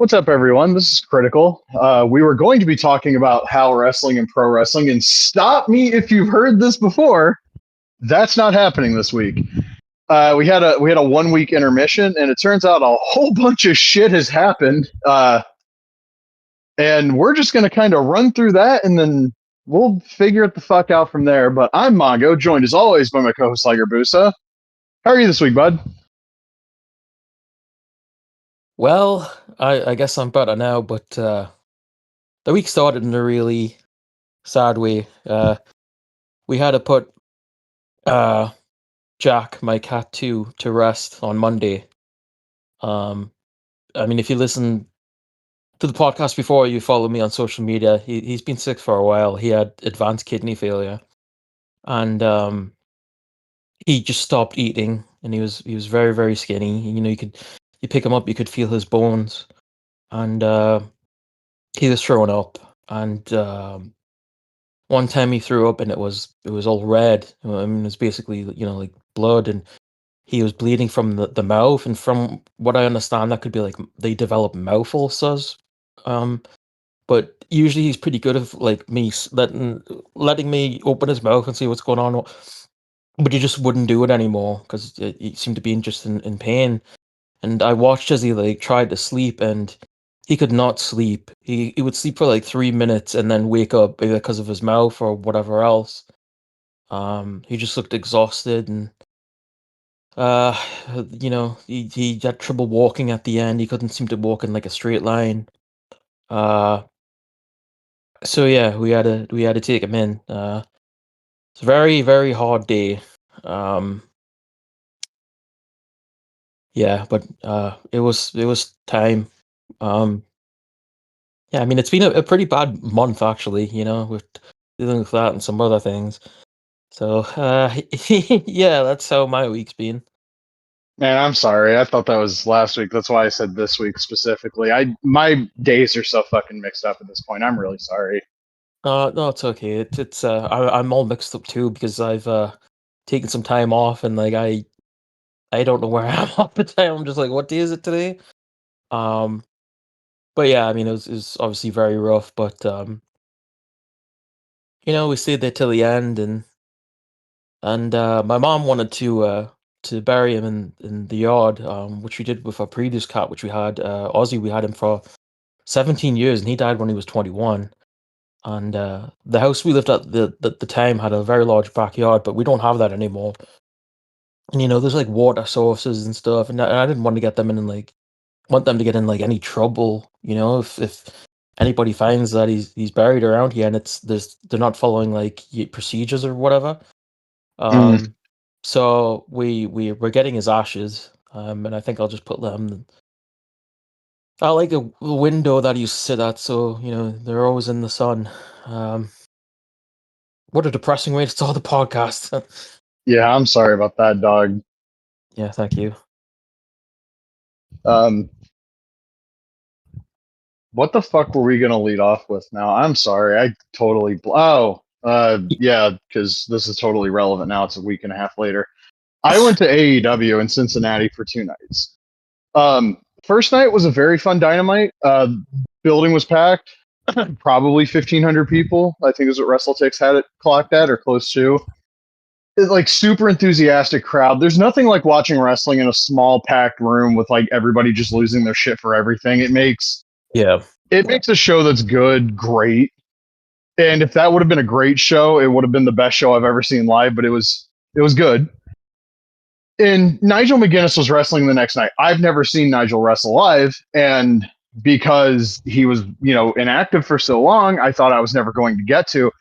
What's up, everyone? This is Critical. We were going to be talking about how wrestling and pro wrestling, and stop me if you've heard this before. That's not happening this week. We had a 1 week intermission, and it turns out a whole bunch of shit has happened. And we're just going to kind of run through that, and then we'll figure it the fuck out from there. But I'm Mongo, joined as always by my co-host Liger Busa. How are you this week, bud? Well, I guess I'm better now, but the week started in a really sad way. We had to put Jack, my cat, to rest on Monday. I mean, if you listen to the podcast before, you follow me on social media, he's been sick for a while. He had advanced kidney failure, and he just stopped eating, and he was very, very skinny. You know, you pick him up, you could feel his bones, and he was throwing up. And one time he threw up, and it was all red. I mean, it was basically like blood, and he was bleeding from the mouth. And from what I understand, that could be like they develop mouth ulcers. But usually he's pretty good at like me letting me open his mouth and see what's going on. But he just wouldn't do it anymore because he seemed to be just in pain. And I watched as he like tried to sleep, and he could not sleep. He would sleep for like 3 minutes and then wake up either because of his mouth or whatever else. He just looked exhausted, and he had trouble walking at the end. He couldn't seem to walk in like a straight line. So yeah, we had to take him in. It's a very, very hard day. Yeah, but it was time. Yeah, I mean, it's been a pretty bad month actually, with dealing with that and some other things. So yeah, that's how my week's been. Man, I'm sorry. I thought that was last week. That's why I said this week specifically. My days are so fucking mixed up at this point. I'm really sorry. No, it's okay. I'm all mixed up too because I've taken some time off, and like I don't know where I am half the time. I'm just like, what day is it today? But yeah, I mean, it was obviously very rough, but we stayed there till the end, and my mom wanted to bury him in the yard, which we did with our previous cat, which we had Ozzy. We had him for 17 years, and he died when he was 21. And the house we lived at the time had a very large backyard, but we don't have that anymore. And there's like water sources and stuff, and I didn't want to get them in, and like want them to get in like any trouble. If anybody finds that he's buried around here, and they're not following like procedures or whatever. So we're getting his ashes, and I think I'll just put them. I like a window that you sit at, so they're always in the sun. What a depressing way to start the podcast. Yeah, I'm sorry about that, dog. Yeah, thank you. What the fuck were we gonna lead off with now? I'm sorry. I totally. Yeah, because this is totally relevant now. It's a week and a half later. I went to AEW in Cincinnati for 2 nights. First night was a very fun Dynamite. Building was packed, probably 1,500 people. I think is what WrestleTix had it clocked at or close to. It's like super enthusiastic crowd. There's nothing like watching wrestling in a small packed room with like everybody just losing their shit for everything. It makes a show that's good, great. And if that would have been a great show, it would have been the best show I've ever seen live. But it was good. And Nigel McGuinness was wrestling the next night. I've never seen Nigel wrestle live, and because he was, inactive for so long, I thought I was never going to get to.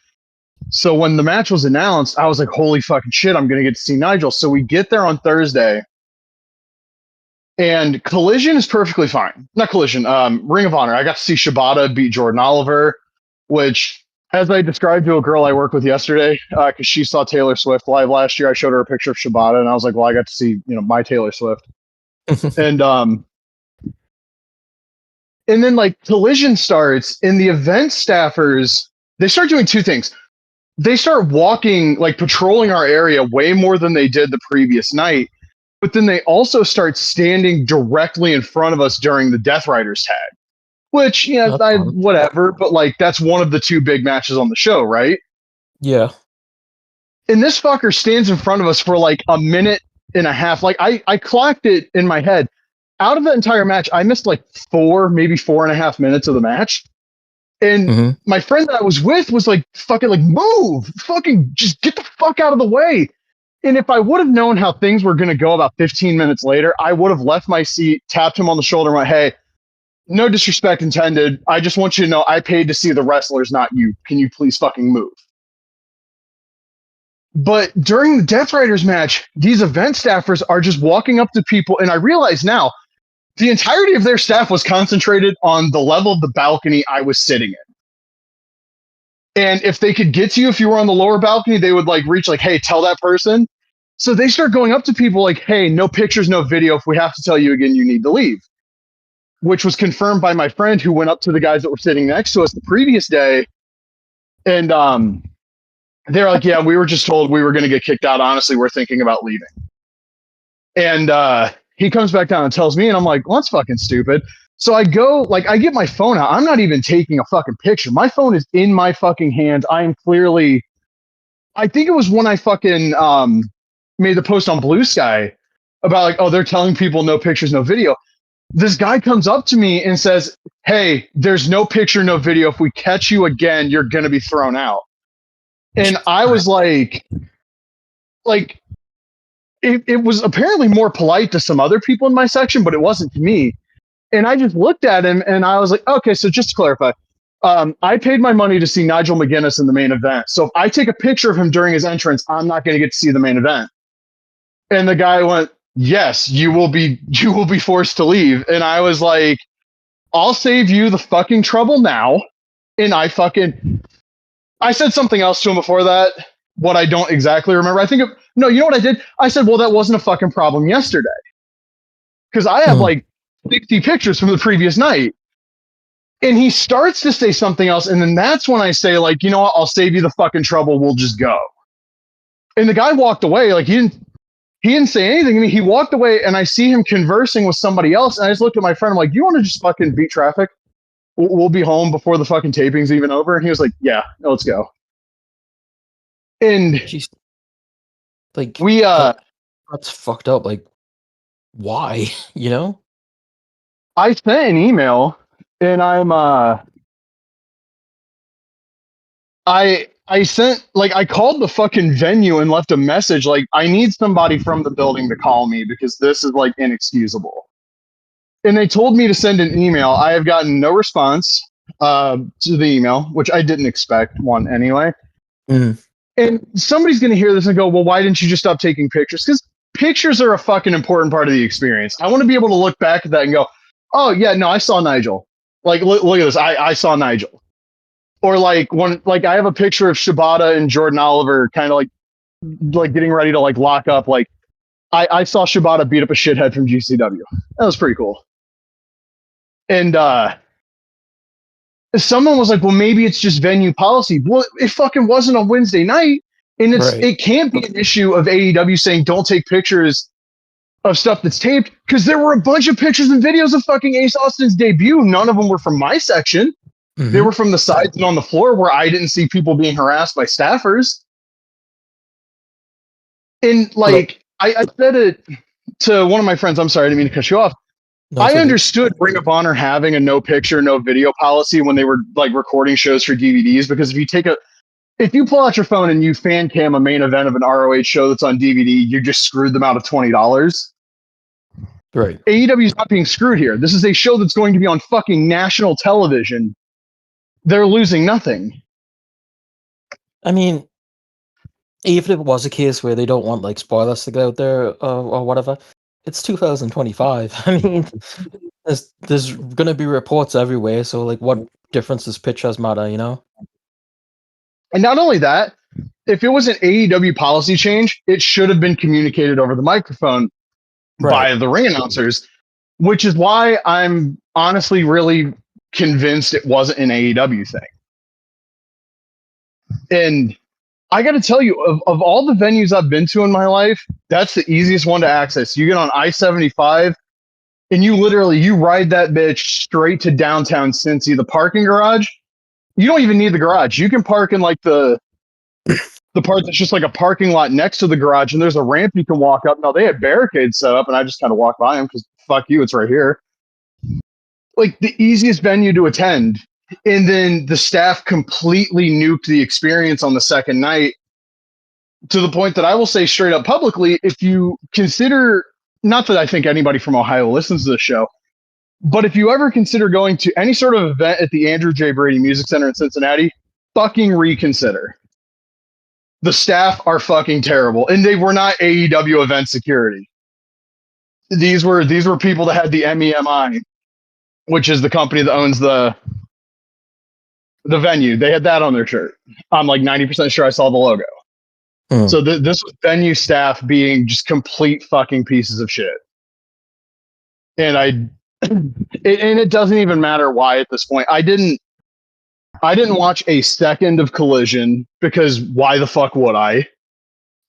So when the match was announced, I was like, holy fucking shit, I'm going to get to see Nigel. So we get there on Thursday, and Collision is perfectly fine. Not Collision, Ring of Honor. I got to see Shibata beat Jordan Oliver, which, as I described to a girl I worked with yesterday, because she saw Taylor Swift live last year, I showed her a picture of Shibata, and I was like, well, I got to see, my Taylor Swift. And then like Collision starts, and the event staffers, they start doing 2 things. They start walking, like patrolling our area way more than they did the previous night. But then they also start standing directly in front of us during the Death Riders tag. which, That's fun. whatever, but like that's one of the two big matches on the show, right? Yeah. And this fucker stands in front of us for like a minute and a half. Like I clocked it in my head. Out of the entire match, I missed like maybe 4.5 minutes of the match. And hmm my friend that I was with was like, fucking like, move, fucking just get the fuck out of the way. And if I would have known how things were going to go about 15 minutes later, I would have left my seat, tapped him on the shoulder, and went, hey, no disrespect intended. I just want you to know I paid to see the wrestlers, not you. Can you please fucking move? But during the Death Riders match, these event staffers are just walking up to people. And I realize now the entirety of their staff was concentrated on the level of the balcony I was sitting in. And if they could get to you if you were on the lower balcony, they would like reach like, hey, tell that person. So they start going up to people like, hey, no pictures, no video. If we have to tell you again, you need to leave. Which was confirmed by my friend who went up to the guys that were sitting next to us the previous day. And they're like, yeah, we were just told we were going to get kicked out. Honestly, we're thinking about leaving. And he comes back down and tells me, and I'm like, well, that's fucking stupid. So I go, like, I get my phone out. I'm not even taking a fucking picture. My phone is in my fucking hand. I am clearly, I think it was when I fucking made the post on Blue Sky about like, oh, they're telling people no pictures, no video. This guy comes up to me and says, hey, there's no picture, no video. If we catch you again, you're going to be thrown out. And I was like, it was apparently more polite to some other people in my section, but it wasn't to me. And I just looked at him and I was like, okay, so just to clarify, I paid my money to see Nigel McGuinness in the main event. So if I take a picture of him during his entrance, I'm not going to get to see the main event. And the guy went, yes, you will be forced to leave. And I was like, I'll save you the fucking trouble now. And I said something else to him before that, what I don't exactly remember. No, you know what I did? I said, well, that wasn't a fucking problem yesterday. Because I have like 60 pictures from the previous night. And he starts to say something else. And then that's when I say, like, you know what? I'll save you the fucking trouble. We'll just go. And the guy walked away. Like, he didn't say anything to me. He walked away and I see him conversing with somebody else. And I just looked at my friend. I'm like, you want to just fucking beat traffic? We'll be home before the fucking taping's even over. And he was like, yeah, let's go. And Jeez. Like, that's fucked up. Like, why? You know? I sent an email and I sent, like, I called the fucking venue and left a message like, I need somebody from the building to call me because this is like inexcusable. And they told me to send an email. I have gotten no response to the email, which I didn't expect one anyway. Mm. And somebody's going to hear this and go, well, why didn't you just stop taking pictures? Because pictures are a fucking important part of the experience. I want to be able to look back at that and go, oh, yeah, no, I saw Nigel. Like, look at this. I saw Nigel. Or like I have a picture of Shibata and Jordan Oliver kind of like getting ready to like lock up. Like I saw Shibata beat up a shithead from GCW. That was pretty cool. And someone was like, well, maybe it's just venue policy. Well, it fucking wasn't on Wednesday night. And it can't be an issue of AEW saying don't take pictures of stuff that's taped, because there were a bunch of pictures and videos of fucking Ace Austin's debut. None of them were from my section. Mm-hmm. They were from the sides and on the floor where I didn't see people being harassed by staffers. And like, I said it to one of my friends. I'm sorry, I didn't mean to cut you off. No, I understood Ring of Honor having a no picture, no video policy when they were like recording shows for DVDs, because if you pull out your phone and you fan cam a main event of an ROH show that's on DVD, you just screwed them out of $20. Right. AEW is not being screwed here. This is a show that's going to be on fucking national television. They're losing nothing. I mean, even if it was a case where they don't want like spoilers to get out there or whatever, it's 2025. I mean, there's gonna be reports everywhere. So like, what difference does pictures matter? You know. And not only that, if it was an AEW policy change, it should have been communicated over the microphone by the ring announcers, which is why I'm honestly really convinced it wasn't an AEW thing. And I got to tell you, of all the venues I've been to in my life, that's the easiest one to access. You get on I-75, and you ride that bitch straight to downtown Cincy. The parking garage, you don't even need the garage. You can park in like the part that's just like a parking lot next to the garage, and there's a ramp you can walk up. Now they had barricades set up, and I just kind of walked by them because fuck you, it's right here. Like the easiest venue to attend. And then the staff completely nuked the experience on the second night, to the point that I will say straight up publicly, if you consider, not that I think anybody from Ohio listens to the show, but if you ever consider going to any sort of event at the Andrew J. Brady Music Center in Cincinnati, fucking reconsider. The staff are fucking terrible, and they were not AEW event security. These were people that had the MEMI, which is the company that owns the venue. They had that on their shirt. I'm like 90% sure I saw the logo. So this was venue staff being just complete fucking pieces of shit. And it doesn't even matter why at this point. I didn't watch a second of Collision because why the fuck would I?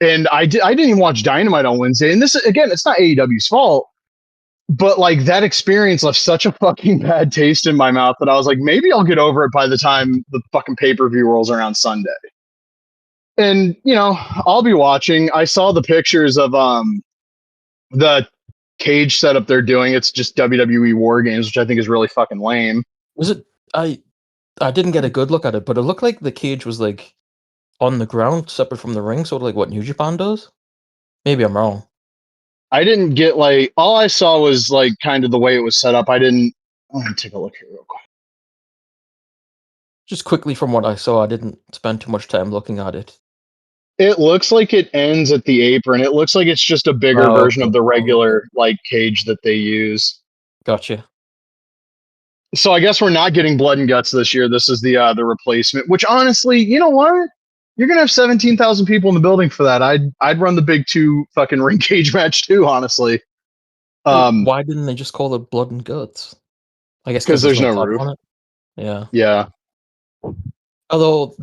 And I didn't even watch Dynamite on Wednesday. And this, again, it's not AEW's fault, but like that experience left such a fucking bad taste in my mouth that I was like, maybe I'll get over it by the time the fucking pay-per-view rolls around Sunday. And, you know, I'll be watching. I saw the pictures of the cage setup they're doing. It's just WWE War Games, which I think is really fucking lame. Was it? I didn't get a good look at it, but it looked like the cage was like on the ground, separate from the ring, sort of like what New Japan does. Maybe I'm wrong. I didn't get like, all I saw was like kind of the way it was set up. Let me take a look here real quick. Just quickly from what I saw, I didn't spend too much time looking at it. It looks like it ends at the apron. It looks like it's just a bigger version of the regular like cage that they use. Gotcha. So I guess we're not getting blood and guts this year. This is the replacement, which honestly, you know what? You're gonna have 17,000 people in the building for that. I'd run the big 2 fucking ring cage match too, honestly. Why didn't they just call it blood and guts? I guess because there's no roof. On it. Yeah. Yeah. Although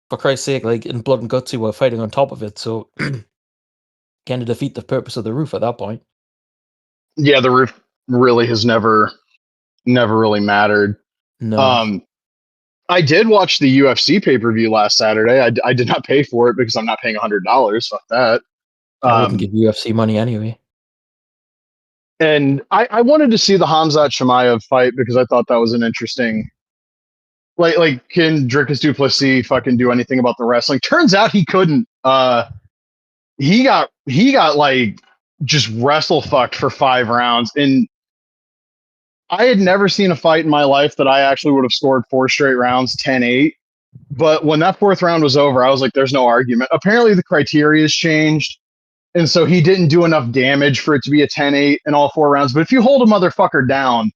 for Christ's sake, like in Blood and Gutsy, we're fighting on top of it, so kind of defeat the purpose of the roof at that point. Yeah, the roof really has never really mattered. No. I did watch the UFC pay-per-view last Saturday. I did not pay for it because I'm not paying $100. Fuck that. I wouldn't give UFC money anyway. And I wanted to see the Khamzat Chimaev fight because I thought that was an interesting. Like, can Dricus du Plessis fucking do anything about the wrestling? Turns out he couldn't. He got like just wrestle fucked for 5 rounds, and I had never seen a fight in my life that I actually would have scored 4 straight rounds, 10-8. But when that 4th round was over, I was like, there's no argument. Apparently the criteria has changed, and so he didn't do enough damage for it to be a 10-8 in all 4 rounds. But if you hold a motherfucker down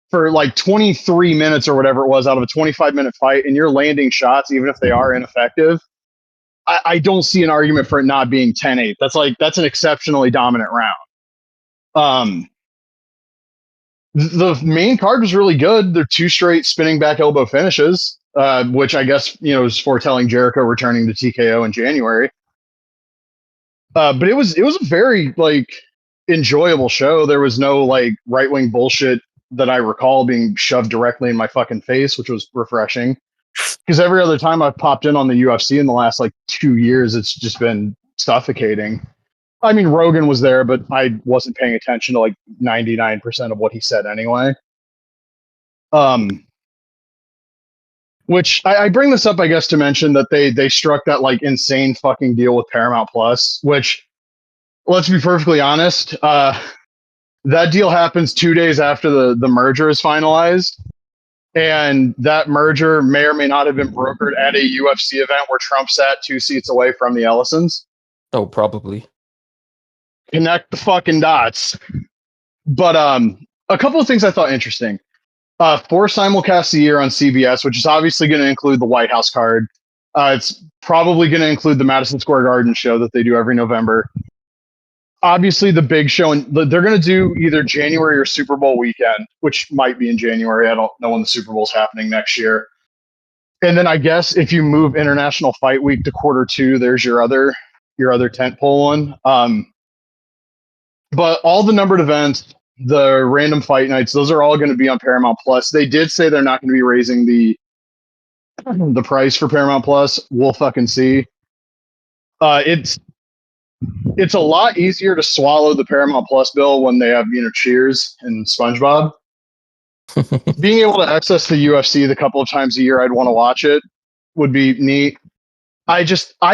for like 23 minutes or whatever it was out of a 25-minute fight, and you're landing shots, even if they are ineffective, I don't see an argument for it not being 10-8. That's an exceptionally dominant round. The main card was really good. They're 2 straight spinning back elbow finishes, which I guess, you know, is foretelling Jericho returning to TKO in January. But it was a very like enjoyable show. There was no like right-wing bullshit that I recall being shoved directly in my fucking face, which was refreshing. Because every other time I've popped in on the UFC in the last like 2 years, it's just been suffocating. I mean, Rogan was there, but I wasn't paying attention to like 99% of what he said anyway. Which I bring this up, I guess, to mention that they struck that like insane fucking deal with Paramount Plus, which, let's be perfectly honest, that deal happens 2 days after the merger is finalized. And that merger may or may not have been brokered at a UFC event where Trump sat 2 seats away from the Ellisons. Oh, probably. Connect the fucking dots. But a couple of things I thought interesting. 4 simulcasts a year on CBS, which is obviously going to include the White House card. It's probably going to include the Madison Square Garden show that they do every November. Obviously, the big show, and they're going to do either January or Super Bowl weekend, which might be in January. I don't know when the Super Bowl is happening next year. And then I guess if you move International Fight Week to Q2, there's your other tentpole one. But all the numbered events, the random fight nights, those are all going to be on Paramount Plus. They did say they're not going to be raising the price for Paramount Plus. We'll fucking see. It's a lot easier to swallow the Paramount Plus bill when they have, Cheers and SpongeBob. Being able to access the UFC the couple of times a year I'd want to watch it would be neat. I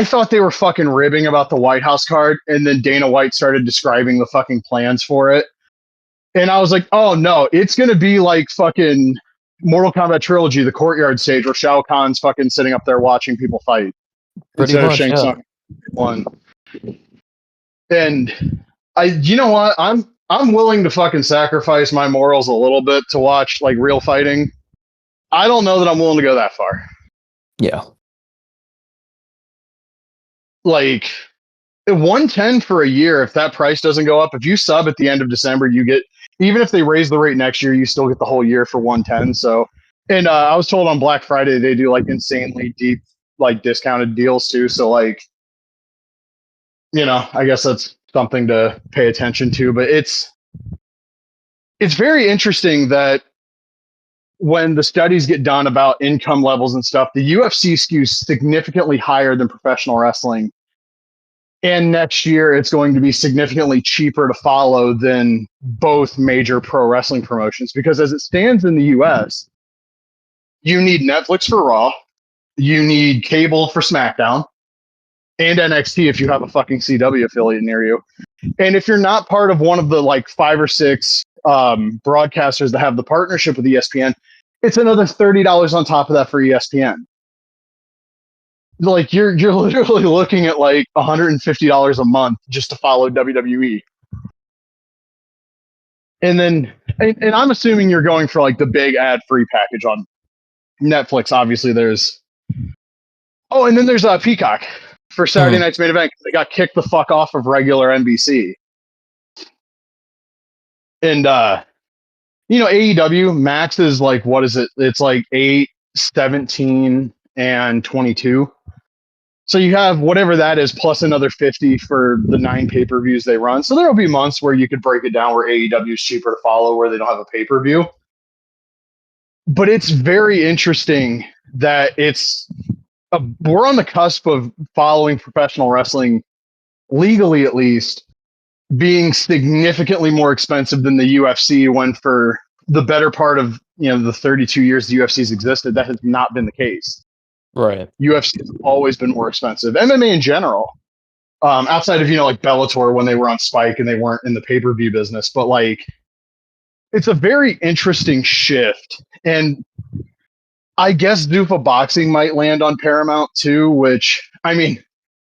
thought they were fucking ribbing about the White House card, and then Dana White started describing the fucking plans for it. And I was like, oh no, it's going to be like fucking Mortal Kombat Trilogy, the courtyard stage where Shao Kahn's fucking sitting up there watching people fight. Pretty much, yeah. One. And you know what? I'm willing to fucking sacrifice my morals a little bit to watch like real fighting. I don't know that I'm willing to go that far. Yeah. Like 110 for a year, if that price doesn't go up, if you sub at the end of December, you get, even if they raise the rate next year, you still get the whole year for 110. So, and I was told on Black Friday they do like insanely deep, like discounted deals too. So like, I guess that's something to pay attention to. But it's very interesting that when the studies get done about income levels and stuff, the UFC skews significantly higher than professional wrestling. And next year, it's going to be significantly cheaper to follow than both major pro wrestling promotions. Because as it stands in the US, you need Netflix for Raw, you need cable for SmackDown, and NXT if you have a fucking CW affiliate near you. And if you're not part of one of the like 5 or 6 broadcasters that have the partnership with ESPN, it's another $30 on top of that for ESPN. Like you're literally looking at like $150 a month just to follow WWE. And then, and I'm assuming you're going for like the big ad-free package on Netflix. Obviously, there's. Oh, and then there's Peacock for Saturday night's main event. They got kicked the fuck off of regular NBC. And AEW Max is like, what is it? It's like 8, 17, and 22. So you have whatever that is plus another 50 for the 9 pay-per-views they run. So there will be months where you could break it down where AEW is cheaper to follow, where they don't have a pay-per-view. But it's very interesting that we're on the cusp of following professional wrestling, legally at least, being significantly more expensive than the UFC, when for the better part of the 32 years the UFC's existed, that has not been the case. Right. UFC has always been more expensive. MMA in general, outside of like Bellator when they were on Spike and they weren't in the pay-per-view business, but like it's a very interesting shift. And I guess Zuffa Boxing might land on Paramount too, which, I mean,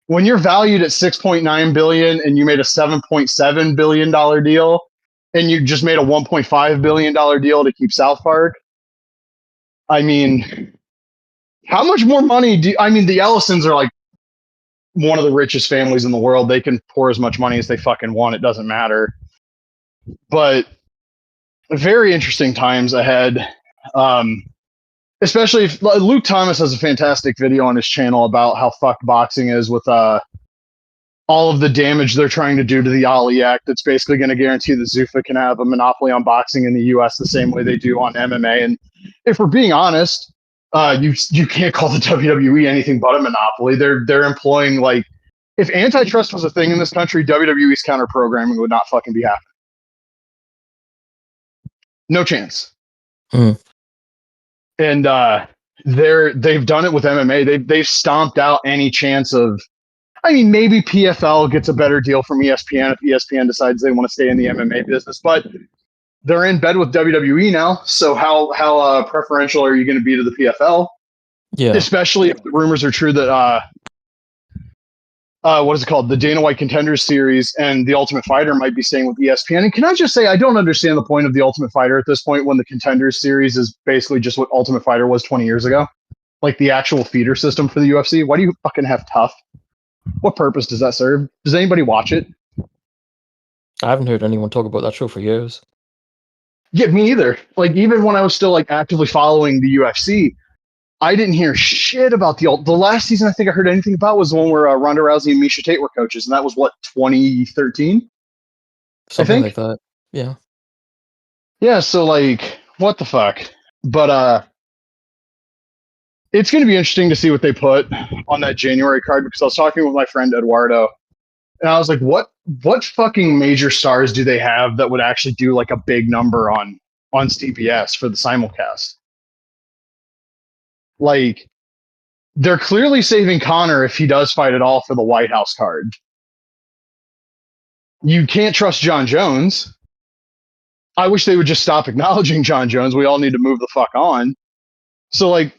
when you're valued at $6.9 billion and you made a $7.7 billion deal and you just made a $1.5 billion deal to keep South Park, I mean, how much more money the Ellisons are like one of the richest families in the world. They can pour as much money as they fucking want. It doesn't matter. But very interesting times ahead. Especially if Luke Thomas has a fantastic video on his channel about how fucked boxing is with all of the damage they're trying to do to the Ali Act. That's basically going to guarantee that Zuffa can have a monopoly on boxing in the US the same way they do on MMA. And if we're being honest, you can't call the WWE anything but a monopoly. They're employing, like, if antitrust was a thing in this country, WWE's counter programming would not fucking be happening. No chance. And they've done it with MMA. They've stomped out any chance of. I mean, maybe PFL gets a better deal from ESPN if ESPN decides they want to stay in the MMA business, but they're in bed with WWE now. So how preferential are you going to be to the PFL? Yeah. Especially if the rumors are true that what is it called? The Dana White Contenders Series and The Ultimate Fighter might be staying with ESPN. And can I just say, I don't understand the point of The Ultimate Fighter at this point when the Contenders Series is basically just what Ultimate Fighter was 20 years ago. Like the actual feeder system for the UFC. Why do you fucking have Tough? What purpose does that serve? Does anybody watch it? I haven't heard anyone talk about that show for years. Yeah, me either. Like, even when I was still like actively following the UFC, I didn't hear shit about the last season I think I heard anything about was the one where Ronda Rousey and Miesha Tate were coaches, and that was what, 2013? Something like that. Yeah. Yeah, so like, what the fuck? But it's going to be interesting to see what they put on that January card because I was talking with my friend Eduardo, and I was like, what fucking major stars do they have that would actually do like a big number on CBS for the simulcast? Like, they're clearly saving Connor if he does fight at all for the White House card. You can't trust John Jones. I wish they would just stop acknowledging John Jones. We all need to move the fuck on. So like,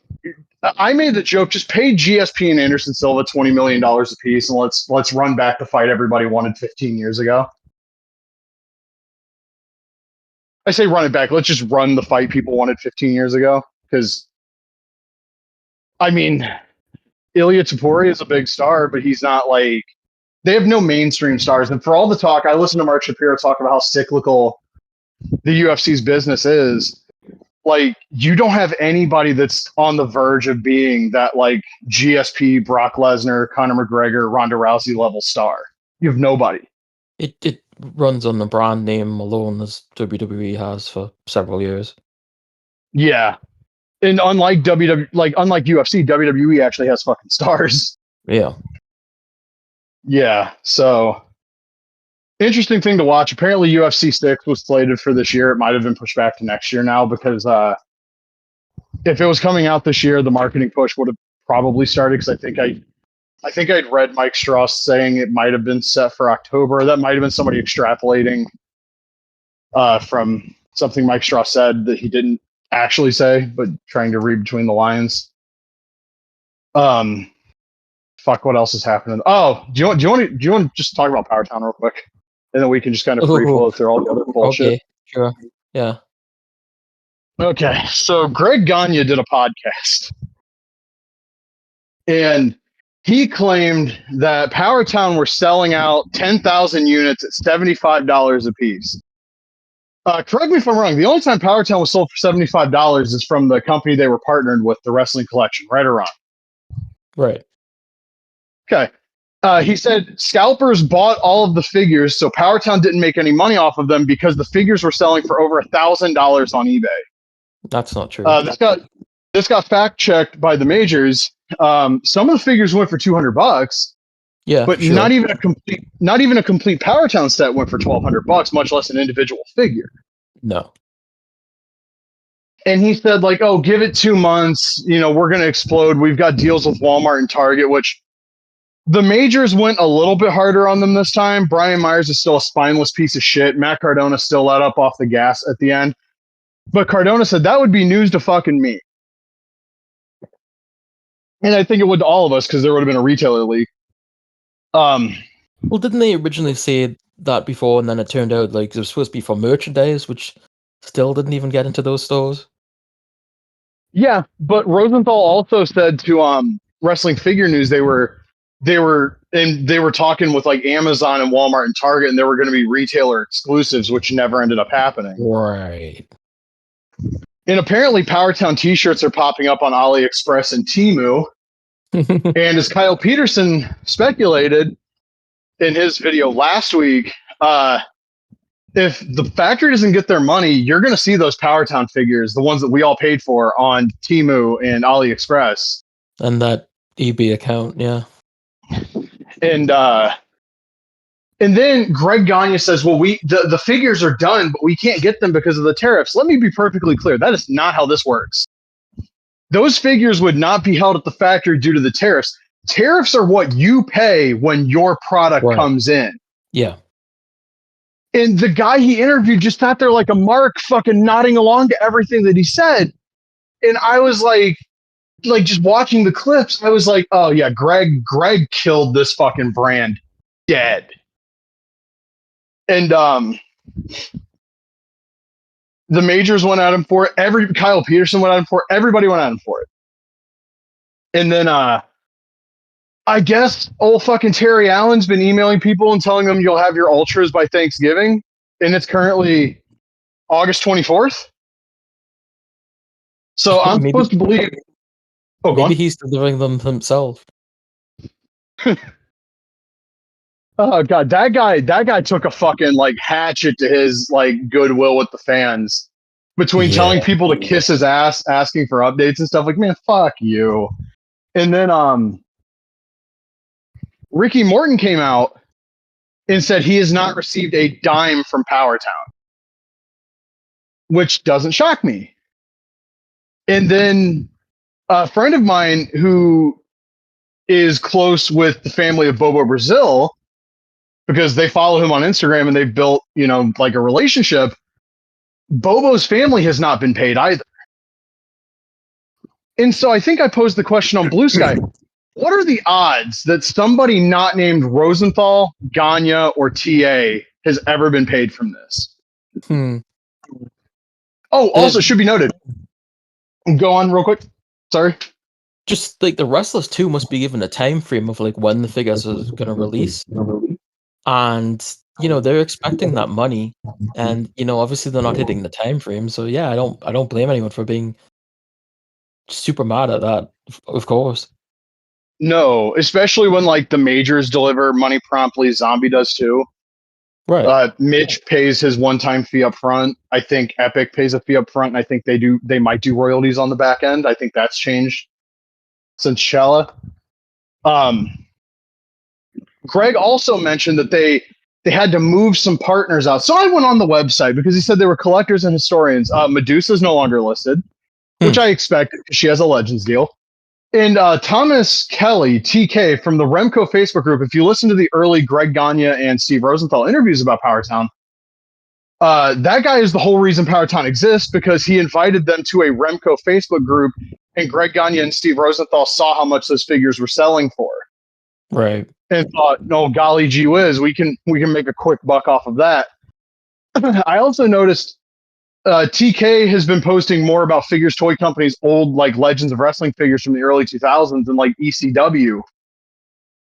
I made the joke: just pay GSP and Anderson Silva $20 million a piece, and let's run back the fight everybody wanted 15 years ago. I say run it back. Let's just run the fight people wanted 15 years ago. Because, I mean, Ilya Tapori is a big star, but he's not like, they have no mainstream stars. And for all the talk, I listened to Mark Shapiro talk about how cyclical the UFC's business is. Like, you don't have anybody that's on the verge of being that like GSP, Brock Lesnar, Conor McGregor, Ronda Rousey level star. You have nobody. It runs on the brand name alone, as WWE has for several years. Yeah. And unlike unlike UFC, WWE actually has fucking stars. Yeah. Yeah. So interesting thing to watch. Apparently UFC 6 was slated for this year. It might have been pushed back to next year now because if it was coming out this year, the marketing push would have probably started because I think I'd read Mike Strauss saying it might have been set for October. That might have been somebody extrapolating from something Mike Strauss said that he didn't actually say, but trying to read between the lines. Fuck, what else is happening? Oh, do you want to just talk about Powertown real quick, and then we can just kind of free flow through all the other bullshit. Okay, sure, yeah. Okay, so Greg Gagne did a podcast, and he claimed that Powertown were selling out 10,000 units at $75 a piece. Correct me if I'm wrong. The only time Powertown was sold for $75 is from the company they were partnered with, the Wrestling Collection, right or wrong? Right. Okay. He said scalpers bought all of the figures, so Powertown didn't make any money off of them because the figures were selling for over $1,000 on eBay. That's not true. This got fact checked by the majors. Some of the figures went for $200. Yeah, but sure. not even a complete Powertown set went for $1,200, much less an individual figure. No. And he said, like, oh, give it 2 months. You know, we're going to explode. We've got deals with Walmart and Target, which the majors went a little bit harder on them this time. Brian Myers is still a spineless piece of shit. Matt Cardona still let up off the gas at the end. But Cardona said that would be news to fucking me. And I think it would to all of us because there would have been a retailer leak. Well, didn't they originally say that before, and then it turned out like it was supposed to be for merchandise, which still didn't even get into those stores? Yeah, but Rosenthal also said to Wrestling Figure News they were talking with like Amazon and Walmart and Target, and there were going to be retailer exclusives, which never ended up happening. Right. And apparently, Powertown T-shirts are popping up on AliExpress and Temu. And as Kyle Peterson speculated in his video last week, if the factory doesn't get their money, you're going to see those Powertown figures, the ones that we all paid for, on Temu and AliExpress. And that eBay account, yeah. And then Greg Gagne says, well, the figures are done, but we can't get them because of the tariffs. Let me be perfectly clear. That is not how this works. Those figures would not be held at the factory due to the tariffs. Tariffs are what you pay when your product comes in. Yeah. And the guy he interviewed just sat there like a mark, fucking nodding along to everything that he said. And I was like just watching the clips, I was like, oh yeah, Greg killed this fucking brand dead. And the majors went at him for it. Kyle Peterson went at him for it. Everybody went at him for it. And then I guess old fucking Terry Allen's been emailing people and telling them you'll have your ultras by Thanksgiving, and it's currently August 24th. So I'm supposed to believe. Oh, maybe he's delivering them himself. Oh god, that guy took a fucking like hatchet to his like goodwill with the fans. between telling people to kiss his ass, asking for updates and stuff. Like, man, fuck you. And then Ricky Morton came out and said he has not received a dime from Powertown, which doesn't shock me. And then a friend of mine who is close with the family of Bobo Brazil, because they follow him on Instagram and they've built, you know, like a relationship, Bobo's family has not been paid either. And so I think I posed the question on Blue Sky. What are the odds that somebody not named Rosenthal, Gagne, or TA has ever been paid from this? Oh, also should be noted. Go on real quick. Sorry. Just like the wrestlers too must be given a time frame of like when the figures are going to release, and you know they're expecting that money, and you know obviously they're not hitting the time frame. So yeah, I don't blame anyone for being super mad at that. Of course. No, especially when like the majors deliver money promptly. Zombie does too. Right. Mitch pays his one-time fee up front. I think Epic pays a fee up front, and I think they might do royalties on the back end. I think that's changed since Shella. Greg also mentioned that they had to move some partners out. So I went on the website because he said they were collectors and historians. Medusa's no longer listed, which I expected because she has a Legends deal. And Thomas Kelly, TK, from the Remco Facebook group, if you listen to the early Greg Gagne and Steve Rosenthal interviews about Powertown, that guy is the whole reason Powertown exists, because he invited them to a Remco Facebook group, and Greg Gagne and Steve Rosenthal saw how much those figures were selling for. Right. And thought, no, golly gee whiz, we can make a quick buck off of that. I also noticed TK has been posting more about Figures Toy Company's old like Legends of Wrestling figures from the early 2000s and like ECW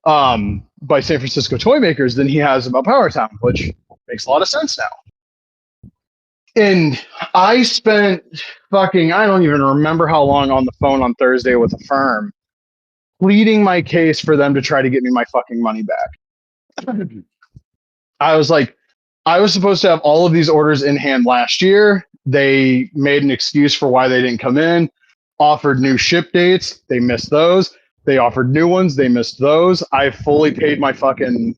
by San Francisco Toy Makers than he has about Powertown, which makes a lot of sense now. And I spent I don't even remember how long on the phone on Thursday with a firm pleading my case for them to try to get me my fucking money back. I was like, I was supposed to have all of these orders in hand last year. They made an excuse for why they didn't come in, offered new ship dates. They missed those. They offered new ones. They missed those. I fully paid my fucking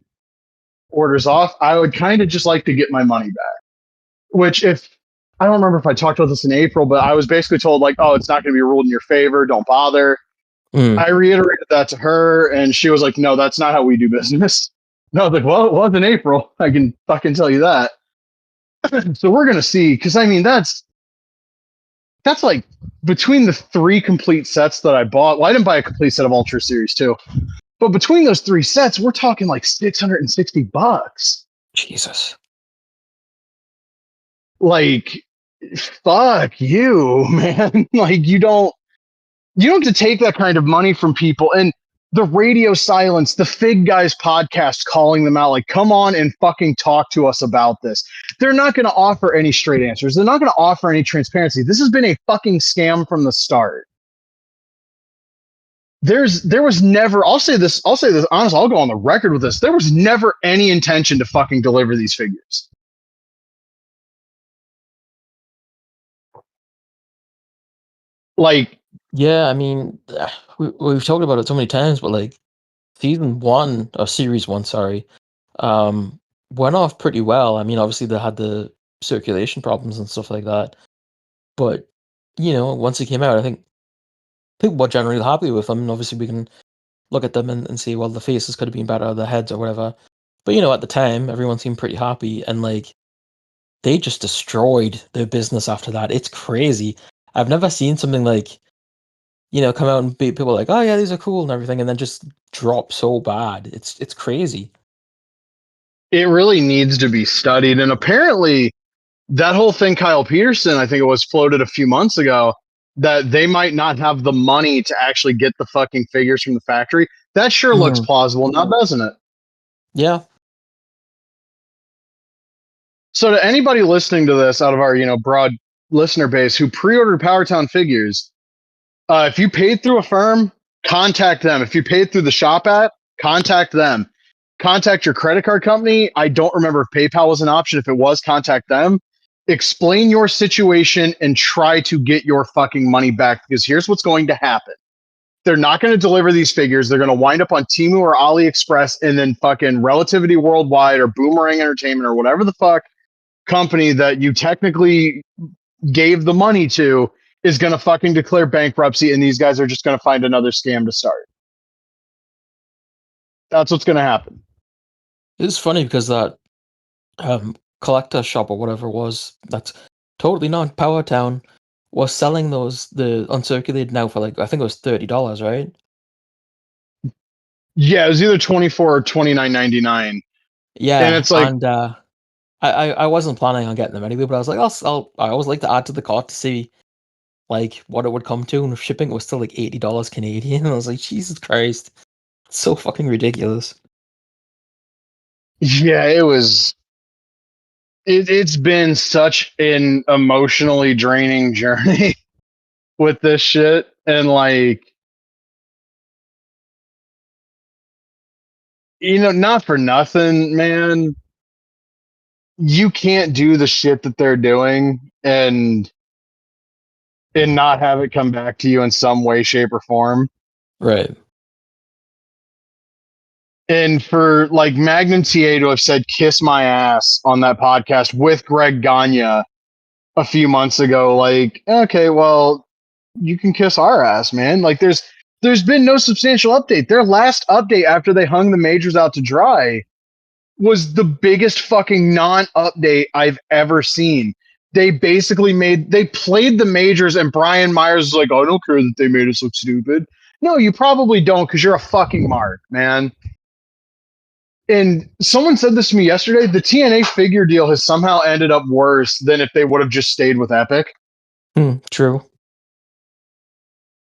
orders off. I would kind of just like to get my money back, which I don't remember if I talked about this in April, but I was basically told like, oh, it's not going to be ruled in your favor. Don't bother. I reiterated that to her and she was like, no, that's not how we do business. And I was like, well, it was in April. I can fucking tell you that. So we're going to see. Because, I mean, that's like between the 3 complete sets that I bought. Well, I didn't buy a complete set of Ultra Series 2. But between those 3 sets, we're talking like $660. Jesus. Like, fuck you, man. Like, you don't have to take that kind of money from people. And the radio silence, the Fig Guys podcast calling them out, like, come on and fucking talk to us about this. They're not going to offer any straight answers. They're not going to offer any transparency. This has been a fucking scam from the start. There was never, I'll say this honestly, I'll go on the record with this. There was never any intention to fucking deliver these figures. Like, yeah, I mean, we've talked about it so many times, but like season 1 or series 1, sorry, went off pretty well. I mean, obviously they had the circulation problems and stuff like that, but you know, once it came out, I think people were generally happy with them. And obviously, we can look at them and say, well, the faces could have been better, the heads or whatever. But you know, at the time, everyone seemed pretty happy, and like they just destroyed their business after that. It's crazy. I've never seen something like, you know, come out and be people like, oh yeah, these are cool and everything, and then just drop so bad. It's crazy. It really needs to be studied. And apparently that whole thing, Kyle Peterson, I think it was floated a few months ago, that they might not have the money to actually get the fucking figures from the factory. That sure looks plausible now, doesn't it? Yeah. So to anybody listening to this out of our, you know, broad listener base who pre-ordered Powertown figures, if you paid through a firm, contact them. If you paid through the shop app, contact them. Contact your credit card company. I don't remember if PayPal was an option. If it was, contact them. explain your situation and try to get your fucking money back, because here's what's going to happen. They're not going to deliver these figures. They're going to wind up on Temu or AliExpress, and then fucking Relativity Worldwide or Boomerang Entertainment or whatever the fuck company that you technically gave the money to is going to fucking declare bankruptcy, and these guys are just going to find another scam to start. That's what's going to happen. It's funny because that collector shop or whatever it was that's totally not Powertown was selling the uncirculated now for like, I think it was $30, right? Yeah, it was either 24 or 29.99. Yeah, And it's like, and I wasn't planning on getting them anyway, but I was like, I always like to add to the cart to see like what it would come to, and shipping was still like $80 Canadian, and I was like, Jesus Christ, it's so fucking ridiculous. yeah, it's been such an emotionally draining journey with this shit. And like, not for nothing, man, you can't do the shit that they're doing and not have it come back to you in some way, shape, or form. Right. And for like Magnum TA to have said "kiss my ass" on that podcast with Greg Gagne a few months ago, like, okay, well, you can kiss our ass, man. Like, there's been no substantial update. Their last update after they hung the majors out to dry was the biggest fucking non-update I've ever seen. They basically played the majors, and Brian Myers was like, "I don't care that they made us look stupid." No, you probably don't, because you're a fucking mark, man. And someone said this to me yesterday. The TNA figure deal has somehow ended up worse than if they would have just stayed with Epic. True.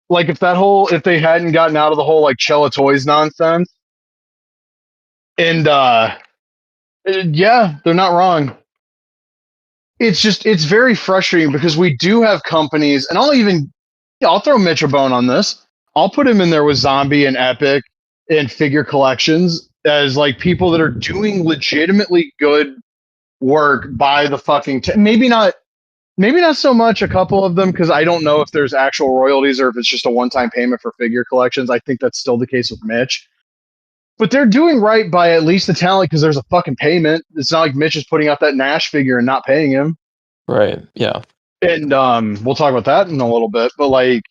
Like, if they hadn't gotten out of the whole like Cella Toys nonsense. And yeah, they're not wrong. It's very frustrating because we do have companies, and I'll throw Mitch a bone on this. I'll put him in there with Zombie and Epic and Figure Collections as like people that are doing legitimately good work by the fucking maybe not so much a couple of them, because I don't know if there's actual royalties or if it's just a one-time payment for Figure Collections. I think that's still the case with Mitch. But they're doing right by at least the talent, because there's a fucking payment. It's not like Mitch is putting out that Nash figure and not paying him. Right. Yeah. And we'll talk about that in a little bit. But like,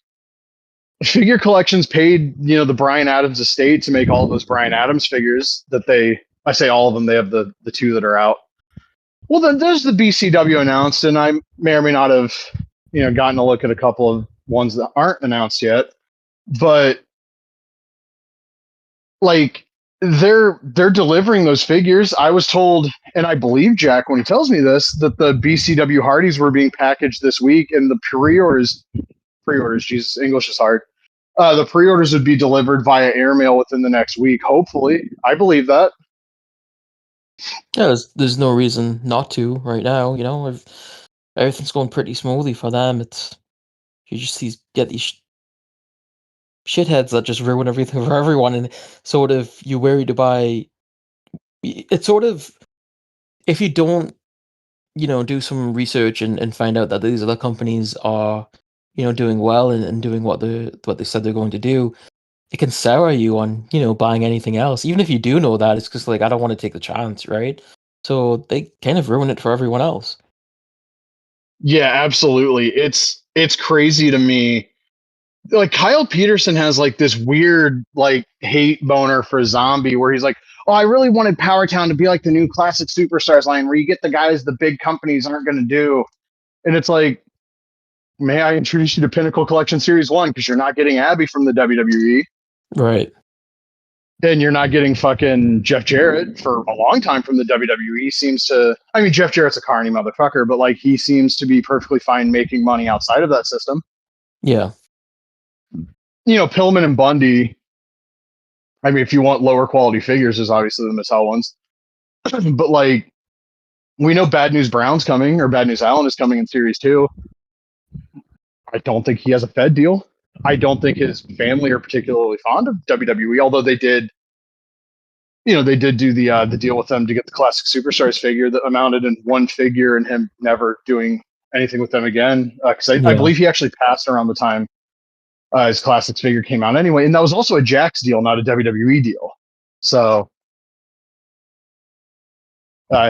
Figure Collections paid, the Bryan Adams estate to make all of those Bryan Adams figures that I say all of them, they have the two that are out. Well, then there's the BCW announced, and I may or may not have, gotten a look at a couple of ones that aren't announced yet. But like, they're delivering those figures. I was told, and I believe Jack when he tells me this, that the BCW Hardys were being packaged this week, and the pre-orders, Jesus, English is hard. The pre-orders would be delivered via airmail within the next week, hopefully. I believe that. Yeah, there's no reason not to right now. If everything's going pretty smoothly for them, you just get these shitheads that just ruin everything for everyone, and sort of you worry to buy. It's sort of, if you don't, do some research and find out that these other companies are, doing well and doing what they said they're going to do, it can sour you on, buying anything else. Even if you do know that, it's just like, I don't want to take the chance, right? So they kind of ruin it for everyone else. Yeah, absolutely. It's crazy to me. Like, Kyle Peterson has like this weird like hate boner for Zombie, where he's like, "Oh, I really wanted Powertown to be like the new Classic Superstars line, where you get the guys the big companies aren't going to do." And it's like, may I introduce you to Pinnacle Collection Series 1, because you're not getting Abby from the WWE. Right. And you're not getting fucking Jeff Jarrett for a long time from the WWE. Jeff Jarrett's a carny motherfucker, but like, he seems to be perfectly fine making money outside of that system. Yeah. Pillman and Bundy, if you want lower quality figures, is obviously the Mattel ones. But like, we know Bad News Brown's coming, or Bad News Allen is coming in Series 2. I don't think he has a Fed deal. I don't think his family are particularly fond of WWE, although they did they did do the deal with them to get the Classic Superstars figure that amounted in one figure and him never doing anything with them again. Because I believe he actually passed around the time his Classics figure came out anyway. And that was also a Jax deal, not a WWE deal. So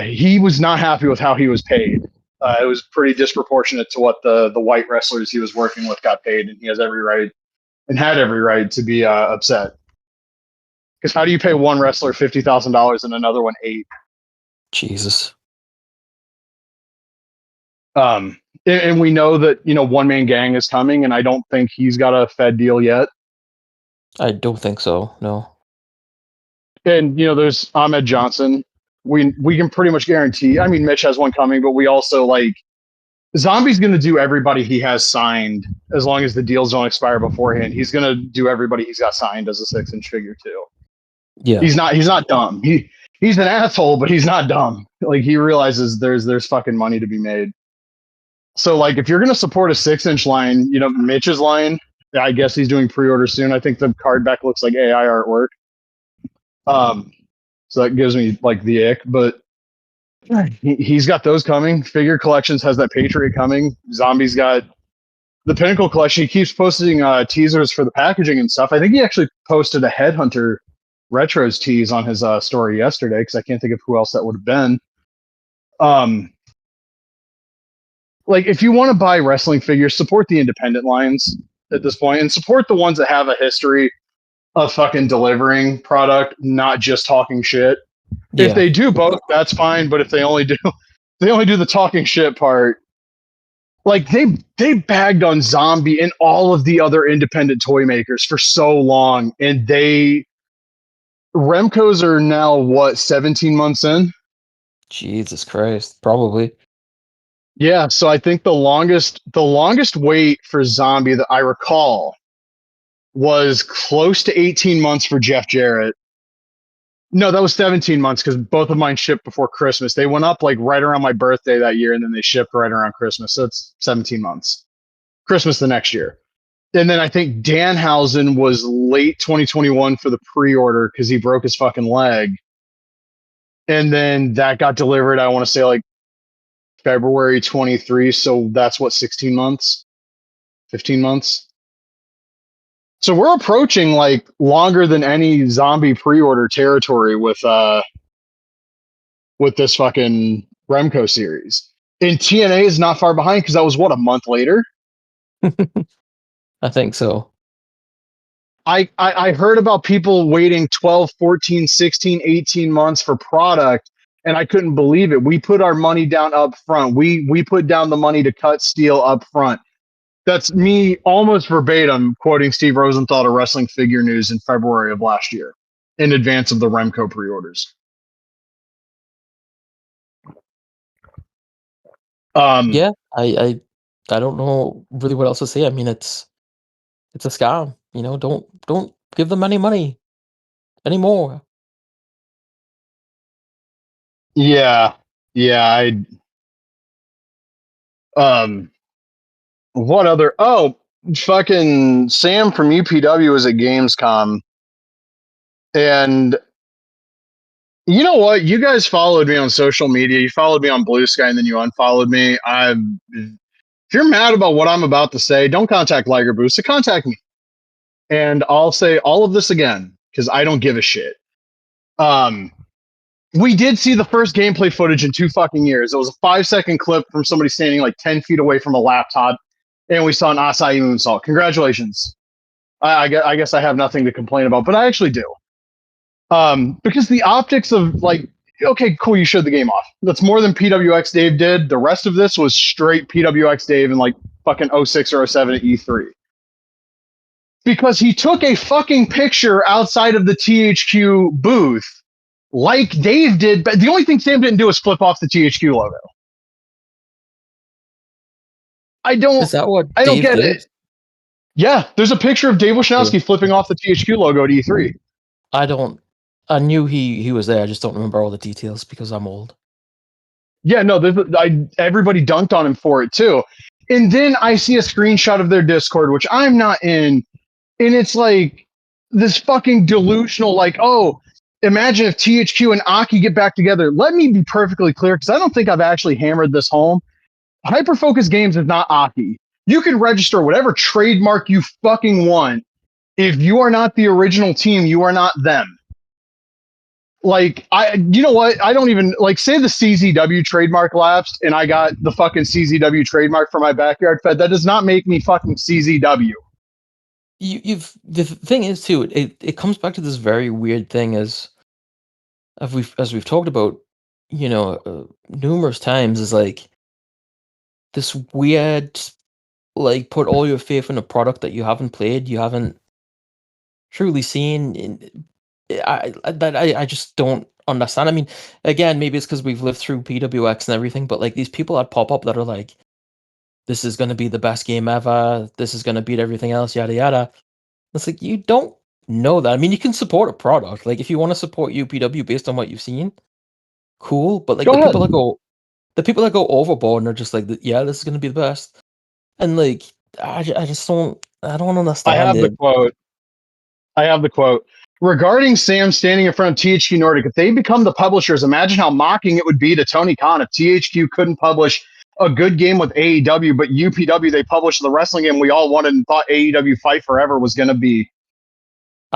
he was not happy with how he was paid. It was pretty disproportionate to what the white wrestlers he was working with got paid. And he has every right and had every right to be upset. Because how do you pay one wrestler $50,000 and another one $8,000? Jesus. And we know that One Man Gang is coming, and I don't think he's got a Fed deal yet. I don't think so. No. And there's Ahmed Johnson. We can pretty much guarantee. I mean, Mitch has one coming, but we also Zombie's going to do everybody he has signed as long as the deals don't expire beforehand. He's going to do everybody he's got signed as a 6-inch figure too. Yeah. He's not dumb. He's an asshole, but he's not dumb. He realizes there's fucking money to be made. So if you're going to support a 6-inch line, Mitch's line, I guess he's doing pre-order soon. I think the card back looks like AI artwork. So that gives me the ick, but he's got those coming. Figure Collections has that Patriot coming. Zombie's got the Pinnacle Collection. He keeps posting teasers for the packaging and stuff. I think he actually posted a Headhunter Retros tease on his story yesterday, because I can't think of who else that would have been. If you want to buy wrestling figures, support the independent lines at this point, and support the ones that have a history of fucking delivering product, not just talking shit. Yeah. If they do both, that's fine. But if they only do the talking shit part, they bagged on Zombie and all of the other independent toy makers for so long, and Remco's are now 17 months in? Jesus Christ, probably. Yeah, so I think the longest wait for Zombie that I recall was close to 18 months for Jeff Jarrett. No, that was 17 months, because both of mine shipped before Christmas. They went up right around my birthday that year, and then they shipped right around Christmas. So it's 17 months. Christmas the next year. And then I think Danhausen was late 2021 for the pre-order because he broke his fucking leg. And then that got delivered, I want to say February 23. So that's 16 months, 15 months. So we're approaching longer than any Zombie pre-order territory with this fucking Remco series. And TNA is not far behind, because that was a month later. I think so. I heard about people waiting 12, 14, 16, 18 months for product, and I couldn't believe it. We put our money down up front. We put down the money to cut steel up front. That's me almost verbatim quoting Steve Rosenthal to Wrestling Figure News in February of last year, in advance of the Remco pre-orders. Yeah, I don't know really what else to say. I mean, it's a scam. Don't give them any money anymore. Yeah. What other? Oh, fucking Sam from UPW was at Gamescom, and you know what? You guys followed me on social media. You followed me on Blue Sky, and then you unfollowed me. If you're mad about what I'm about to say, don't contact Liger Boost. Contact me, and I'll say all of this again, because I don't give a shit. We did see the first gameplay footage in 2 fucking years. It was a 5-second clip from somebody standing 10 feet away from a laptop, and we saw an Acai moonsault. Congratulations. I guess I have nothing to complain about, but I actually do. Because the optics of okay, cool, you showed the game off. That's more than PWX Dave did. The rest of this was straight PWX Dave in fucking 06 or 07 at E3. Because he took a fucking picture outside of the THQ booth like Dave did, but the only thing Sam didn't do was flip off the THQ logo. Is that what I don't Dave get did? it. Yeah, there's a picture of Dave Wisnowski flipping off the THQ logo at E3. I knew he was there. I just don't remember all the details because I'm old. Yeah, no, everybody dunked on him for it too. And then I see a screenshot of their Discord, which I'm not in, and it's this fucking delusional, oh, Imagine if THQ and Aki get back together. Let me be perfectly clear, because I don't think I've actually hammered this home. Hyperfocus Games is not Aki. You can register whatever trademark you fucking want. If you are not the original team, you are not them. Like, you know what? I don't even, like, say the CZW trademark lapsed and I got the fucking CZW trademark for my backyard fed. That does not make me fucking CZW. The thing is too, it comes back to this very weird thing as we've talked about, numerous times, is like this weird, like, put all your faith in a product that you haven't played, you haven't truly seen. I just don't understand. I mean, again, maybe it's because we've lived through PWX and everything, but like these people that pop up that are like, this is going to be the best game ever, this is going to beat everything else, yada yada. It's like, you don't know that. I mean, you can support a product. Like, if you want to support UPW based on what you've seen, cool. But like Go the ahead. people that go overboard and are just like, yeah, this is going to be the best. And like, I just don't understand I have it. the quote. Regarding Sam standing in front of THQ Nordic, if they become the publishers, imagine how mocking it would be to Tony Khan if THQ couldn't publish a good game with AEW, but UPW, they published the wrestling game we all wanted and thought AEW Fight Forever was going to be.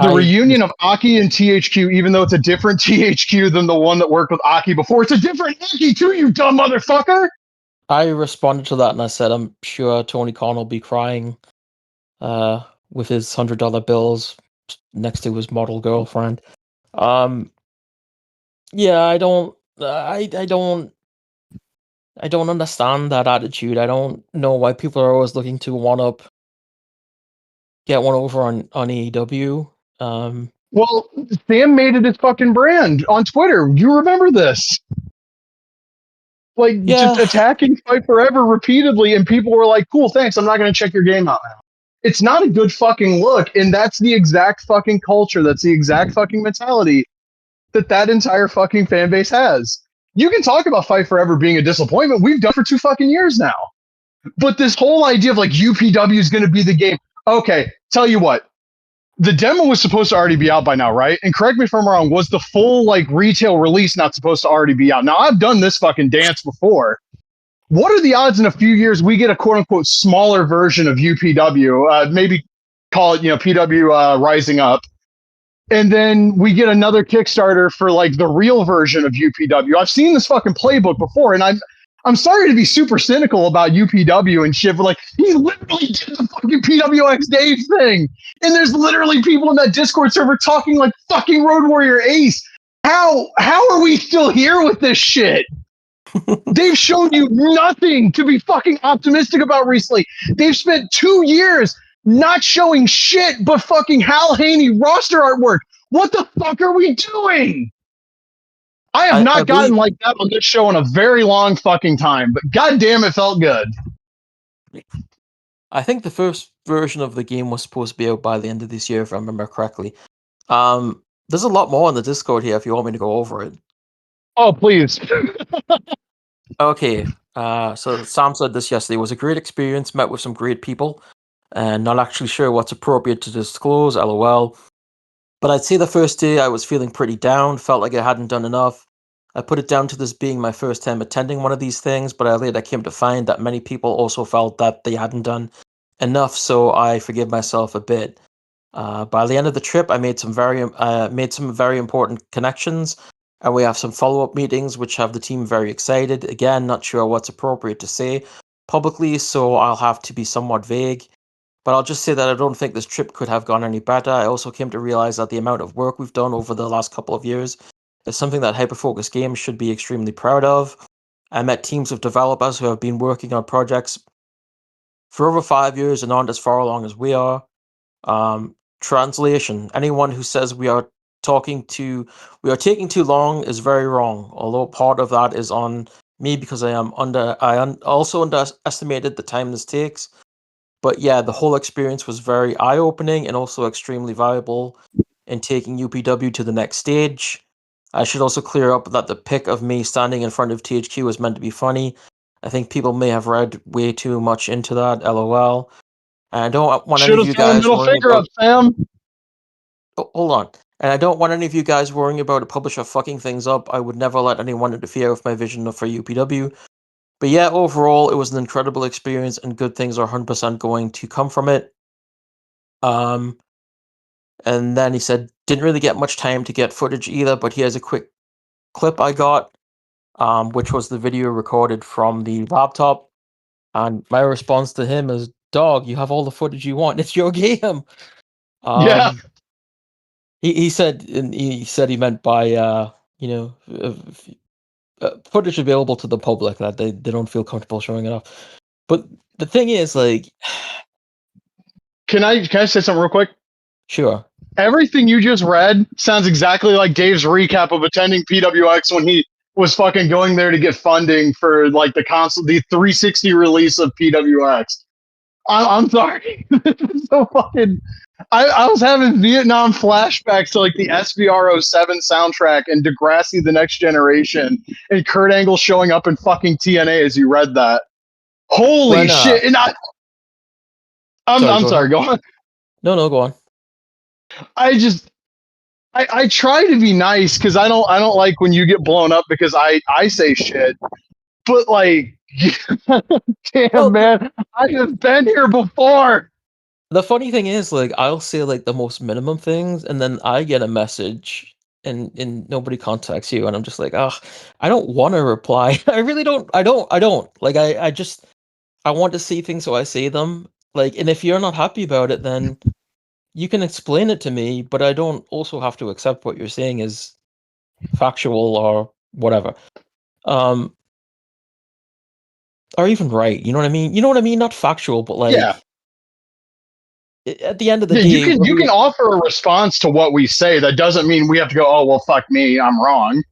The reunion of Aki and THQ, even though it's a different THQ than the one that worked with Aki before, it's a different Aki too, you dumb motherfucker! I responded to that and I said, I'm sure Tony Khan will be crying with his $100 bills next to his model girlfriend. Yeah, I don't understand that attitude. I don't know why people are always looking to get one over on AEW. Well, Sam made it his fucking brand on Twitter. You remember this? Like, just attacking Fight Forever repeatedly, and people were like, cool, thanks, I'm not going to check your game out now. It's not a good fucking look, and that's the exact fucking culture, that's the exact fucking mentality that entire fucking fan base has. You can talk about Fight Forever being a disappointment. We've done it for 2 fucking years now. But this whole idea of like UPW is going to be the game. Okay, tell you what. The demo was supposed to already be out by now, right? And correct me if I'm wrong, was the full like retail release not supposed to already be out? Now, I've done this fucking dance before. What are the odds in a few years we get a quote unquote smaller version of UPW? Maybe call it, PW Rising Up. And then we get another Kickstarter for like the real version of UPW. I've seen this fucking playbook before, and I'm sorry to be super cynical about UPW and shit, but like he literally did the fucking PWX Dave thing. And there's literally people in that Discord server talking like fucking Road Warrior Ace. How are we still here with this shit? They've shown you nothing to be fucking optimistic about recently. They've spent 2 years not showing shit but fucking Hal Haney roster artwork. What the fuck are we doing? I have not gotten like that on this show in a very long fucking time, but goddamn, it felt good. I think the first version of the game was supposed to be out by the end of this year, if I remember correctly. There's a lot more on the Discord here if you want me to go over it. Oh, please. Okay, so Sam said this yesterday. It was a great experience, met with some great people, and not actually sure what's appropriate to disclose, lol. But I'd say the first day I was feeling pretty down, felt like I hadn't done enough. I put it down to this being my first time attending one of these things, but I later came to find that many people also felt that they hadn't done enough, so I forgive myself a bit. By the end of the trip, I made some very important connections, and we have some follow-up meetings which have the team very excited. Again, not sure what's appropriate to say publicly, so I'll have to be somewhat vague. But I'll just say that I don't think this trip could have gone any better. I also came to realize that the amount of work we've done over the last couple of years is something that Hyperfocus Games should be extremely proud of. I met teams of developers who have been working on projects for over 5 years and aren't as far along as we are. Translation: anyone who says we are taking too long is very wrong. Although part of that is on me because I also underestimated the time this takes. But yeah, the whole experience was very eye-opening and also extremely valuable in taking UPW to the next stage. I should also clear up that the pic of me standing in front of THQ was meant to be funny. I think people may have read way too much into that, lol. And I don't want any of you guys middle worrying finger about... up, Sam. Oh, hold on. And I don't want any of you guys worrying about a publisher fucking things up. I would never let anyone interfere with my vision for UPW. But yeah, overall, it was an incredible experience, and good things are 100% going to come from it. And then he said, didn't really get much time to get footage either, but here's a quick clip I got, which was the video recorded from the laptop. And my response to him is, dog, you have all the footage you want. It's your game. Yeah. He said he meant by footage available to the public that they don't feel comfortable showing it off. But the thing is, like, Can I say something real quick? sure. Everything you just read sounds exactly like Dave's recap of attending PWX when he was fucking going there to get funding for like the 360 release of PWX. I'm sorry. This is so fucking. I was having Vietnam flashbacks to like the SVR07 soundtrack and Degrassi: The Next Generation and Kurt Angle showing up in fucking TNA as you read that. Holy shit! And I'm sorry. Go on. No, go on. I try to be nice because I don't like when you get blown up because I say shit. But like, damn man, I have been here before. The funny thing is, like, I'll say like the most minimum things, and then I get a message, and nobody contacts you, and I'm just like, oh, I don't want to reply. I really don't. I don't. Like, I just I want to see things, so I say them. Like, and if you're not happy about it, then you can explain it to me, but I don't also have to accept what you're saying is factual or whatever. Or even right. You know what I mean? You know what I mean? Not factual, but like, Yeah. At the end of the day, you can offer a response to what we say. That doesn't mean we have to go, oh well, fuck me, I'm wrong.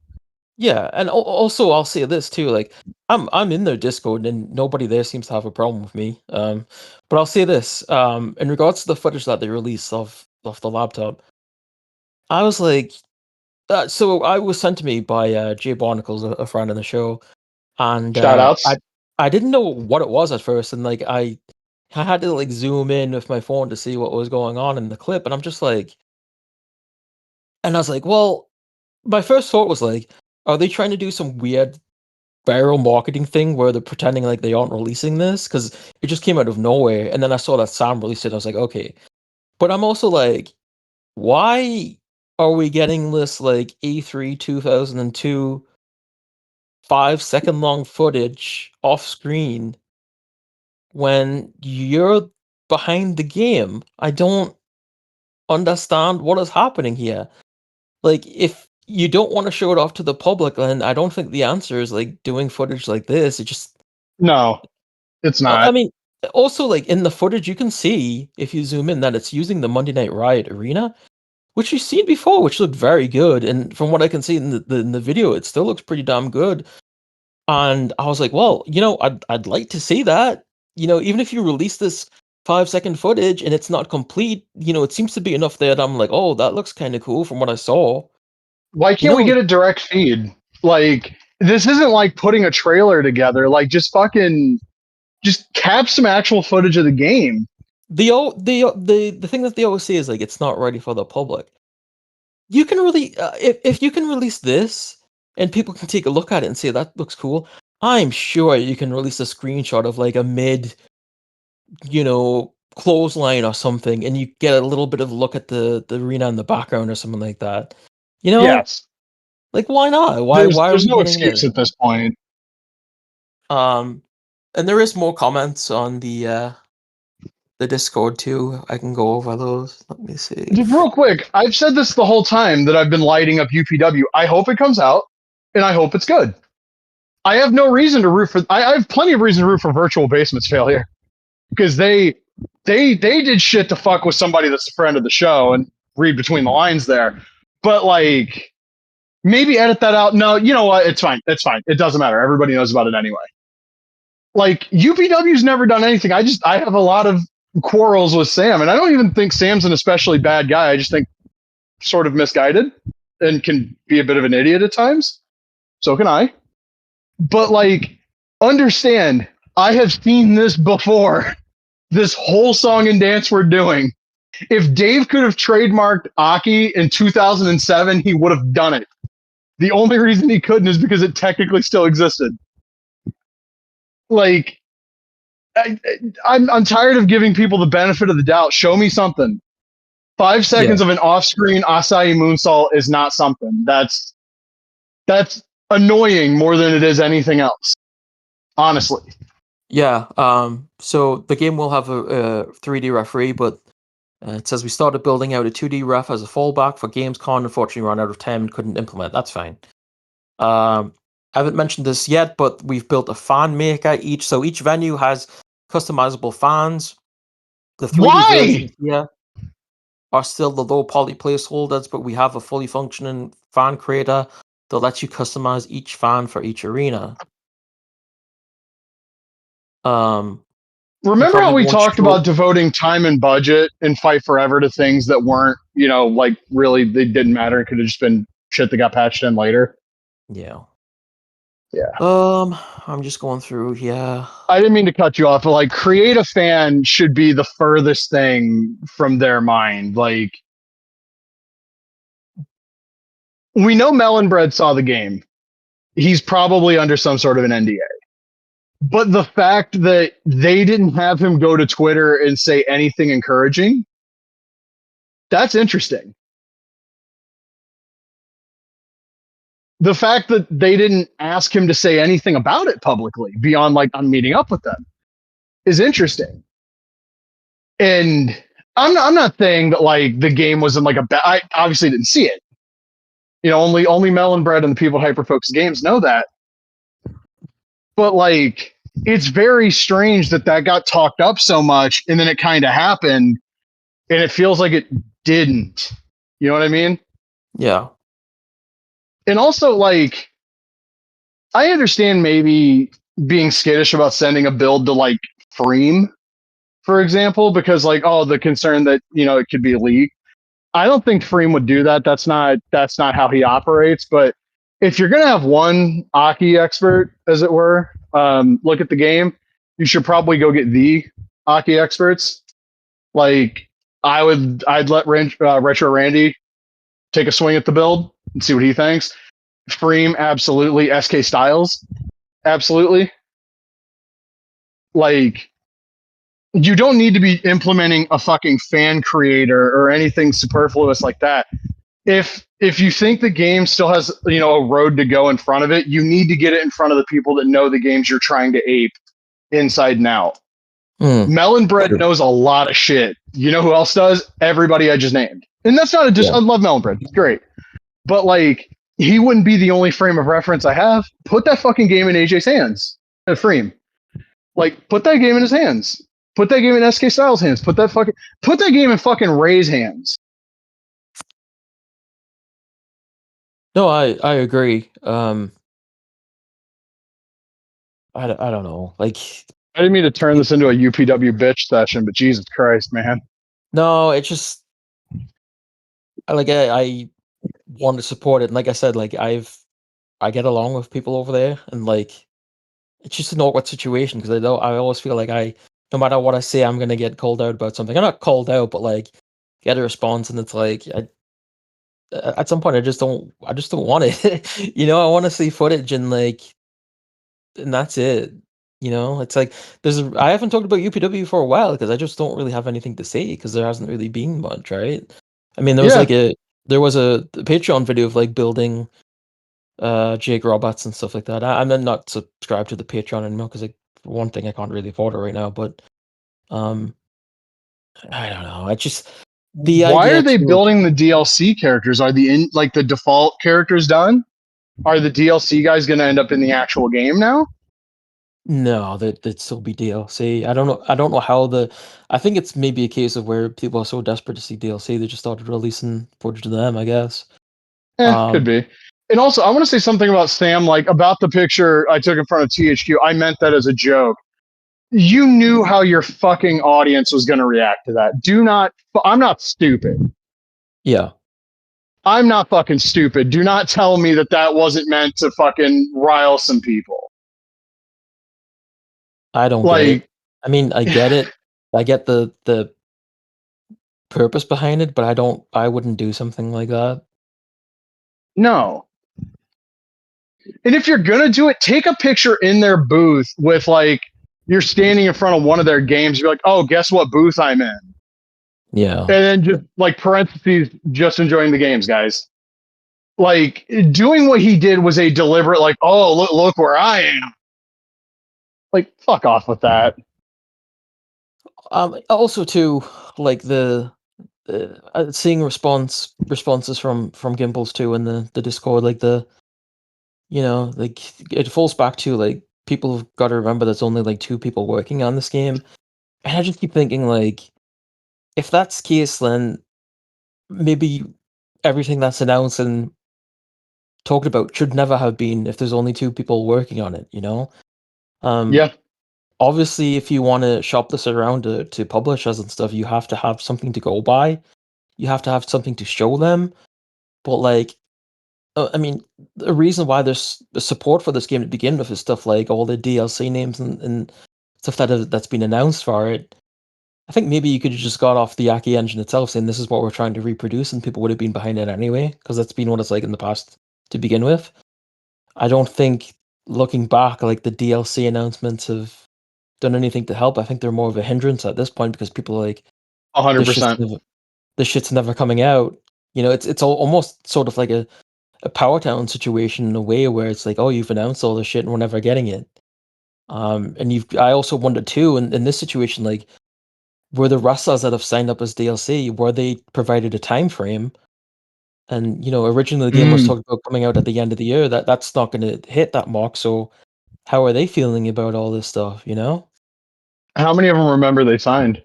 Yeah, and also I'll say this too, like I'm in their Discord and nobody there seems to have a problem with me. But I'll say this, in regards to the footage that they released of the laptop, I was like, so I was sent to me by Jay Barnacles, a friend of the show, and Shout outs. I didn't know what it was at first, and like I had to like zoom in with my phone to see what was going on in the clip, and I'm just like, and I was like, well, my first thought was like, are they trying to do some weird viral marketing thing where they're pretending like they aren't releasing this? Because it just came out of nowhere, and then I saw that Sam released it. I was like, okay, but I'm also like, why are we getting this like E3 2002 5 second long footage off screen when you're behind the game? I don't understand what is happening here. Like, if you don't want to show it off to the public, then I don't think the answer is like doing footage like this. It just, No, it's I not. mean, also like in the footage, you can see if you zoom in that it's using the Monday Night Riot arena, which you've seen before, which looked very good. And from what I can see in the video, it still looks pretty damn good. And I was like, well, I'd like to see that. Even if you release this 5 second footage and it's not complete, it seems to be enough there that I'm like, oh, that looks kind of cool from what I saw. Why can't we get a direct feed? Like, this isn't like putting a trailer together. Like, just cap some actual footage of the game. The thing that they always say is like it's not ready for the public. You can really if you can release this and people can take a look at it and say that looks cool, I'm sure you can release a screenshot of like a mid, clothesline or something, and you get a little bit of a look at the arena in the background or something like that. Yes. Like, why not? Why are There's we no getting excuse this? at this point. And there is more comments on the Discord too. I can go over those. Let me see. Just real quick, I've said this the whole time that I've been lighting up UPW. I hope it comes out, and I hope it's good. I have no reason to root for. I have plenty of reason to root for Virtual Basement's failure because they did shit to fuck with somebody that's a friend of the show and read between the lines there. But like, maybe edit that out. No, you know what? It's fine. It's fine. It doesn't matter. Everybody knows about it anyway. Like UPW's never done anything. I have a lot of quarrels with Sam, and I don't even think Sam's an especially bad guy. I just think sort of misguided and can be a bit of an idiot at times. So can I. But like, understand, I have seen this before. This whole song and dance we're doing If Dave could have trademarked Aki in 2007, he would have done it. The only reason he couldn't is because it technically still existed. Like, I'm tired of giving people the benefit of the doubt. Show me something. 5 seconds of an off-screen acai moonsault is not something. That's annoying more than it is anything else. Honestly. Yeah. So the game will have a 3D referee, but it says we started building out a 2D ref as a fallback for Gamescom. Unfortunately, ran out of time and couldn't implement. That's fine. I haven't mentioned this yet, but we've built a fan maker each. So each venue has customizable fans. The 3D versions here are still the low poly placeholders, but we have a fully functioning fan creator that lets you customize each fan for each arena. Remember how we talked about devoting time and budget in Fight Forever to things that weren't, like really they didn't matter. It could have just been shit that got patched in later. Yeah. Yeah. I'm just going through. Yeah. I didn't mean to cut you off, but like, create a fan should be the furthest thing from their mind. Like, we know Melonbread saw the game. He's probably under some sort of an NDA. But the fact that they didn't have him go to Twitter and say anything encouraging, that's interesting. The fact that they didn't ask him to say anything about it publicly beyond like, I'm meeting up with them, is interesting. And I'm not saying that like the game wasn't like I obviously didn't see it. Only Melonbread and the people at Hyperfocus Games know that. But like, it's very strange that got talked up so much and then it kind of happened and it feels like it didn't. You know what I mean? Yeah. And also, like, I understand maybe being skittish about sending a build to like Freem, for example, because like, the concern that, it could be leaked. I don't think Freem would do that. That's not how he operates. But if you're gonna have one Aki expert, as it were, look at the game, you should probably go get the Aki experts. Like, I'd let Retro Randy take a swing at the build and see what he thinks. Freem, absolutely. SK Styles, absolutely. Like, you don't need to be implementing a fucking fan creator or anything superfluous like that. If you think the game still has, a road to go in front of it, you need to get it in front of the people that know the games you're trying to ape inside and out. Melonbread knows a lot of shit. You know who else does? Everybody I just named. And that's not I love Melonbread. It's great. But like, he wouldn't be the only frame of reference I have. Put that fucking game in AJ's hands. Freem. Like, put that game in his hands. Put that game in SK Styles' hands. Put that game in fucking Ray's hands. No, I agree. I don't know. Like, I didn't mean to turn this into a UPW bitch session, but Jesus Christ, man. No, it's just I want to support it. And like I said, like I get along with people over there, and like it's just an awkward situation because I always feel like no matter what I say, I'm gonna get called out about something. I'm not called out, but like get a response, and it's like at some point I just don't want it. I want to see footage and that's it. It's like I haven't talked about UPW for a while because I just don't really have anything to say because there hasn't really been much, right? I mean, there was a Patreon video of like building Jake robots and stuff like that. I'm not subscribed to the Patreon anymore because for one thing I can't really afford it right now. But I don't know. I just why are they building the DLC characters? Are the the default characters done? Are the DLC guys going to end up in the actual game now? No, that'd still be DLC. I don't know how I think it's maybe a case of where people are so desperate to see DLC they just started releasing footage to them, I guess. Could be. And also, I want to say something about Sam, like about the picture I took in front of THQ. I meant that as a joke. You knew how your fucking audience was going to react to that. I'm not stupid. Yeah. I'm not fucking stupid. Do not tell me that wasn't meant to fucking rile some people. I don't get it. I mean, I get it. I get the purpose behind it, but I wouldn't do something like that. No. And if you're gonna do it, take a picture in their booth with like you're standing in front of one of their games. You're like, oh, guess what booth I'm in? Yeah. And then just like parentheses, just enjoying the games, guys. Like doing what he did was a deliberate, like, oh, look where I am. Like, fuck off with that. Also, too, like seeing responses from Gimbals too in the Discord, like like it falls back to like people have got to remember there's only like 2 people working on this game, and I just keep thinking like if that's the case, then maybe everything that's announced and talked about should never have been if there's only 2 people working on it. Um, Yeah. Obviously, if you want to shop this around to publishers and stuff, you have to have something to go by. You have to have something to show them. But like, I mean, the reason why there's the support for this game to begin with is stuff like all the DLC names and stuff that's been announced for it. I think maybe you could have just got off the Yaki engine itself, saying this is what we're trying to reproduce, and people would have been behind it anyway, because that's been what it's like in the past to begin with. I don't think, looking back, like the DLC announcements have done anything to help. I think they're more of a hindrance at this point because people are like, this shit's 100%. never, this shit's never coming out. It's almost sort of like a Powertown situation in a way where it's like, oh, you've announced all this shit and we're never getting it. And I also wonder too, in this situation, like, were the wrestlers that have signed up as DLC, were they provided a time frame? And originally the game was talked about coming out at the end of the year. That's not going to hit that mark. So how are they feeling about all this stuff? How many of them remember they signed?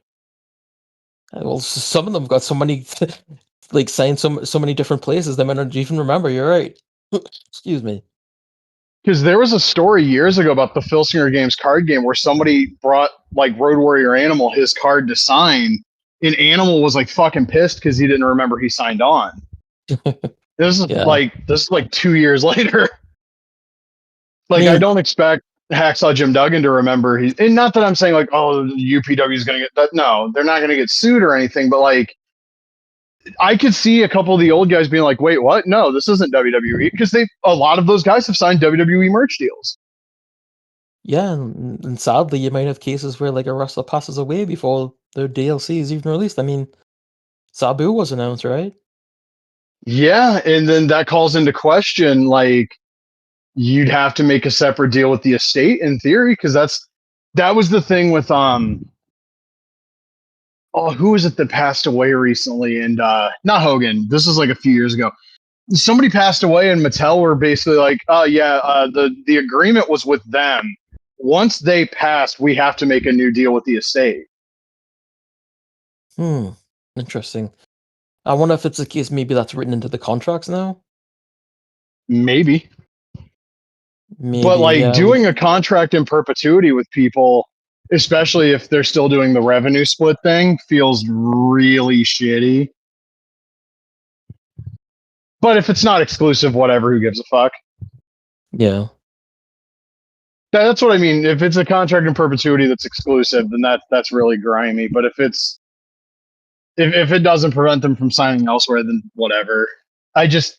Well, some of them got so many, like signed so many different places they might not even remember. You're right. Excuse me. Because there was a story years ago about the Phil Singer Games card game where somebody brought like Road Warrior Animal his card to sign, and Animal was like fucking pissed because he didn't remember he signed on. This is Yeah. like 2 years later. Like, I mean, don't expect Hacksaw Jim Duggan to remember. And not that I'm saying like, oh, the UPW is going to get that. No, they're not going to get sued or anything. But like, I could see a couple of the old guys being like, wait, what? No, this isn't WWE, because a lot of those guys have signed WWE merch deals. yeah, and sadly, you might have cases where like a wrestler passes away before their DLC is even released. I mean, Sabu was announced, right? Yeah, and then that calls into question like you'd have to make a separate deal with the estate in theory, because that was the thing with oh, who was it that passed away recently? And not Hogan. This is like a few years ago. Somebody passed away, and Mattel were basically like, "Oh yeah, the agreement was with them. Once they passed, we have to make a new deal with the estate." Interesting. I wonder if it's the case. Maybe that's written into the contracts now. Maybe, but Maybe, like yeah. doing a contract in perpetuity with people, especially if they're still doing the revenue split thing, feels really shitty. But if it's not exclusive, whatever, who gives a fuck? Yeah. That's what I mean. If it's a contract in perpetuity that's exclusive, then that's really grimy. But if it doesn't prevent them from signing elsewhere, then whatever. The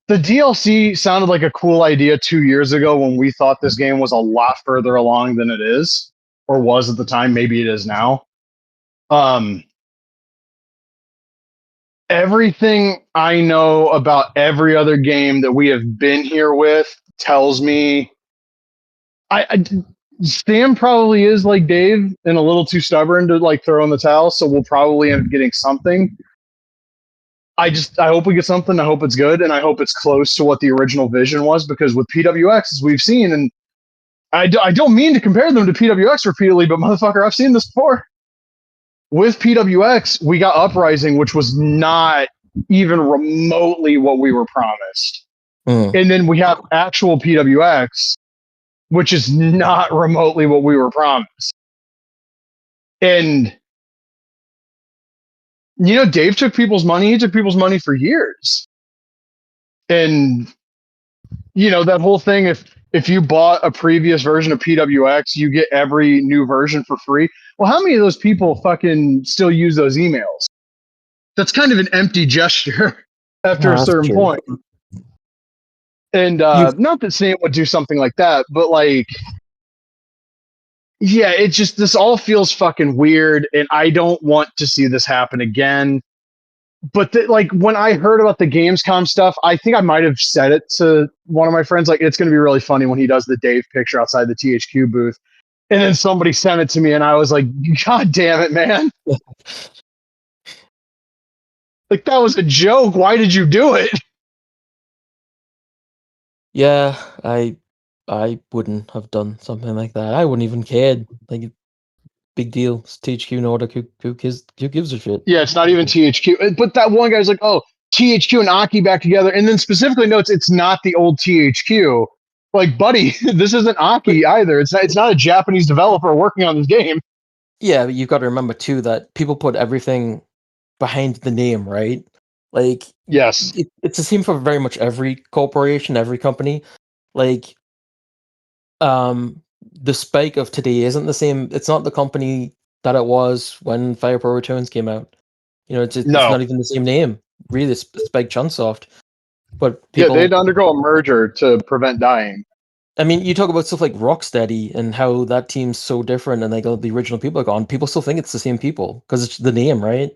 DLC sounded like a cool idea 2 years ago when we thought this game was a lot further along than it is, or was at the time. Maybe it is now. Everything I know about every other game that we have been here with tells me Sam probably is like Dave and a little too stubborn to like throw in the towel, so we'll probably end up getting something. I hope we get something. I hope it's good, and I hope it's close to what the original vision was, because with PWX, as we've seen, and I don't mean to compare them to PWX repeatedly, but motherfucker, I've seen this before. With PWX, we got Uprising, which was not even remotely what we were promised. And then we have actual PWX, which is not remotely what we were promised. And, Dave took people's money. He took people's money for years. And, that whole thing, if you bought a previous version of PWX, you get every new version for free. Well, how many of those people fucking still use those emails? That's kind of an empty gesture after a that's certain true. point. And You not that Sam would do something like that, but like, yeah, it just, this all feels fucking weird, and I don't want to see this happen again. But like, when I heard about the Gamescom stuff, I think I might have said it to one of my friends, like, it's going to be really funny when he does the Dave picture outside the THQ booth. And then somebody sent it to me, and I was like, God damn it, man. Like, that was a joke. Why did you do it? Yeah, I wouldn't have done something like that. I wouldn't even cared. Like, big deal. It's THQ Nordic. Who gives a shit? Yeah, it's not even THQ. But that one guy's like, oh, THQ and Aki back together. And then specifically notes it's not the old THQ. Like, buddy, this isn't Aki either. It's not a Japanese developer working on this game. Yeah, but you've got to remember too that people put everything behind the name, right? Like, Yes. it's the same for very much every corporation, every company. Like, the Spike of today isn't the same. It's not the company that it was when Fire Pro Returns came out. It's No. not even the same name. Really, it's Spike Chunsoft. But Yeah, they had people, to undergo a merger to prevent dying. I mean, you talk about stuff like Rocksteady and how that team's so different, and like all the original people are gone. People still think it's the same people because it's the name, right?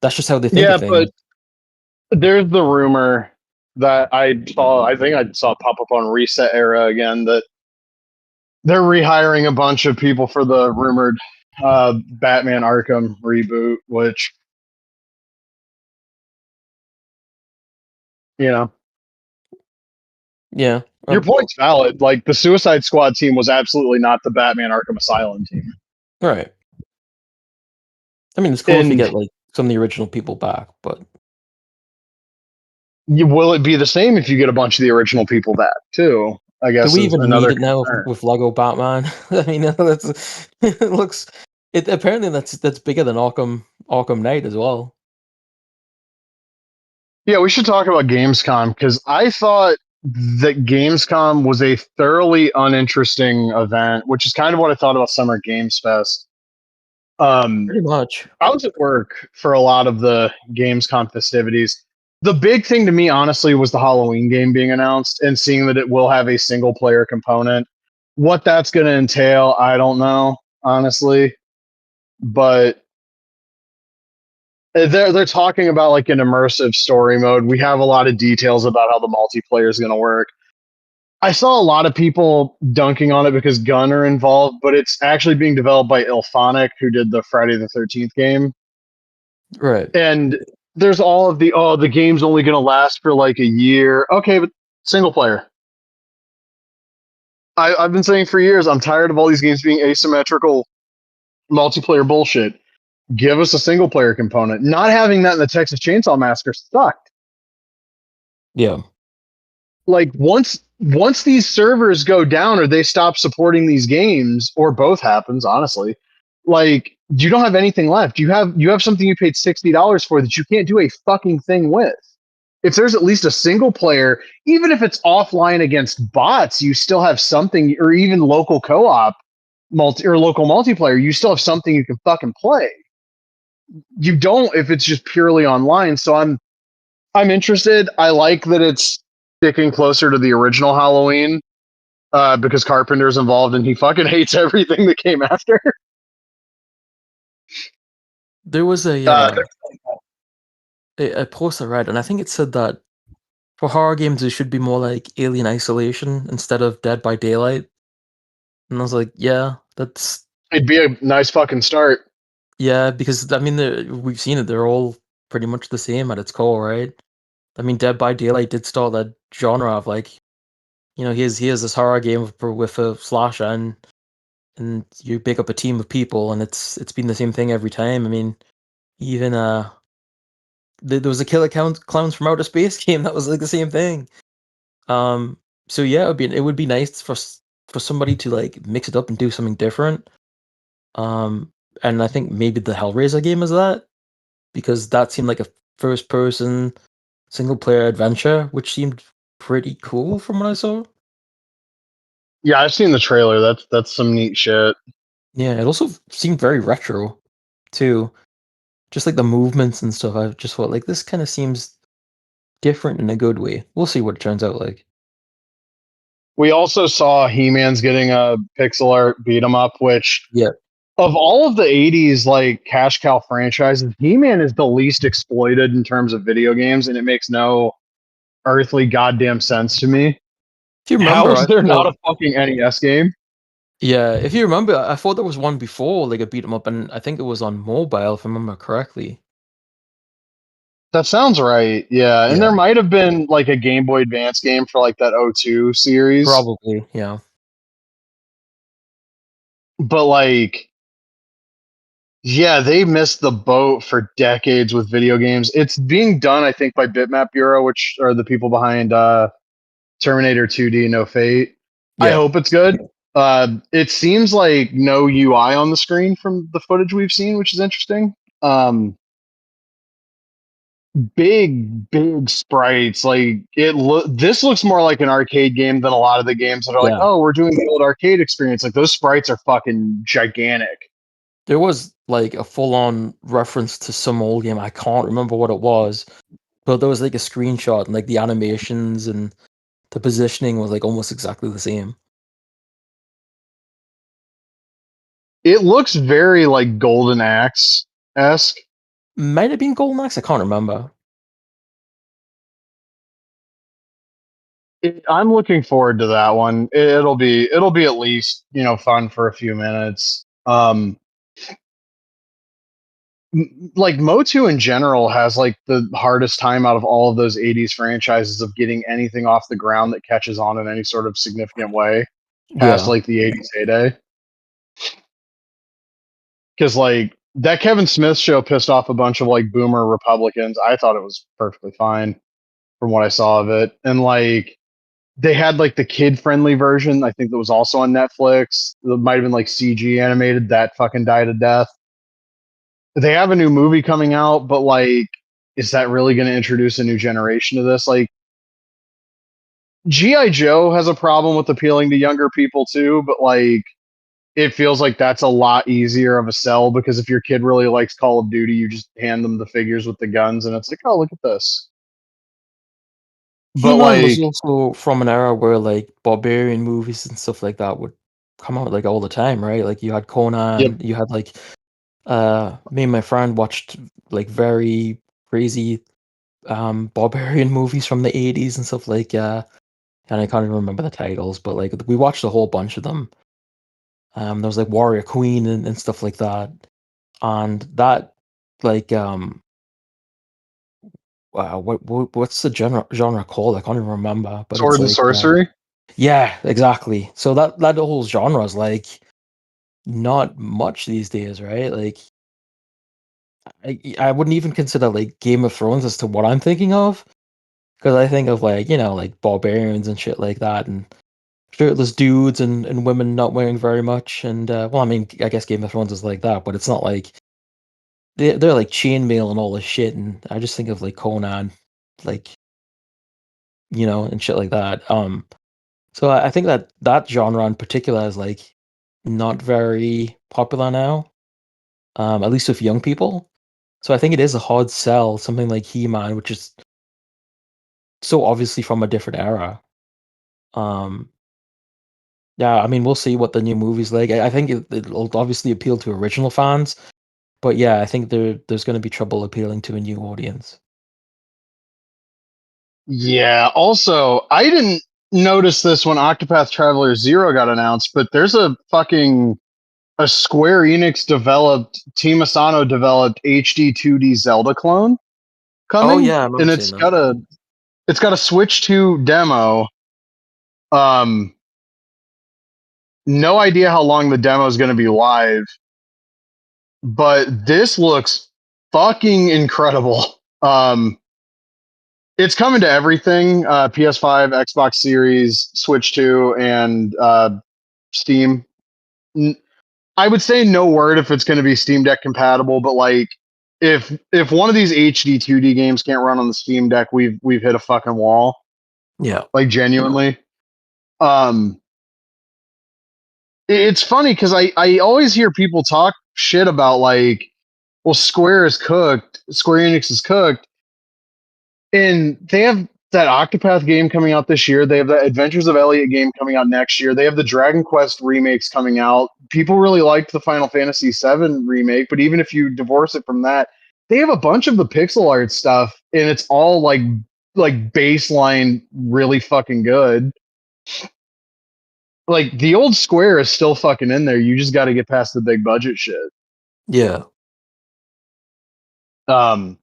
That's just how they think of Yeah, but things. there's the rumor that I think I saw pop up on Reset Era again, that they're rehiring a bunch of people for the rumored Batman Arkham reboot, which, you know, Yeah, your point's valid. Like, the Suicide Squad team was absolutely not the Batman Arkham Asylum team. right. I mean, it's cool if you And get like some of the original people back, but will it be the same if you get a bunch of the original people back too? I do guess we is even need another it now concern. with Lego Batman? I mean, that's it looks. It apparently that's bigger than Arkham Knight as well. Yeah, we should talk about Gamescom, because I thought that Gamescom was a thoroughly uninteresting event, which is kind of what I thought about Summer Games Fest. Um, Pretty much. I was at work for a lot of the Gamescom festivities. The big thing to me, honestly, was the Halloween game being announced and seeing that it will have a single player component. What that's going to entail, I don't know, honestly. But they're talking about like an immersive story mode. We have a lot of details about how the multiplayer is going to work. I saw a lot of people dunking on it because Gunn are involved, but it's actually being developed by Ilphonic, who did the Friday the 13th game. Right. And there's all of the game's only going to last for like a year. Okay, but single player. I've been saying for years, I'm tired of all these games being asymmetrical multiplayer bullshit. Give us a single player component. Not having that in the Texas Chainsaw Massacre sucked. Yeah. Like, once these servers go down or they stop supporting these games, or both happens, honestly, like, you don't have anything left. You have something you paid $60 for that you can't do a fucking thing with. If there's at least a single player, even if it's offline against bots, you still have something, or even local co-op local multiplayer, you still have something you can fucking play. You don't if it's just purely online. So I'm interested. I like that it's sticking closer to the original Halloween, because Carpenter's involved and he fucking hates everything that came after. There was Uh, a post I read, and I think it said that for horror games, it should be more like Alien Isolation instead of Dead by Daylight. And I was like, yeah, that's it'd be a nice fucking start. yeah, because I mean, we've seen it; they're all pretty much the same at its core, right? I mean, Dead by Daylight did start that genre of like, he has this horror game with a slasher, and you pick up a team of people, and it's been the same thing every time. I mean, even there was a Killer Clowns from Outer Space game that was like the same thing. Um, so yeah, it would be nice for somebody to like mix it up and do something different. Um, and I think maybe the Hellraiser game is that, because that seemed like a first person single player adventure, which seemed pretty cool from what I saw. Yeah, I've seen the trailer. That's some neat shit. Yeah, it also seemed very retro too. Just like the movements and stuff. I just thought like this kind of seems different in a good way. We'll see what it turns out like. We also saw He-Man's getting a pixel art beat 'em up, which Yeah. of all of the 80s like cash cow franchises, He-Man is the least exploited in terms of video games, and it makes no earthly goddamn sense to me. If you How remember, is I there not thought a fucking NES game? yeah, if you remember, I thought there was one before like a beat 'em up, and I think it was on mobile if I remember correctly. That sounds right. Yeah, and Yeah, there might have been like a Game Boy Advance game for like that O2 series, probably. Yeah, but like yeah, they missed the boat for decades with video games. It's being done, I think, by Bitmap Bureau, which are the people behind Terminator 2D No Fate. I yeah, hope it's good. It seems like no UI on the screen from the footage we've seen, which is interesting. Big sprites. Like this looks more like an arcade game than a lot of the games that are like, yeah. oh, we're doing the old arcade experience. Like those sprites are fucking gigantic. There was like a full-on reference to some old game. I can't remember what it was, but there was like a screenshot and like the animations and the positioning was like almost exactly the same. It looks very like Golden Axe esque. Might have been Golden Axe. I can't remember. I'm looking forward to that one. It'll be at least fun for a few minutes. Like Motu in general has like the hardest time out of all of those 80s franchises of getting anything off the ground that catches on in any sort of significant way past Yeah, like the 80s heyday. Because like that Kevin Smith show pissed off a bunch of like boomer Republicans. I thought it was perfectly fine from what I saw of it. And like they had like the kid friendly version, I think that was also on Netflix. It might have been like CG animated. That fucking died a death. They have a new movie coming out, but like, is that really going to introduce a new generation to this? Like, G.I. Joe has a problem with appealing to younger people too, but like, it feels like that's a lot easier of a sell because if your kid really likes Call of Duty, you just hand them the figures with the guns and it's like, oh, look at this. But He-Man was like, also from an era where like barbarian movies and stuff like that would come out like all the time, right? Like you had yep, Conan, you had like me and my friend watched like very crazy barbarian movies from the 80s and stuff like and I can't even remember the titles, but like we watched a whole bunch of them. There was like Warrior Queen and stuff like that. And that like wow, what's the genre called? I can't even remember, but it's Sword and like Sorcery. yeah, exactly. So that whole genre is like not much these days, right? Like I wouldn't even consider like Game of Thrones as to what I'm thinking of because I think of like like barbarians and shit like that and shirtless dudes and women not wearing very much and well I mean I guess Game of Thrones is like that, but it's not like they're like chainmail and all this shit and I just think of like Conan like and shit like that. So I think that that genre in particular is like not very popular now, at least with young people. So I think it is a hard sell, something like He-Man, which is so obviously from a different era. Um, yeah, I mean, we'll see what the new movie's like. I think it'll obviously appeal to original fans, but yeah, I think there's going to be trouble appealing to a new audience. Yeah. Also, I didn't notice this when Octopath Traveler Zero got announced, but there's a Square Enix developed, Team Asano developed HD 2D Zelda clone Oh coming, yeah, I and remember seeing that. it's got a Switch 2 demo. Um, no idea how long the demo is going to be live, but this looks fucking incredible. It's coming to everything: PS5, Xbox Series, Switch 2, and Steam. I would say no word if it's going to be Steam Deck compatible, but like if one of these HD 2D games can't run on the Steam Deck, we've hit a fucking wall. Yeah. Like genuinely. Um it's funny because I always hear people talk shit about like, well, Square Enix is cooked, and they have that Octopath game coming out this year. They have that Adventures of Elliot game coming out next year. They have the Dragon Quest remakes coming out. People really liked the Final Fantasy VII remake, but even if you divorce it from that, they have a bunch of the pixel art stuff, and it's all like baseline really fucking good. Like the old Square is still fucking in there. You just got to get past the big budget shit. Yeah. Oh,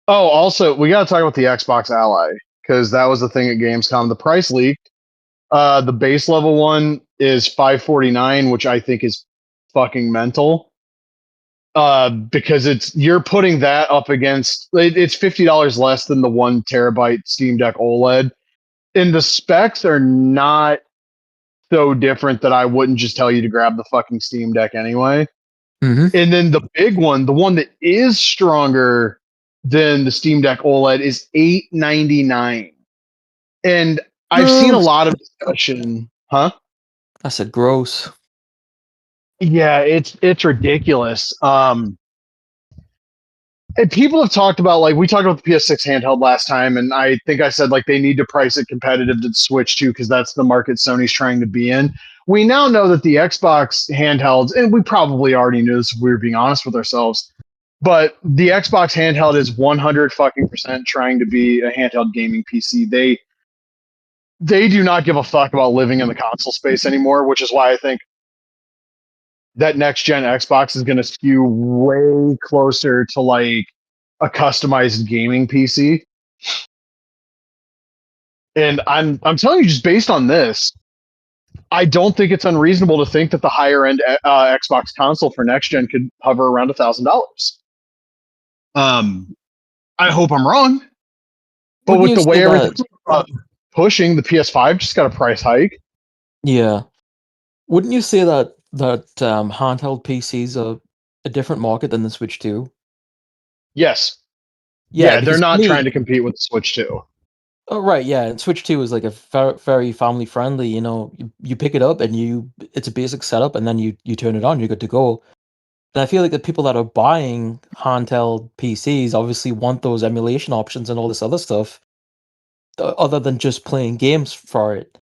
also, we got to talk about the Xbox Ally because that was the thing at Gamescom. The price leaked. The base level one is $549, which I think is fucking mental. Because you're putting that up against it's $50 less than the 1 terabyte Steam Deck OLED, and the specs are not so different that I wouldn't just tell you to grab the fucking Steam Deck anyway. Mm-hmm. And then the big one, the one that is stronger than the Steam Deck OLED, is $899. And I've seen a lot of discussion, huh? I said gross. Yeah, it's ridiculous. And people have talked about, like, we talked about the PS6 handheld last time, and I think I said like they need to price it competitive to the Switch too, because that's the market Sony's trying to be in. We now know that the Xbox handhelds, and we probably already knew this if we were being honest with ourselves, but the Xbox handheld is 100 fucking percent trying to be a handheld gaming PC. They do not give a fuck about living in the console space anymore, which is why I think that next gen Xbox is going to skew way closer to like a customized gaming PC. And I'm telling you, just based on this, I don't think it's unreasonable to think that the higher end Xbox console for next gen could hover around $1,000. I hope I'm wrong, but with the way everything's pushing, the PS5 just got a price hike. Yeah, wouldn't you say that handheld PCs are a different market than the Switch 2? Yes. Yeah, they're not trying to compete with the Switch 2. Oh, right, yeah, and Switch 2 is like a very family friendly, you know, you pick it up and it's a basic setup and then you turn it on, you're good to go. And I feel like the people that are buying handheld PCs obviously want those emulation options and all this other stuff, other than just playing games for it.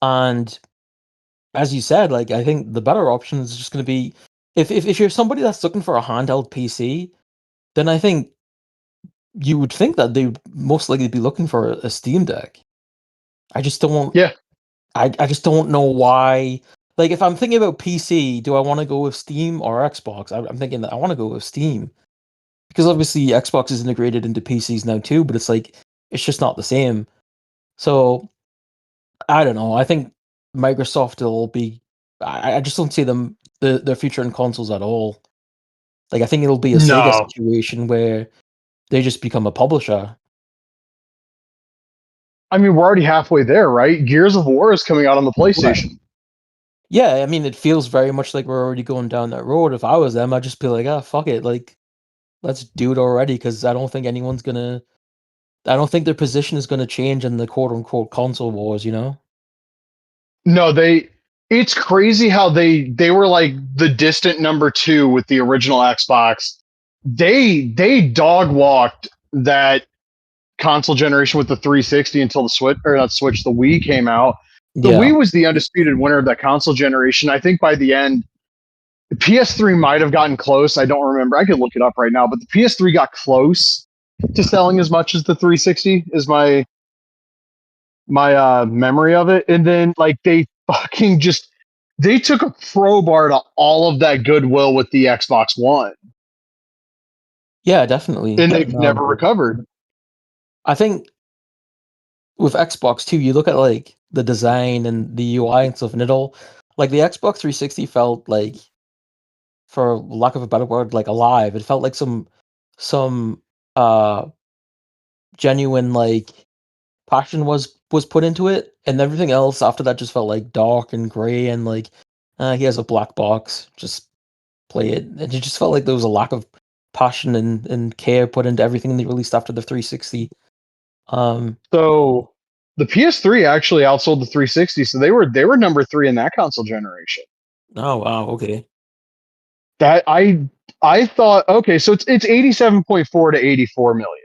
And as you said, like I think the better option is just going to be if you're somebody that's looking for a handheld PC, then I think you would think that they would most likely be looking for a Steam Deck. I just don't. Yeah. I just don't know why. Like, if I'm thinking about PC, do I want to go with Steam or Xbox? I'm thinking that I want to go with Steam because obviously Xbox is integrated into PCs now too, but it's like it's just not the same. So I don't know. I think Microsoft will be. I just don't see them their future in consoles at all. Like I think it'll be a Sega situation where they just become a publisher. I mean, we're already halfway there, right? Gears of War is coming out on the PlayStation. Right. Yeah, I mean, it feels very much like we're already going down that road. If I was them, I'd just be like, ah, fuck it. Like, let's do it already, because I don't think anyone's gonna. I don't think their position is gonna change in the quote unquote console wars. You know? No, it's crazy how they were like the distant number 2 with the original Xbox. They dog walked that console generation with the 360 until the Switch, or not Switch, the Wii came out. The Wii was the undisputed winner of that console generation. I think by the end, the PS3 might have gotten close. I don't remember. I could look it up right now, but the PS3 got close to selling as much as the 360 is my memory of it. And then like they fucking just they took a crowbar to all of that goodwill with the Xbox One. Yeah, definitely. And they've never recovered. I think with Xbox too, you look at like the design and the UI and stuff, and it all like the Xbox 360 felt like, for lack of a better word, like alive. It felt like some genuine like passion was put into it, and everything else after that just felt like dark and gray and like he has a black box, just play it. And it just felt like there was a lack of passion and care put into everything they released after the 360. So the PS3 actually outsold the 360, so they were number 3 in that console generation. Oh wow, okay. That I thought, okay, so it's 87.4 to 84 million.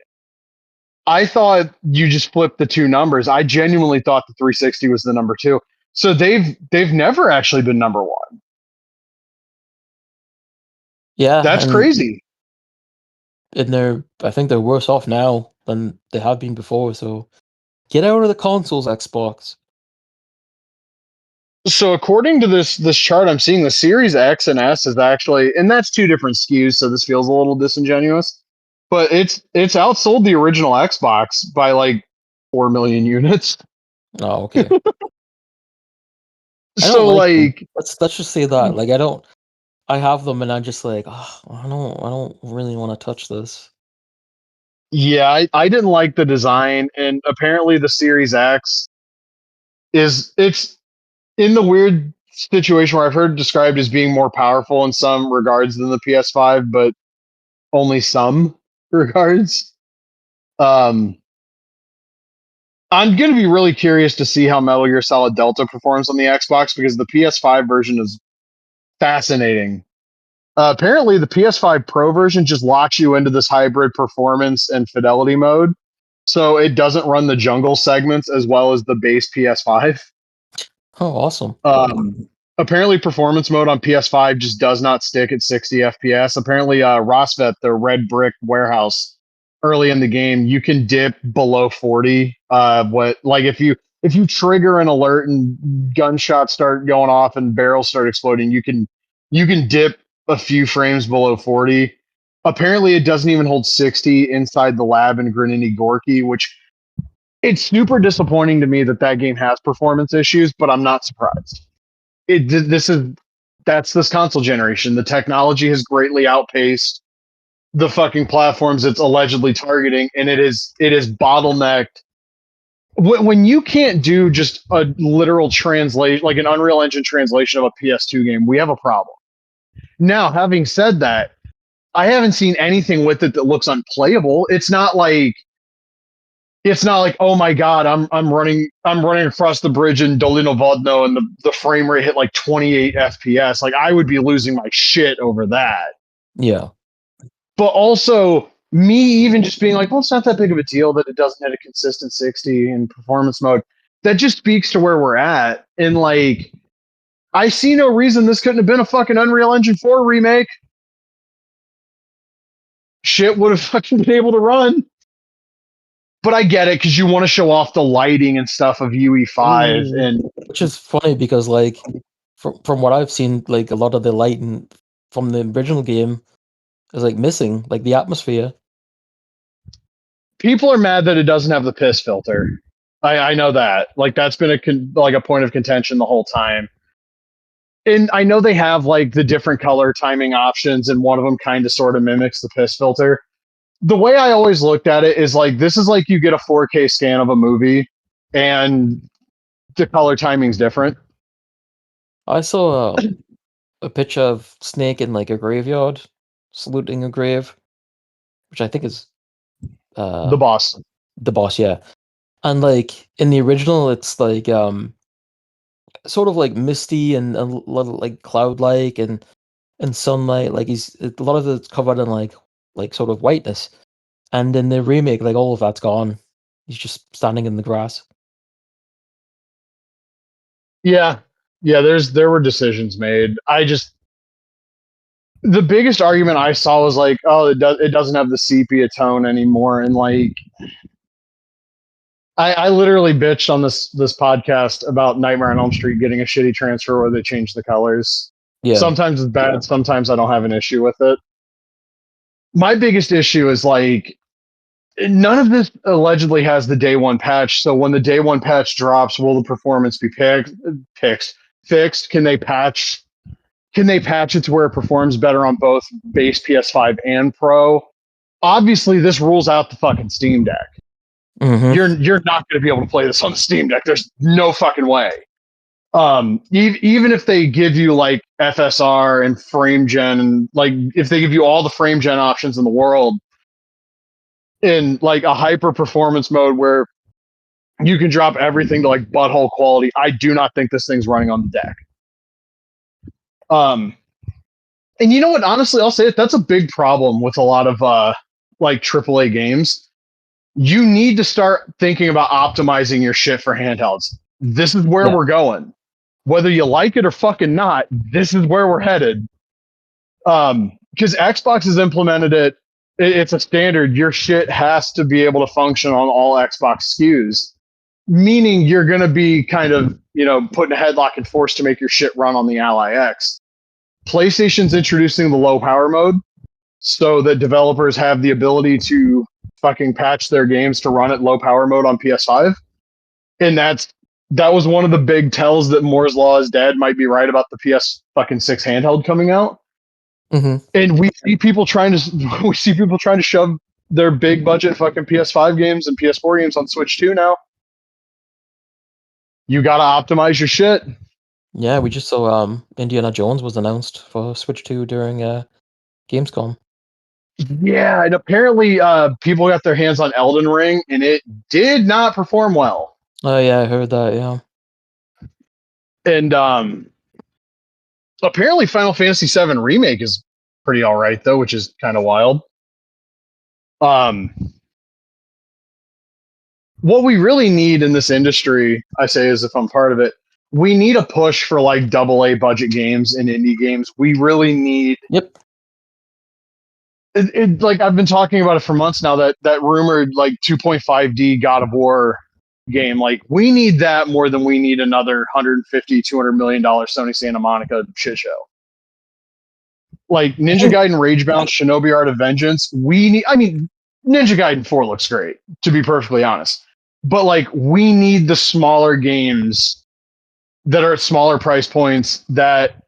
I thought you just flipped the two numbers. I genuinely thought the 360 was the number two. So they've never actually been number one. Yeah, That's crazy. and I think they're worse off now than they have been before. So get out of the consoles, Xbox. So according to this chart I'm seeing, the Series X and S is actually, and that's two different SKUs, so this feels a little disingenuous, but it's outsold the original Xbox by like 4 million units. Oh, okay. I don't So like them. like, Let's just say that. Like I have them and I'm just like, oh, I don't really want to touch this. yeah, I didn't like the design, and apparently the Series X it's in the weird situation where I've heard described as being more powerful in some regards than the PS5, but only some regards. Um, I'm going to be really curious to see how Metal Gear Solid Delta performs on the Xbox because the PS5 version is fascinating. Apparently, the PS5 Pro version just locks you into this hybrid performance and fidelity mode. So it doesn't run the jungle segments as well as the base PS5. Oh, awesome. Apparently, performance mode on PS5 just does not stick at 60 FPS. Apparently, Rosvet, the red brick warehouse, early in the game, you can dip below 40. If you trigger an alert and gunshots start going off and barrels start exploding, you can dip a few frames below 40. Apparently, it doesn't even hold 60 inside the lab in Granini Gorky, which it's super disappointing to me that game has performance issues, but I'm not surprised. This is that's this console generation. The technology has greatly outpaced the fucking platforms it's allegedly targeting, and it is bottlenecked. When you can't do just a literal translation, like an Unreal Engine translation of a PS2 game, we have a problem. Now, having said that, I haven't seen anything with it that looks unplayable. It's not like, oh my god, I'm running across the bridge in Dolino Vodno and the frame rate hit like 28 FPS. Like I would be losing my shit over that. Yeah. But also me even just being like, well, it's not that big of a deal that it doesn't hit a consistent 60 in performance mode. That just speaks to where we're at. And like I see no reason this couldn't have been a fucking Unreal Engine 4 remake. Shit would have fucking been able to run. But I get it because you want to show off the lighting and stuff of UE5, and Which is funny because like from what I've seen, like a lot of the lighting from the original game is like missing, like the atmosphere. people are mad that it doesn't have the piss filter. I know that. Like that's been a point of contention the whole time. And I know they have like the different color timing options, and one of them kind of sort of mimics the piss filter. The way I always looked at it is like this is like you get a 4K scan of a movie, and the color timing's different. I saw a picture of Snake in like a graveyard, saluting a grave, which I think is The boss. the boss, yeah. And like in the original, it's like sort of like misty and a little like cloud like and sunlight. Like a lot of it's covered in like sort of whiteness. And in the remake, like all of that's gone. He's just standing in the grass. Yeah, yeah. There were decisions made. The biggest argument I saw was like, oh, it doesn't have the sepia tone anymore, and like I literally bitched on this podcast about Nightmare on Elm Street getting a shitty transfer where they changed the colors. Yeah. Sometimes it's bad, sometimes I don't have an issue with it. My biggest issue is like none of this allegedly has the day one patch. So when the day one patch drops, will the performance be fixed? Can they patch? Can they patch it to where it performs better on both base PS5 and Pro? Obviously, this rules out the fucking Steam Deck. Mm-hmm. You're not going to be able to play this on the Steam Deck. There's no fucking way. Even if they give you like FSR and frame gen, and like if they give you all the frame gen options in the world in like a hyper performance mode where you can drop everything to like butthole quality, I do not think this thing's running on the deck. And you know what? Honestly, I'll say it. That's a big problem with a lot of like AAA games. You need to start thinking about optimizing your shit for handhelds. This is where we're going. Whether you like it or fucking not, this is where we're headed. Because Xbox has implemented it. It's a standard. Your shit has to be able to function on all Xbox SKUs, meaning you're going to be kind of, put in a headlock and forced to make your shit run on the Ally X. PlayStation's introducing the low power mode so that developers have the ability to fucking patch their games to run at low power mode on PS5. And that was one of the big tells that Moore's Law is dead might be right about the PS fucking 6 handheld coming out. Mm-hmm. And we see people trying to shove their big budget fucking PS5 games and PS4 games on Switch 2 now. You got to optimize your shit. Yeah, we just saw Indiana Jones was announced for Switch 2 during Gamescom. Yeah, and apparently people got their hands on Elden Ring, and it did not perform well. Oh yeah, I heard that, yeah. And apparently Final Fantasy VII Remake is pretty all right, though, which is kind of wild. What we really need in this industry, I say, is if I'm part of it, we need a push for like AA budget games and indie games. We really need. Yep. Like I've been talking about it for months now. That rumored like 2.5D God of War game. Like we need that more than we need another $150-200 million Sony Santa Monica shit show. Like Ninja Gaiden Ragebound, Shinobi Art of Vengeance. Ninja Gaiden 4 looks great, to be perfectly honest. But like we need the smaller games that are at smaller price points that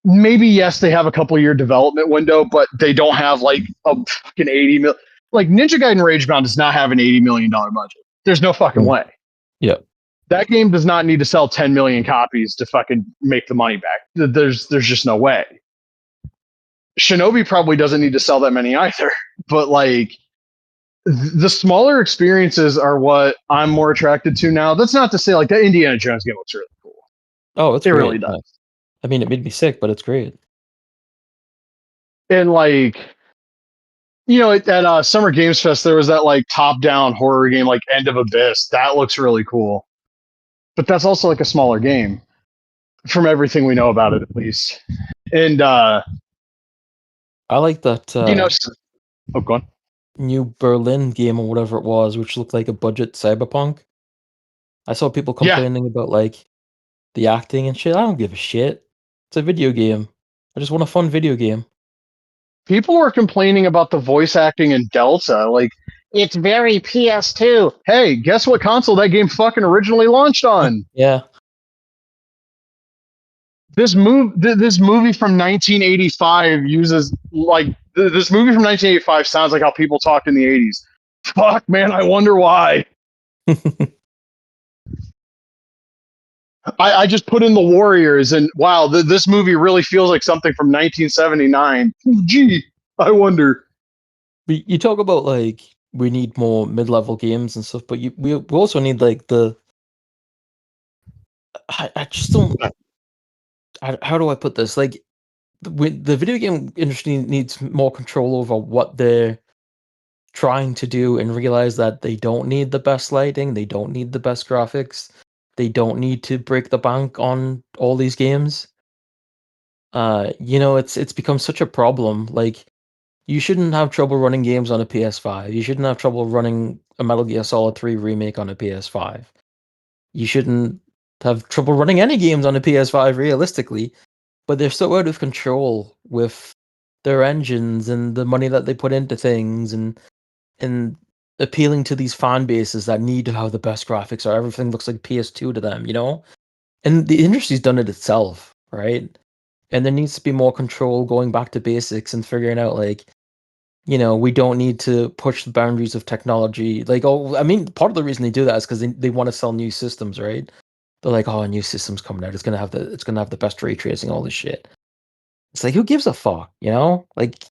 maybe, yes, they have a couple year development window, but they don't have like a fucking 80 million. Like Ninja Gaiden Ragebound does not have an $80 million budget. There's no fucking way. Yeah. That game does not need to sell 10 million copies to fucking make the money back. There's just no way. Shinobi probably doesn't need to sell that many either, but like the smaller experiences are what I'm more attracted to now. That's not to say like that Indiana Jones game looks really cool. Oh, it really does. I mean, it made me sick, but it's great. And like, at Summer Games Fest, there was that like top-down horror game, like End of Abyss. That looks really cool. But that's also like a smaller game, from everything we know about it, at least. And I like that. Go on. New Berlin game or whatever it was, which looked like a budget cyberpunk. I saw people complaining about like the acting and shit. I don't give a shit. It's a video game. I just want a fun video game. People were complaining about the voice acting in Delta. Like, it's very PS2. Hey, guess what console that game fucking originally launched on? Yeah. This movie from 1985 uses like this movie from 1985 sounds like how people talked in the 80s. Fuck, man, I wonder why. I just put in the Warriors, and wow, this movie really feels like something from 1979. Gee, I wonder. You talk about like we need more mid-level games and stuff, but we also need like the. I just don't. How do I put this? Like, the video game industry needs more control over what they're trying to do and realize that they don't need the best lighting, they don't need the best graphics, they don't need to break the bank on all these games. It's become such a problem. Like, you shouldn't have trouble running games on a PS5. You shouldn't have trouble running a Metal Gear Solid 3 remake on a PS5. You shouldn't have trouble running any games on a PS5 realistically, but they're so out of control with their engines and the money that they put into things and appealing to these fan bases that need to have the best graphics or everything looks like PS2 to them, And the industry's done it itself, right? And there needs to be more control going back to basics and figuring out like, we don't need to push the boundaries of technology. Like, part of the reason they do that is because they want to sell new systems, right? They're like, oh, a new system's coming out. It's gonna have the best ray tracing, all this shit. It's like, who gives a fuck, Like,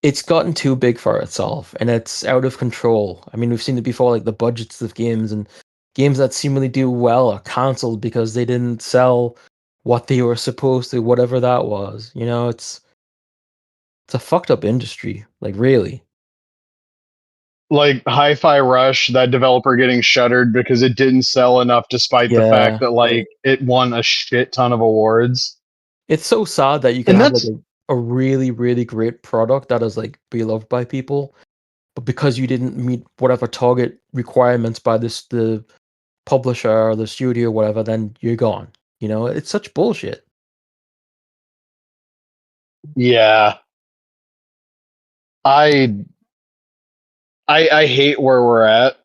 it's gotten too big for itself, and it's out of control. I mean, we've seen it before, like the budgets of games and games that seemingly do well are cancelled because they didn't sell what they were supposed to, whatever that was. You know, it's a fucked up industry. Like really. Like Hi-Fi Rush, that developer getting shuttered because it didn't sell enough, despite the fact Yeah. that like it won a shit ton of awards. It's so sad that you can And have like that's a really, really great product that is like beloved by people, but because you didn't meet whatever target requirements by the publisher or the studio or whatever, then you're gone. You know, it's such bullshit. yeah. I I hate where we're at,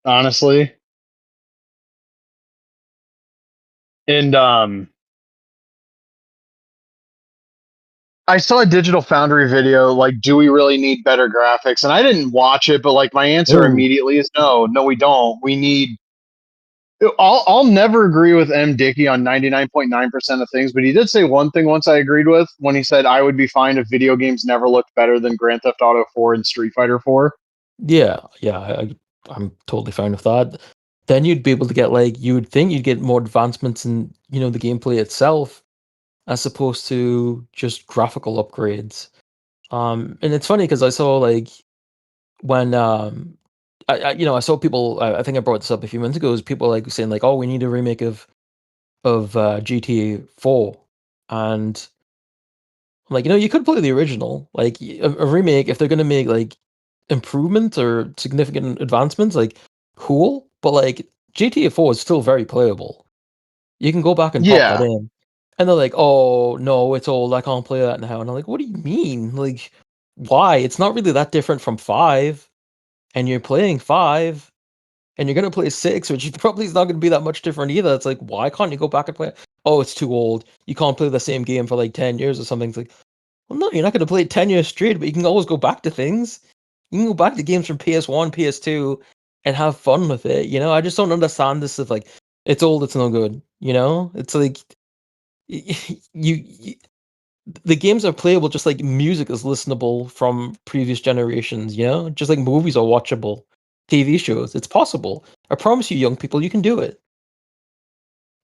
honestly. And I saw a Digital Foundry video like, do we really need better graphics? And I didn't watch it, but like my answer Oh, immediately is no, no, we don't. We need. I'll never agree with M. Dickey on 99.9% of things, but he did say one thing once I agreed with when he said I would be fine if video games never looked better than Grand Theft Auto 4 and Street Fighter 4. yeah, yeah. I'm totally fine with that. Then you'd be able to get like you would think you'd get more advancements in the gameplay itself as opposed to just graphical upgrades. And it's funny because I saw like when I saw people. I think I brought this up a few minutes ago. Is people like saying like, "Oh, we need a remake of GTA 4," and I'm like, you could play the original. Like a remake, if they're gonna make like improvements or significant advancements, like cool. But like GTA 4 is still very playable. You can go back and pop that Yeah, in. And they're like, "Oh no, it's old. I can't play that now." And I'm like, "What do you mean? Like, why? It's not really that different from 5, and you're playing 5, and you're gonna play 6, which probably is not gonna be that much different either. It's like, why can't you go back and play it? Oh, it's too old. You can't play the same game for like 10 years or something." It's like, well, no, you're not gonna play it 10 years straight, but you can always go back to things. You can go back to games from PS1, PS2, and have fun with it. I just don't understand this of like, it's old, it's no good. It's like you the games are playable just like music is listenable from previous generations, just like movies are watchable, TV shows. It's possible. I promise you, young people, you can do it.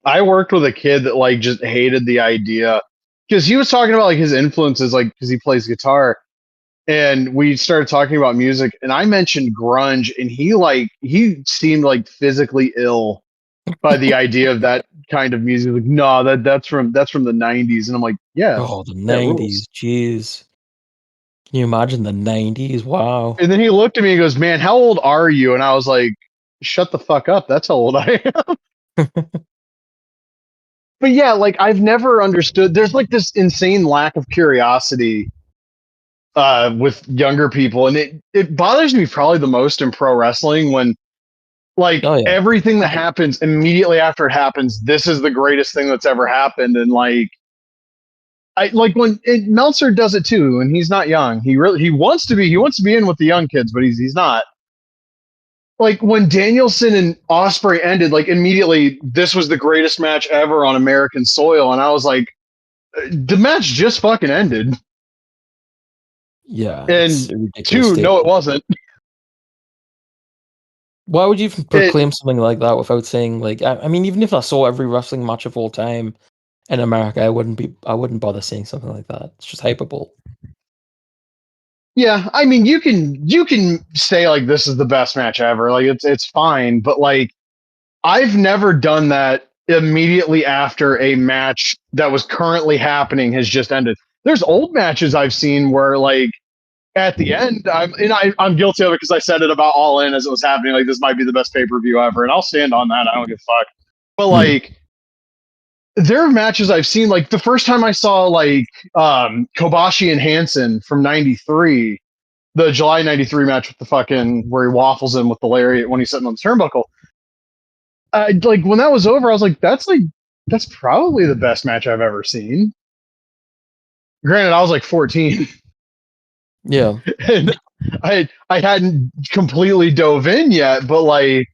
I worked with a kid that like just hated the idea because he was talking about like his influences, like because he plays guitar, and we started talking about music, and I mentioned grunge, and he seemed like physically ill by the idea of that kind of music. Like, no, that's from the '90s, and I'm like, yeah, Oh, the yeah, it 90s, rules. jeez. Can you imagine the 90s? Wow. And then he looked at me and goes, "Man, how old are you?" And I was like, "Shut the fuck up. That's how old I am." But yeah, like I've never understood. There's like this insane lack of curiosity with younger people, and it bothers me probably the most in pro wrestling when like Oh yeah. everything that happens immediately after it happens, this is the greatest thing that's ever happened, and like I like when Meltzer does it too, and he's not young. He wants to be in with the young kids, but he's not. Like when Danielson and Osprey ended, like immediately this was the greatest match ever on American soil, and I was like, the match just fucking ended. Yeah, it's And a ridiculous two, no, it statement. wasn't. Why would you even It proclaim something like that without saying like I mean, even if I saw every wrestling match of all time in America, I wouldn't bother saying something like that. It's just hyperbole. Yeah, I mean you can say like this is the best match ever. Like it's fine, but like I've never done that immediately after a match that was currently happening has just ended. There's old matches I've seen where like at the end I'm guilty of it because I said it about All In as it was happening. Like this might be the best pay-per-view ever, and I'll stand on that. I don't give a fuck. But Mm. like there are matches I've seen like the first time I saw like Kobashi and Hansen from '93, the July '93 match with the fucking where he waffles him with the lariat when he's sitting on the turnbuckle. Like when that was over, I was like, that's probably the best match I've ever seen. Granted, I was like 14 Yeah. and I hadn't completely dove in yet, but like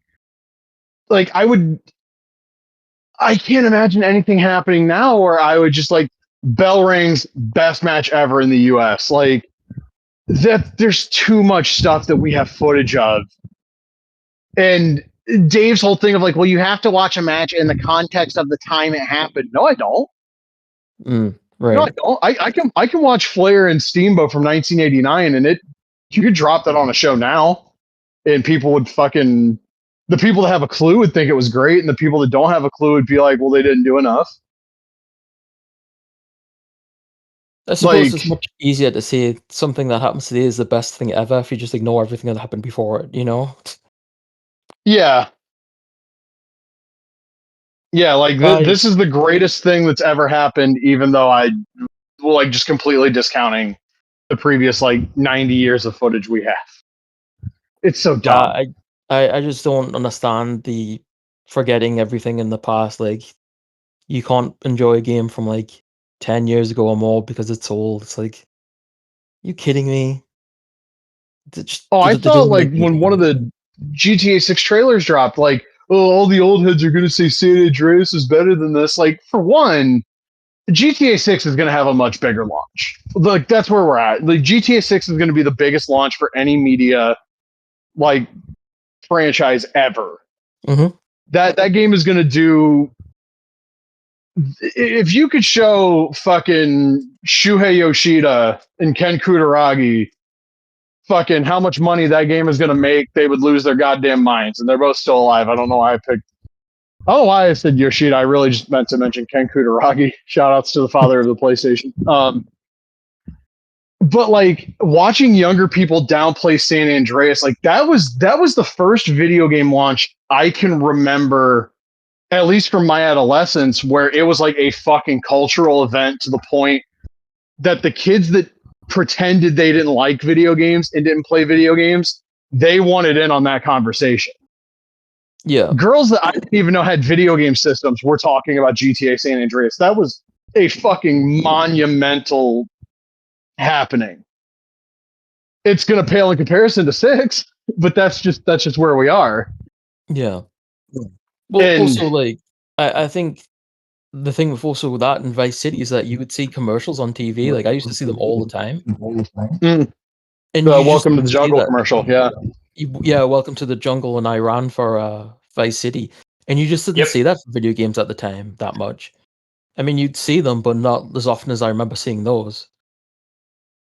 I can't imagine anything happening now where I would just like bell rings, best match ever in the US. Like that there's too much stuff that we have footage of. And Dave's whole thing of like, well, you have to watch a match in the context of the time it happened. No, I don't. Right. No, I don't. I can watch Flair and Steamboat from 1989, and you could drop that on a show now, and people would fucking the people that have a clue would think it was great, and the people that don't have a clue would be like, well, they didn't do enough. I suppose it's much easier to say something that happens today is the best thing ever if you just ignore everything that happened before it, you know? Yeah. Yeah, like this is the greatest thing that's ever happened, even though like just completely discounting the previous like 90 years of footage we have. It's so dumb. I just don't understand the forgetting everything in the past. Like, you can't enjoy a game from like 10 years ago or more because it's old. It's like, you kidding me? I thought like when one of the GTA 6 trailers dropped, like, oh, all the old heads are going to say San Andreas is better than this. Like, for one, GTA 6 is going to have a much bigger launch. Like, that's where we're at. Like, GTA 6 is going to be the biggest launch for any media, like, franchise ever. Mm-hmm. That game is going to do. If you could show fucking Shuhei Yoshida and Ken Kutaragi fucking how much money that game is going to make, they would lose their goddamn minds. And they're both still alive. I don't know why I picked. I don't know why I said Yoshida. I really just meant to mention Ken Kutaragi. Shout outs to the father of the PlayStation. But like watching younger people downplay San Andreas, like that was the first video game launch I can remember, at least from my adolescence, where it was like a fucking cultural event to the point that the kids that pretended they didn't like video games and didn't play video games, they wanted in on that conversation. Yeah. Girls that I didn't even know had video game systems were talking about GTA San Andreas. That was a fucking monumental happening. It's going to pale in comparison to 6, but that's just where we are. Yeah. Well, also, like, I think the thing with also that in Vice City is that you would see commercials on TV. Like, I used to see them all the time. And welcome to the jungle commercial. Yeah, welcome to the jungle in Iran for Vice City. And you just didn't see that for video games at the time that much. I mean, you'd see them, but not as often as I remember seeing those.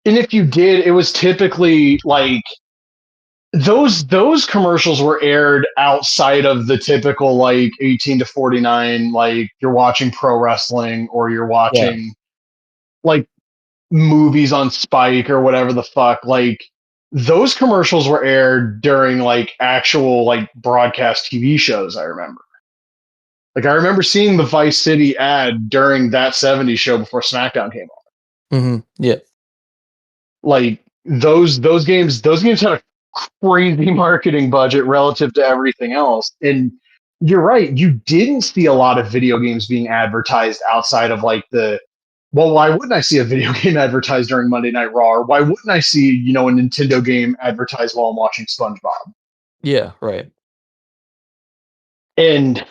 And if you did, it was typically like those commercials were aired outside of the typical like 18 to 49, like you're watching pro wrestling or you're watching like movies on Spike or whatever the fuck. Like those commercials were aired during like actual like broadcast TV shows, I remember. Like I remember seeing the Vice City ad during that 70s show before SmackDown came on. Mm-hmm. Yeah. Like those games had a crazy marketing budget relative to everything else. And you're right, you didn't see a lot of video games being advertised outside of like why wouldn't I see a video game advertised during Monday Night Raw? Or why wouldn't I see, a Nintendo game advertised while I'm watching SpongeBob? Yeah, right. And,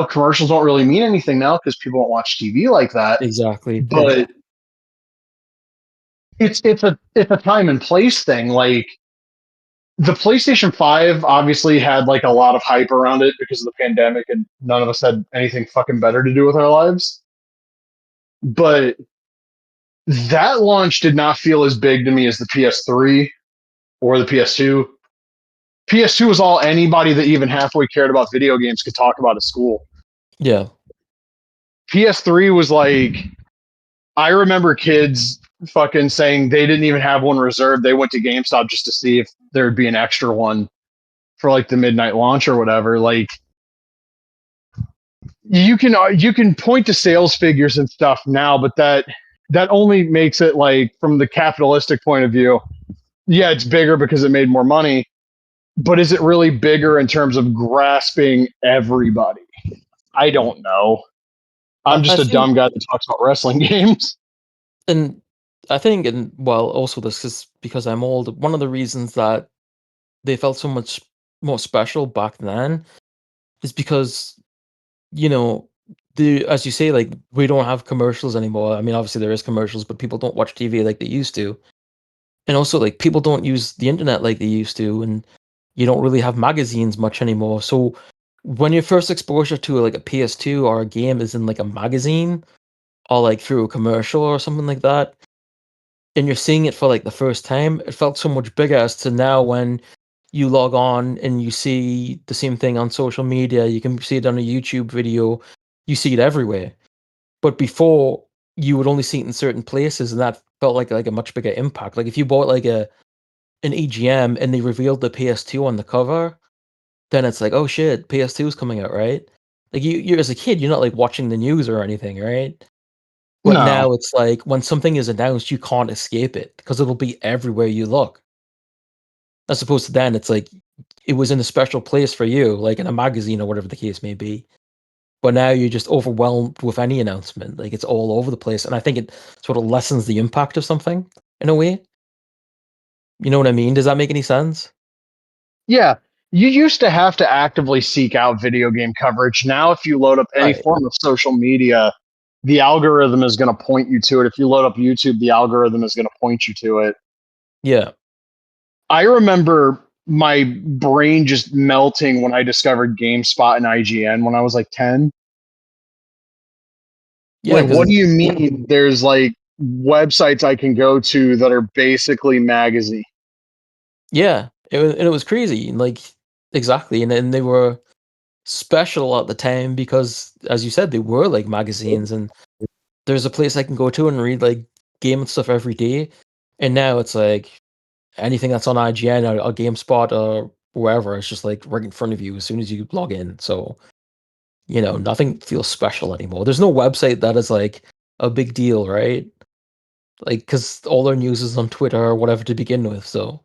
commercials don't really mean anything now because people don't watch TV like that. Exactly. But it's a time and place thing. Like the PlayStation 5 obviously had like a lot of hype around it because of the pandemic and none of us had anything fucking better to do with our lives. But that launch did not feel as big to me as the PS3 or the PS2. PS2 was all anybody that even halfway cared about video games could talk about at school. Yeah. PS3 was like, I remember kids fucking saying they didn't even have one reserved. They went to GameStop just to see if there would be an extra one for like the midnight launch or whatever. Like you can point to sales figures and stuff now, but that only makes it like from the capitalistic point of view. Yeah, it's bigger because it made more money, but is it really bigger in terms of grasping everybody? I don't know. I'm just a dumb guy that talks about wrestling games. And I think, also this is because I'm old, one of the reasons that they felt so much more special back then is because, as you say, like, we don't have commercials anymore. I mean, obviously there is commercials, but people don't watch TV like they used to. And also, like, people don't use the internet like they used to, and you don't really have magazines much anymore. So when your first exposure to like a PS2 or a game is in like a magazine or like through a commercial or something like that, and you're seeing it for like the first time, it felt so much bigger as to now when you log on and you see the same thing on social media, you can see it on a YouTube video, you see it everywhere. But before, you would only see it in certain places, and that felt like a much bigger impact. Like if you bought like an EGM and they revealed the PS2 on the cover, then it's like, oh shit, PS2 is coming out, right? Like you as a kid, you're not like watching the news or anything, right? But No. now it's like when something is announced, you can't escape it because it'll be everywhere you look. As opposed to then, it's like it was in a special place for you, like in a magazine or whatever the case may be. But now you're just overwhelmed with any announcement. Like it's all over the place. And I think it sort of lessens the impact of something in a way. You know what I mean? Does that make any sense? Yeah. You used to have to actively seek out video game coverage. Now, if you load up any Right. form of social media, the algorithm is going to point you to it. If you load up YouTube, the algorithm is going to point you to it. Yeah. I remember my brain just melting when I discovered GameSpot and IGN when I was like 10. Yeah, Like, because what do it's you mean there's like websites I can go to that are basically magazine? yeah. It was crazy. And like exactly. And they were special at the time because as you said, they were like magazines and there's a place I can go to and read like game and stuff every day. And now it's like anything that's on IGN or GameSpot or wherever, it's just like right in front of you as soon as you log in. So, nothing feels special anymore. There's no website that is like a big deal, right? Like, because all their news is on Twitter or whatever to begin with. So,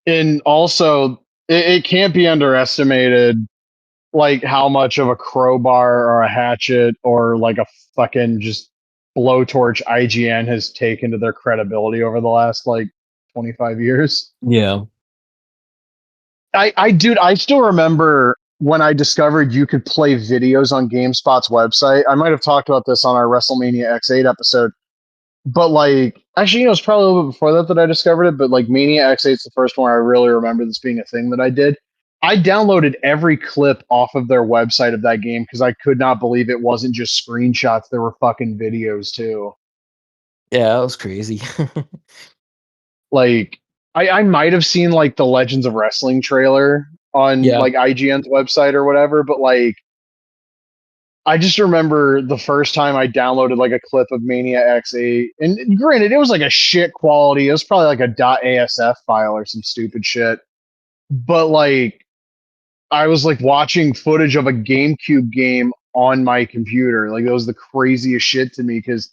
And also, it can't be underestimated like how much of a crowbar or a hatchet or like a fucking just blowtorch IGN has taken to their credibility over the last like 25 years. yeah. Dude, I still remember when I discovered you could play videos on GameSpot's website. I might have talked about this on our WrestleMania X8 episode, but like, actually, it's probably a little bit before that I discovered it. But like, Mania X8 is the first one I really remember this being a thing that I did. I downloaded every clip off of their website of that game because I could not believe it wasn't just screenshots; there were fucking videos too. Yeah, that was crazy. Like, I might have seen like the Legends of Wrestling trailer on Yeah. like IGN's website or whatever, but like I just remember the first time I downloaded like a clip of Mania X8, and granted, it was like a shit quality. It was probably like a .asf file or some stupid shit. But like, I was like watching footage of a GameCube game on my computer. Like, it was the craziest shit to me because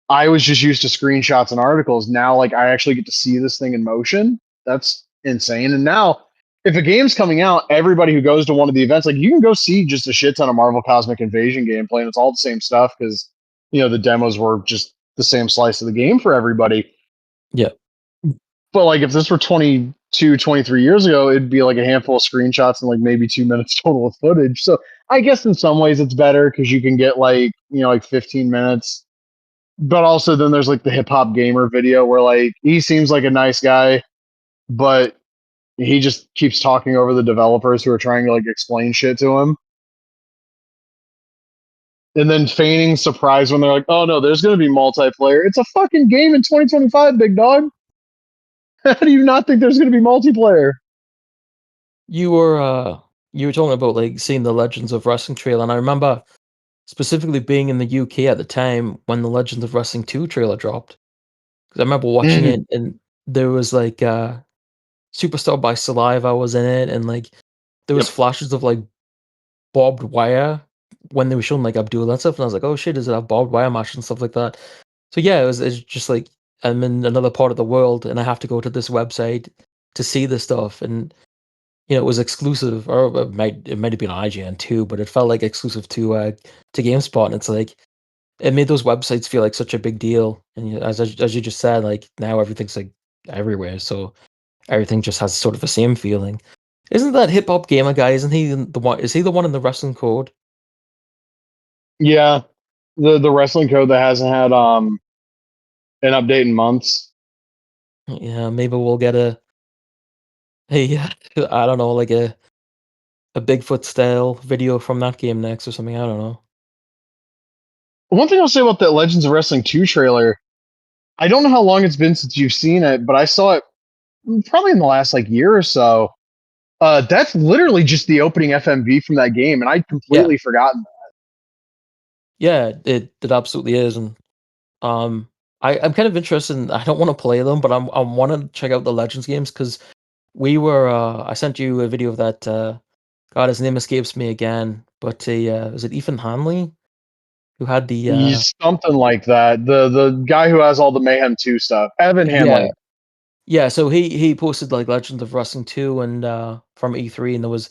I was just used to screenshots and articles. Now, like, I actually get to see this thing in motion. That's insane. And now, if a game's coming out, everybody who goes to one of the events, like, you can go see just a shit ton of Marvel Cosmic Invasion gameplay, and it's all the same stuff because, the demos were just the same slice of the game for everybody. Yeah. But, like, if this were 22, 23 years ago, it'd be like a handful of screenshots and, like, maybe 2 minutes total of footage. So I guess in some ways it's better because you can get, like, like 15 minutes, but also then there's like the hip hop gamer video where like he seems like a nice guy, but he just keeps talking over the developers who are trying to like explain shit to him. And then feigning surprise when they're like, oh no, there's going to be multiplayer. It's a fucking game in 2025, big dog. How do you not think there's going to be multiplayer? You were you were talking about like seeing the Legends of Wrestling trailer, and I remember specifically being in the UK at the time when the Legends of Wrestling 2 trailer dropped. Because I remember watching Mm, it and there was like Superstar by Saliva was in it, and like there was yep. flashes of like barbed wire when they were showing like Abdul and stuff, and I was like, oh shit, does it have barbed wire match and stuff like that? So yeah, it's just like I'm in another part of the world and I have to go to this website to see this stuff, and it was exclusive, or it might have been on IGN too, but it felt like exclusive to GameSpot, and it's like it made those websites feel like such a big deal. And as you just said, like now everything's like everywhere, so everything just has sort of the same feeling. Isn't that Hip Hop Gamer guy? Isn't he the one? Is he the one in the wrestling code? Yeah. The wrestling code that hasn't had an update in months. Yeah, maybe we'll get a I don't know, like a Bigfoot style video from that game next or something. I don't know. One thing I'll say about that Legends of Wrestling 2 trailer, I don't know how long it's been since you've seen it, but I saw it probably in the last like year or so. That's literally just the opening FMV from that game, and I'd Yeah, completely forgotten. yeah, it absolutely is, and I'm kind of interested. I don't want to play them, but I want to check out the Legends games because we were. I sent you a video of that. God, his name escapes me again, but was it Ethan Hanley who had the Something like that. The guy who has all the Mayhem 2 stuff, Evan yeah. Hanley. Yeah, so he posted like Legends of Wrestling 2 and from E3, and there was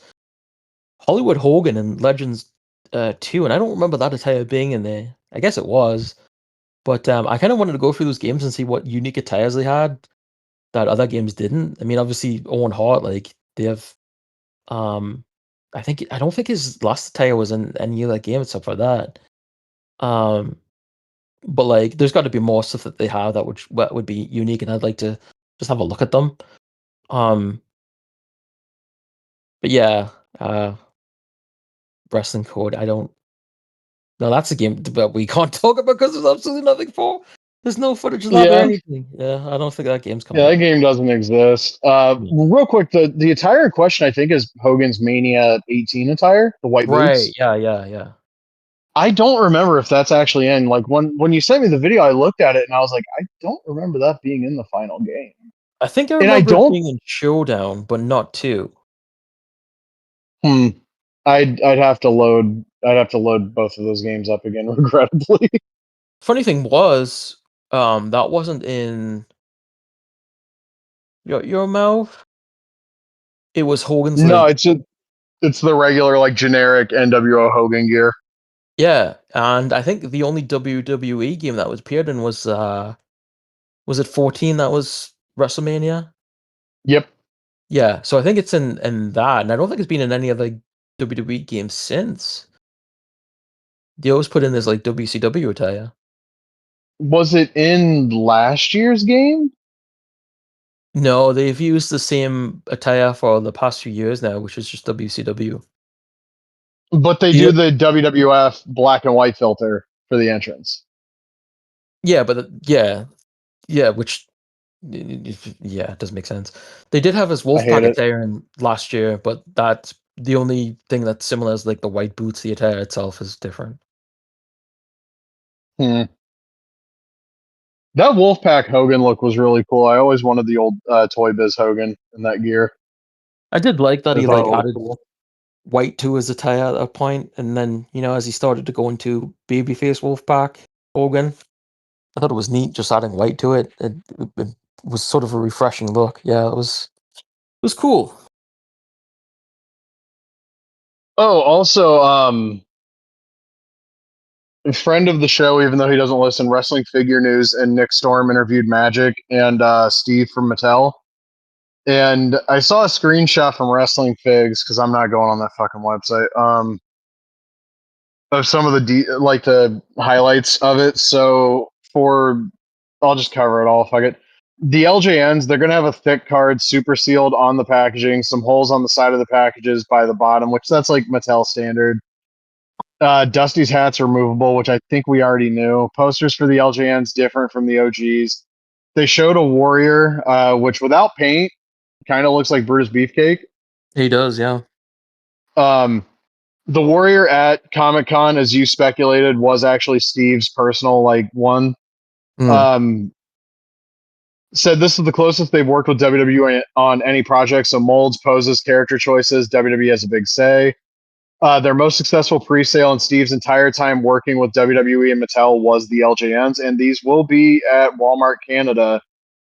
Hollywood Hogan and Legends 2, and I don't remember that attire being in there. I guess it was, but I kind of wanted to go through those games and see what unique attires they had that other games didn't. I mean, obviously Owen Hart, like they have um I don't think his last attire was in any other game except for that. Um but like there's got to be more stuff that they have that would be unique, and I'd like to just have a look at them. Um but yeah, uh Wrestling Code. I don't. No, that's a game that we can't talk about because there's absolutely nothing for. There's no footage of that or Yeah, anything. Yeah, I don't think that game's coming yeah, that out. game doesn't exist. Yeah. Real quick, the attire in question, I think, is Hogan's Mania 18 attire, the white Right. boots. Yeah. Yeah. Yeah. I don't remember if that's actually in. Like when you sent me the video, I looked at it and I was like, I don't remember that being in the final game. I think I And I remember it don't. being in Showdown, but not two. Hmm. I'd have to load. I'd have to load both of those games up again, regrettably. Funny thing was, that wasn't in your mouth. It was Hogan's No, like it's the regular like generic NWO Hogan gear. yeah, and I think the only WWE game that was appeared in was it 14 that was WrestleMania? Yep. Yeah, so I think it's in that, and I don't think it's been in any other WWE games since. They always put in this like WCW attire. Was it in last year's game? No, they've used the same attire for the past few years now, which is just WCW. But they Yeah, do the WWF black and white filter for the entrance. yeah, but yeah, yeah, which yeah, it does make sense. They did have his I hate Wolfpack it. attire in last year, but that's the only thing that's similar is like the white boots. The attire itself is different. Hmm. That Wolfpack Hogan look was really cool. I always wanted the old Toy Biz Hogan in that gear. I did like that I he thought like it looked added cool. white to his attire at that point, and then as he started to go into babyface Wolfpack Hogan, I thought it was neat just adding white to it. It was sort of a refreshing look. Yeah, it was cool. Oh, also, a friend of the show, even though he doesn't listen, Wrestling Figure News and Nick Storm interviewed Magic and Steve from Mattel. And I saw a screenshot from Wrestling Figs because I'm not going on that fucking website. Of some of like the highlights of it. So I'll just cover it all. Fuck it. The LJNs, they're gonna have a thick card, super sealed on the packaging, some holes on the side of the packages by the bottom, which that's like Mattel standard. Dusty's hats are movable, which I think we already knew. Posters for the LJNs different from the OGs. They showed a Warrior, which without paint kind of looks like Brutus Beefcake. He does, yeah. Um, the Warrior at Comic Con, as you speculated, was actually Steve's personal like one. Mm. Um, said this is the closest they've worked with WWE on any project. So molds, poses, character choices, WWE has a big say. Their most successful pre-sale in Steve's entire time working with WWE and Mattel was the LJNs, and these will be at Walmart Canada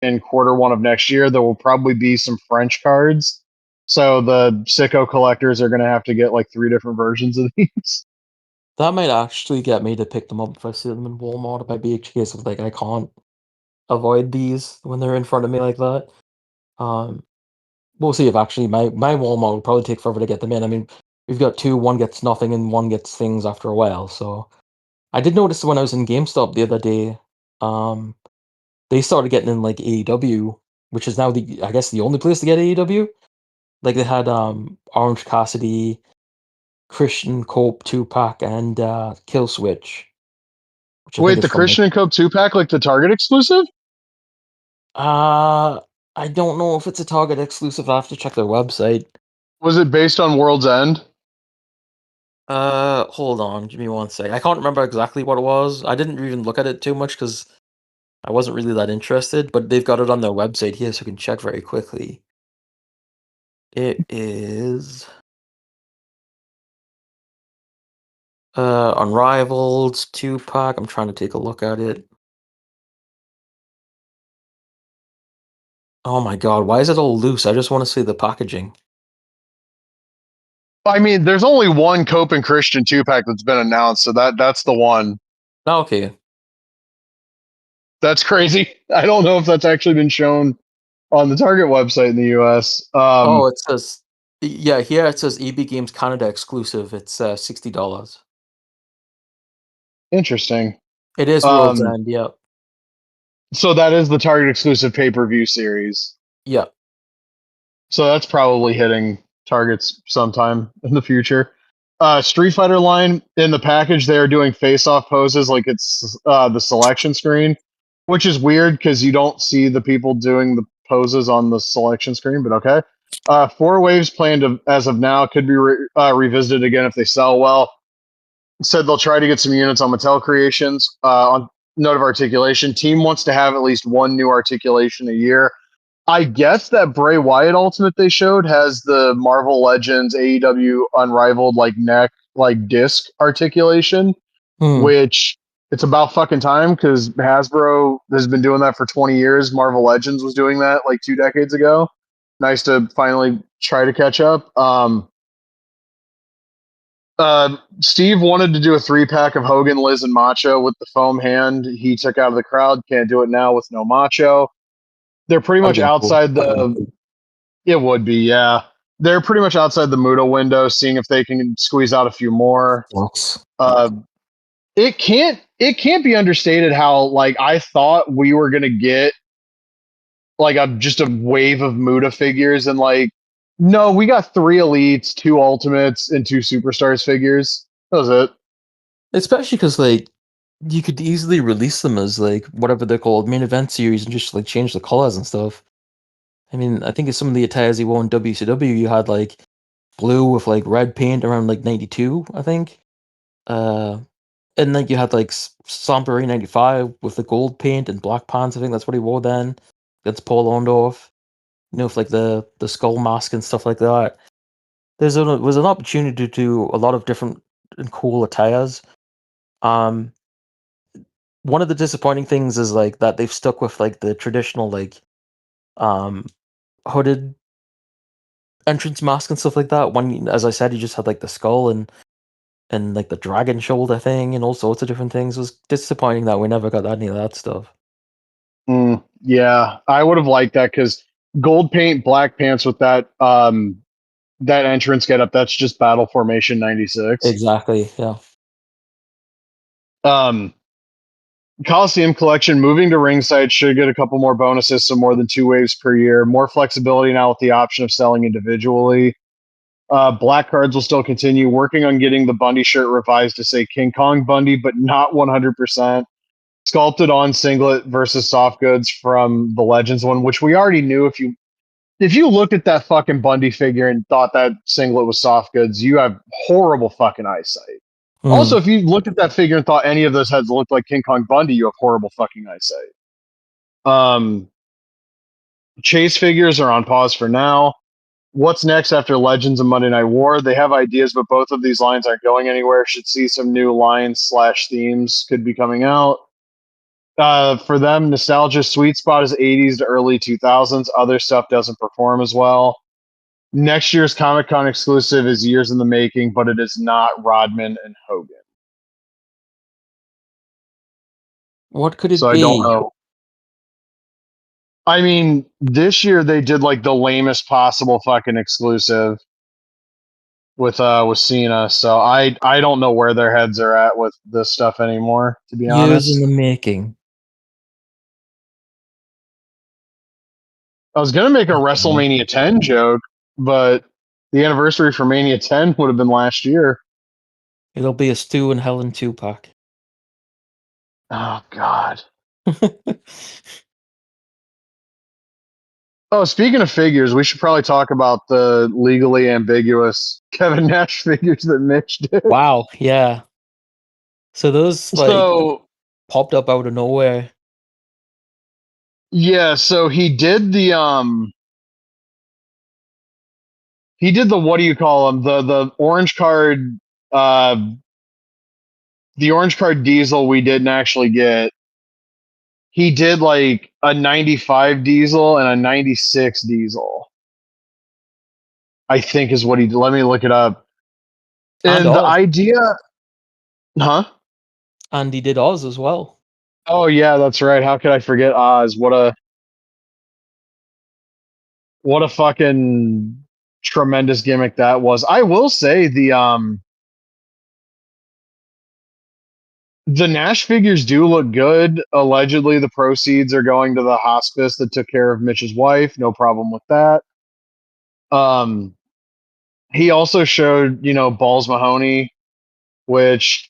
in quarter 1 of next year. There will probably be some French cards, so the sicko collectors are going to have to get like 3 different versions of these. That might actually get me to pick them up if I see them in Walmart. It might be a case of like I can't avoid these when they're in front of me like that. Um, we'll see if actually my Walmart will probably take forever to get them in. I mean, we've got two. One gets nothing, and one gets things after a while. So I did notice when I was in GameStop the other day, um, they started getting in like AEW, which is now I guess the only place to get AEW. Like they had Orange Cassidy, Christian Cope 2-pack, and Kill Switch, which I think Wait, is the from like Christian and Cope 2-pack, like the Target exclusive? I don't know if it's a Target exclusive. I have to check their website. Was it based on World's End? Hold on, give me one sec. I can't remember exactly what it was. I didn't even look at it too much because I wasn't really that interested, but they've got it on their website here so I can check very quickly. It is Unrivaled 2-pack. I'm trying to take a look at it. Oh my god, why is it all loose? I just want to see the packaging. I mean, there's only one Cope and Christian 2-pack that's been announced, so that's the one. Okay. That's crazy. I don't know if that's actually been shown on the Target website in the US. Oh, it says yeah, here it says EB Games Canada exclusive. It's $60. Interesting. It is World's Um, End, yeah. so that is the Target exclusive pay-per-view series. Yeah. So that's probably hitting Targets sometime in the future. Street Fighter line in the package, they are doing face-off poses like it's the selection screen, which is weird because you don't see the people doing the poses on the selection screen. But okay, 4 waves planned as of now, could be revisited again if they sell well. Said they'll try to get some units on Mattel Creations. On note of articulation, team wants to have at least one new articulation a year. I guess that Bray Wyatt Ultimate they showed has the Marvel Legends AEW Unrivaled like neck like disc articulation, Hmm. which it's about fucking time because Hasbro has been doing that for 20 years. Marvel Legends was doing that like 2 decades ago. Nice to finally try to catch up. Steve wanted to do a 3-pack of Hogan, Liz, and Macho with the foam hand he took out of the crowd. Can't do it now with no Macho. They're pretty That'd much have been cool. outside the. It would be, yeah. They're pretty much outside the Muto window, seeing if they can squeeze out a few more. Sucks. It can't be understated how like I thought we were gonna get like just a wave of Muta figures and like no, we got 3 elites, 2 ultimates, and 2 superstars figures. That was it. Especially because like you could easily release them as like whatever they're called, main event series, and just like change the colors and stuff. I mean, I think in some of the attires you wore in WCW, you had like blue with like red paint around like 92, I think. Uh, and then you had like Sombre 95 with the gold paint and black pants. I think that's what he wore then. That's Paul Orndorff. You know, with like the skull mask and stuff like that. Was an opportunity to do a lot of different and cool attires. Um, One of the disappointing things is like that they've stuck with like the traditional like um hooded entrance mask and stuff like that. One, as I said, you just had like the skull and like the dragon shoulder thing and all sorts of different things. It was disappointing that we never got any of that stuff. Yeah, I would have liked that because gold paint, black pants with that entrance get up. That's just Battle Formation '96. Exactly. Yeah. Um, Coliseum collection moving to ringside should get a couple more bonuses, so more than 2 waves per year. More flexibility now with the option of selling individually. Black cards will still continue working on getting the Bundy shirt revised to say King Kong Bundy, but not 100%. Sculpted on singlet versus soft goods from the Legends one, which we already knew. If you looked at that fucking Bundy figure and thought that singlet was soft goods, you have horrible fucking eyesight. Hmm. Also, if you looked at that figure and thought any of those heads looked like King Kong Bundy, you have horrible fucking eyesight. Um, Chase figures are on pause for now. What's next after Legends and Monday Night War? They have ideas, but both of these lines aren't going anywhere. Should see some new lines/themes could be coming out. For them, nostalgia sweet spot is 80s to early 2000s. Other stuff doesn't perform as well. Next year's Comic Con exclusive is years in the making, but it is not Rodman and Hogan. What could So it I don't be? know. I mean, this year they did like the lamest possible fucking exclusive with Cena. So I don't know where their heads are at with this stuff anymore, to be Years in honest. the making. I was gonna make a Okay. WrestleMania 10 joke, but the anniversary for Mania 10 would have been last year. It'll be a Stu and Helen 2-pack. Oh, God. Oh, speaking of figures, we should probably talk about the legally ambiguous Kevin Nash figures that Mitch did. Wow, yeah. So those So, popped up out of nowhere. yeah, so he did the what do you call them? The orange card the orange card diesel we didn't actually get. He did like a 95 diesel and a 96 diesel. I think is what he did. Let me look it up. And the Oz. idea, huh? And he did Oz as well. Oh yeah, that's right. How could I forget Oz? What a fucking tremendous gimmick that was. I will say the Nash figures do look good. Allegedly, the proceeds are going to the hospice that took care of Mitch's wife. No problem with that. He also showed, Balls Mahoney, which,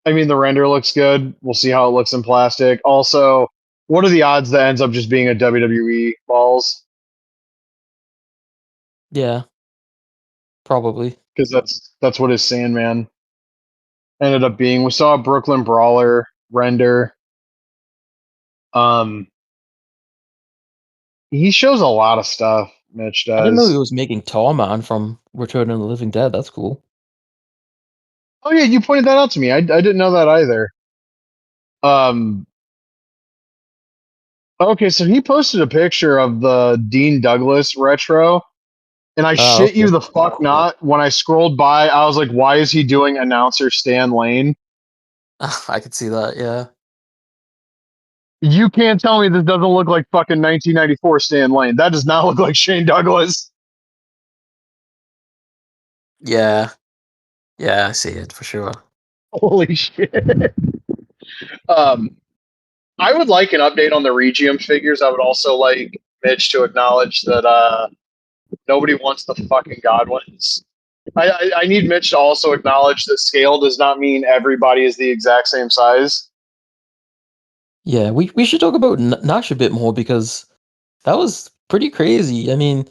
I mean, the render looks good. We'll see how it looks in plastic. Also, what are the odds that ends up just being a WWE Balls? Yeah, probably. Because that's what his Sandman ended up being. We saw a Brooklyn Brawler render. He shows a lot of stuff. Mitch I didn't know he does. was making Tall Man from Return of the Living Dead. That's cool. Oh yeah, you pointed that out to me. I didn't know that either. Okay, so he posted a picture of the Dean Douglas retro, and I Oh, shit okay. you the fuck not. When I scrolled by, I was like, "Why is he doing announcer Stan Lane?" I could see that, yeah. You can't tell me this doesn't look like fucking 1994 Stan Lane. That does not look like Shane Douglas. Yeah. Yeah, I see it for sure. Holy shit. Um, I would like an update on the Regium figures. I would also like Mitch to acknowledge that nobody wants the fucking Godwins. I need Mitch to also acknowledge that scale does not mean everybody is the exact same size. Yeah, we should talk about Nash a bit more because that was pretty crazy. I mean,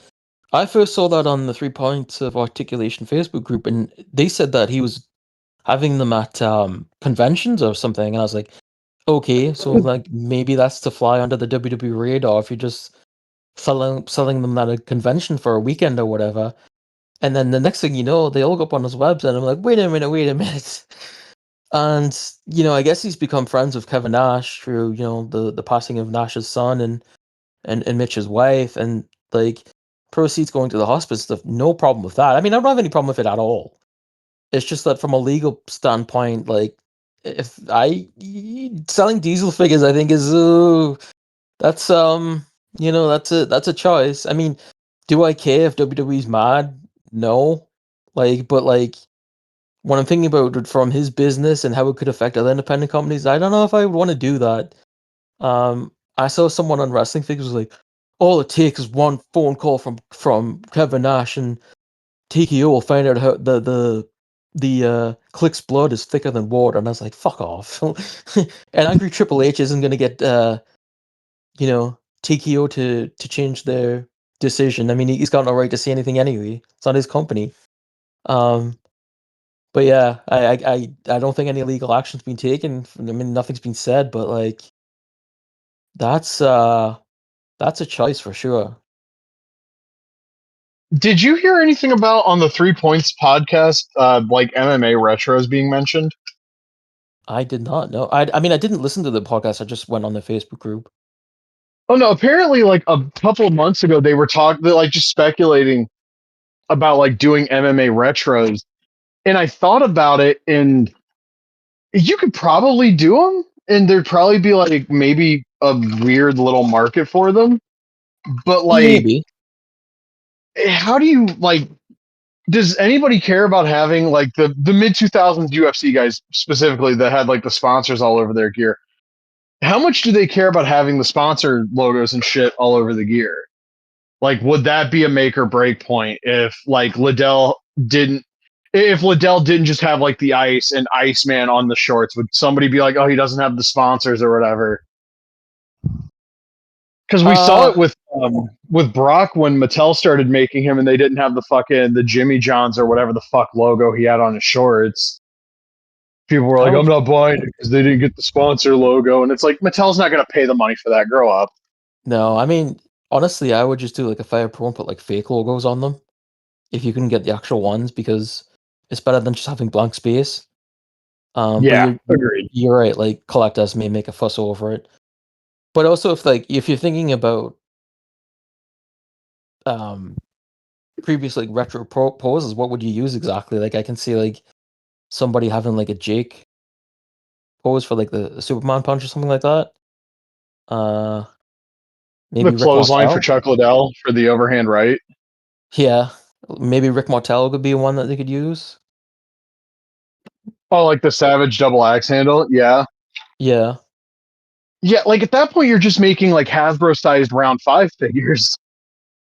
I first saw that on the 3 Points of Articulation Facebook group, and they said that he was having them at conventions or something, and I was like, okay, so like maybe that's to fly under the WWE radar if you're just selling them at a convention for a weekend or whatever. And then the next thing you know, they all go up on his website, and I'm like, wait a minute. And I guess he's become friends with Kevin Nash through the passing of Nash's son and Mitch's wife, and like proceeds going to the hospice stuff. No problem with that. I mean, I don't have any problem with it at all. It's just that from a legal standpoint, like if selling diesel figures, I think is that's that's a choice. I mean, do I care if WWE's mad? No, but when I'm thinking about it from his business and how it could affect other independent companies, I don't know if I would want to do that. I saw someone on Wrestling Figures was like, all it takes is one phone call from Kevin Nash and TKO will find out how the Click's blood is thicker than water, and I was like, fuck off. And angry Triple H isn't gonna get TKO to change their decision. I mean, he's got no right to say anything anyway. It's not his company. Um, but yeah, I don't think any legal action's been taken. I mean, nothing's been said, but like that's a choice for sure. Did you hear anything about on the 3 Points podcast, like MMA retros being mentioned? I did not know. I mean, I didn't listen to the podcast. I just went on the Facebook group. Oh no, apparently like a couple of months ago they were like just speculating about like doing MMA retros. And I thought about it, and you could probably do them, and there'd probably be like maybe a weird little market for them. But like, Maybe. how do you like? Does anybody care about having like the mid 2000s UFC guys specifically that had like the sponsors all over their gear? How much do they care about having the sponsor logos and shit all over the gear? Like, would that be a make or break point if like didn't Liddell didn't just have like the ice and Iceman on the shorts? Would somebody be like, oh, he doesn't have the sponsors or whatever? Because we saw it with Brock when Mattel started making him, and they didn't have the Jimmy Johns or whatever the fuck logo he had on his shorts. People were like, I'm not buying it because they didn't get the sponsor logo, and it's like Mattel's not going to pay the money for that. Grow up. No, I mean, honestly, I would just do like a Fire Pro and put like fake logos on them if you can get the actual ones, because it's better than just having blank space. Yeah, but agreed. You're right. Like, collectors may make a fuss over it, but also if you're thinking about previous like retro poses, what would you use exactly? Like, I can see like somebody having like a Jake pose for like the Superman punch or something like that. Maybe The Rick clothesline for Martel. Chuck Liddell for the overhand right. Yeah, maybe Rick Martel could be one that they could use. Oh, like the Savage double axe handle. Yeah. Yeah, Yeah, like at that point, you're just making like Hasbro sized round 5 figures.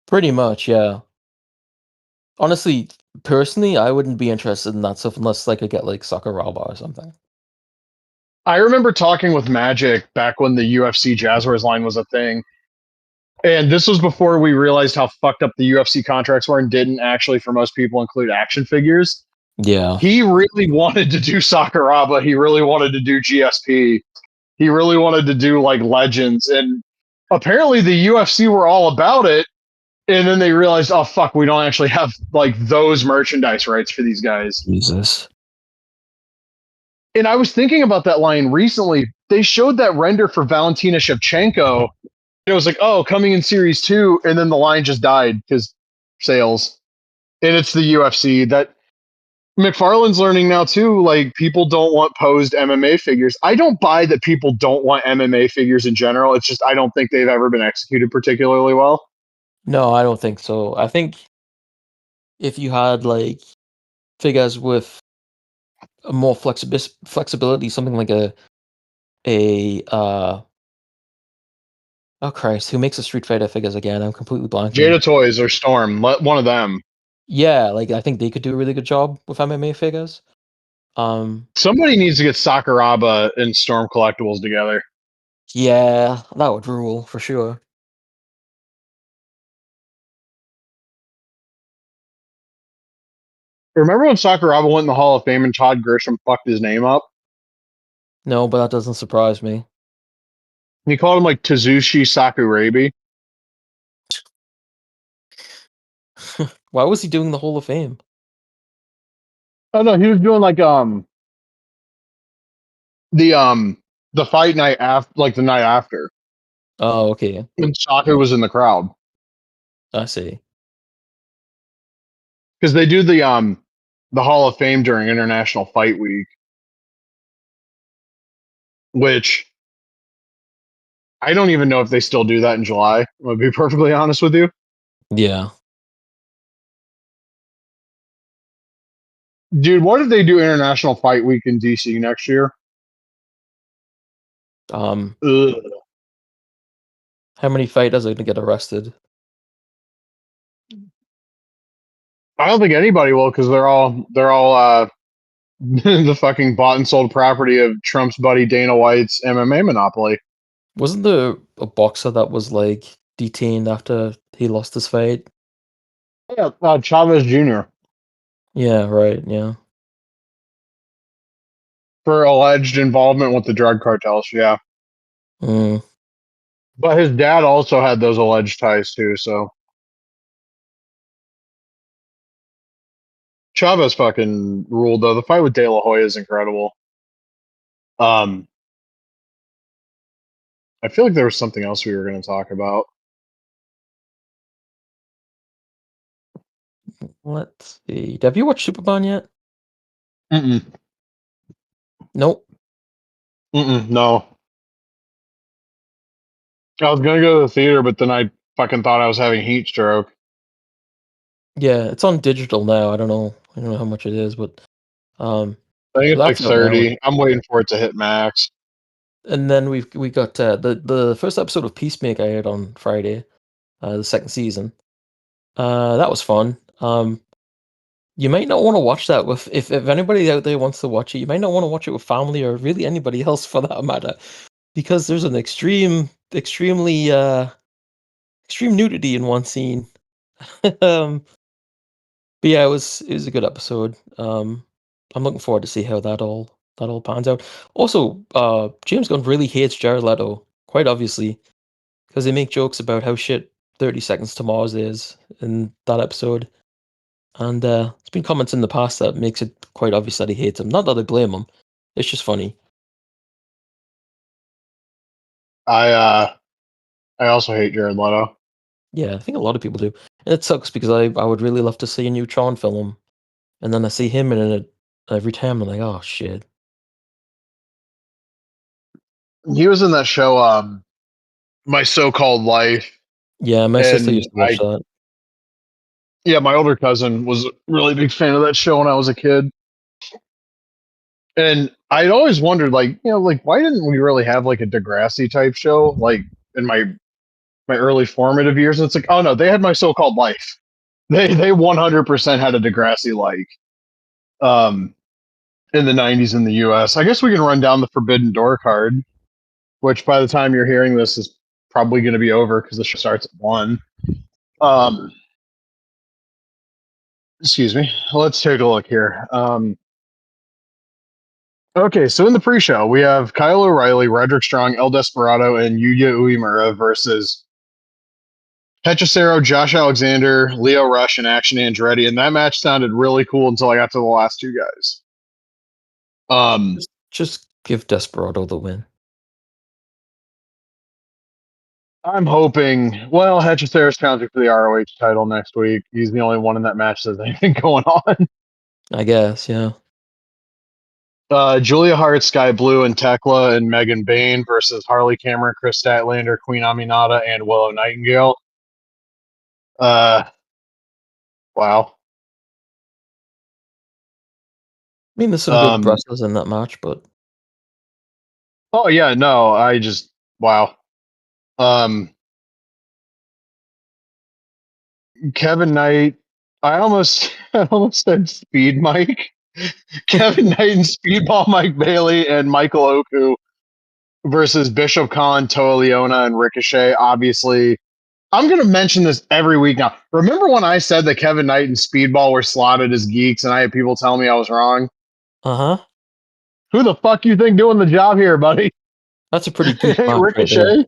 pretty much. Yeah. Honestly, personally, I wouldn't be interested in that stuff unless I could get like Sakuraba or something. I remember talking with Magic back when the UFC Jazzwares line was a thing. And this was before we realized how fucked up the UFC contracts were and didn't actually, for most people, include action figures. Yeah. He really wanted to do Sakuraba. He really wanted to do GSP. He really wanted to do like Legends. And apparently the UFC were all about it. And then they realized, oh, fuck, we don't actually have like those merchandise rights for these guys. Jesus. And I was thinking about that line recently. They showed that render for Valentina Shevchenko. It was like, oh, coming in series 2, and then the line just died because sales. And it's the UFC that McFarlane's learning now too. Like, people don't want posed MMA figures. I don't buy that people don't want MMA figures in general. It's just I don't think they've ever been executed particularly well. No, I don't think so. I think if you had like figures with a more flexibility, something like a oh Christ, who makes the Street Fighter figures again? I'm completely blanking. Jada Toys or Storm, one of them. Yeah, like I think they could do a really good job with MMA figures. Somebody needs to get Sakuraba and Storm collectibles together. Yeah, that would rule for sure. Remember when Sakuraba went in the Hall of Fame and Todd Grisham fucked his name up? No, but that doesn't surprise me. He called him like Tazushi Sakurabi. Why was he doing the Hall of Fame? Oh no, he was doing like the fight night after, like the night after, Oh, okay. and Saku was in the crowd I see. because they do the Hall of Fame during International Fight Week, which I don't even know if they still do that in July. I'm gonna be perfectly honest with you. Yeah. Dude, what if they do International Fight Week in DC next year? Ugh. How many fighters are gonna get arrested? I don't think anybody will because they're all the fucking bought and sold property of Trump's buddy Dana White's MMA monopoly. Wasn't there a boxer that was like detained after he lost his fight? Yeah, Chavez Jr. Yeah, right. Yeah. for alleged involvement with the drug cartels. Yeah, Mm. but his dad also had those alleged ties too. So Chavez fucking ruled though. The fight with De La Hoya is incredible. I feel like there was something else we were going to talk about. Let's see. Have you watched Superman yet? Mm-mm. Nope. No. I was going to go to the theater, but then I fucking thought I was having heat stroke. Yeah, it's on digital now. I don't know. I don't know how much it is, but I think so it's like that's out now. 30. I'm waiting for it to hit max. And then we got the first episode of Peacemaker aired on Friday, the second season. That was fun. You might not want to watch that with if anybody out there wants to watch it, you might not want to watch it with family or really anybody else for that matter, because there's an extremely extreme nudity in one scene. um, but yeah, it was a good episode. I'm looking forward to see how that all pans out. Also, James Gunn really hates Jared Leto, quite obviously, because they make jokes about how shit 30 Seconds to Mars is in that episode. And there's been comments in the past that makes it quite obvious that he hates him. Not that I blame him. It's just funny. I also hate Jared Leto. Yeah, I think a lot of people do. And it sucks because I would really love to see a new Tron film. And then I see him in it every time. I'm like, oh shit. He was in that show, My So-Called Life, Yeah, my sister and used to watch that. yeah, my older cousin was a really big fan of that show when I was a kid. And I'd always wondered, like, like why didn't we really have like a Degrassi type show, like in my early formative years? And it's like, oh no, they had My So-Called Life. They 100% had a Degrassi like in the 90s in the US. I guess we can run down the Forbidden Door card, which by the time you're hearing this is probably going to be over because the show starts at 1. Um, excuse me. Let's take a look here. Okay, so in the pre-show, we have Kyle O'Reilly, Roderick Strong, El Desperado, and Yuya Uemura versus Hechicero, Josh Alexander, Leo Rush, and Action Andretti. And that match sounded really cool until I got to the last two guys. Just give Desperado the win. I'm hoping. Well, Hechicero's challenging for the ROH title next week. He's the only one in that match that has anything going on. I guess, yeah. Julia Hart, Sky Blue, and Tekla and Megan Bain versus Harley Cameron, Chris Statlander, Queen Aminata, and Willow Nightingale. Wow. I mean, there's some good wrestlers in that match, but oh yeah, no, I just wow. Kevin Knight. I almost said Speed Mike. Kevin Knight and Speedball Mike Bailey and Michael Oku versus Bishop Khan, Toa Leona, and Ricochet. Obviously, I'm going to mention this every week now. Remember when I said that Kevin Knight and Speedball were slotted as geeks and I had people tell me I was wrong? uh-huh. Who the fuck you think doing the job here, buddy? That's a pretty geek match Ricochet? right there.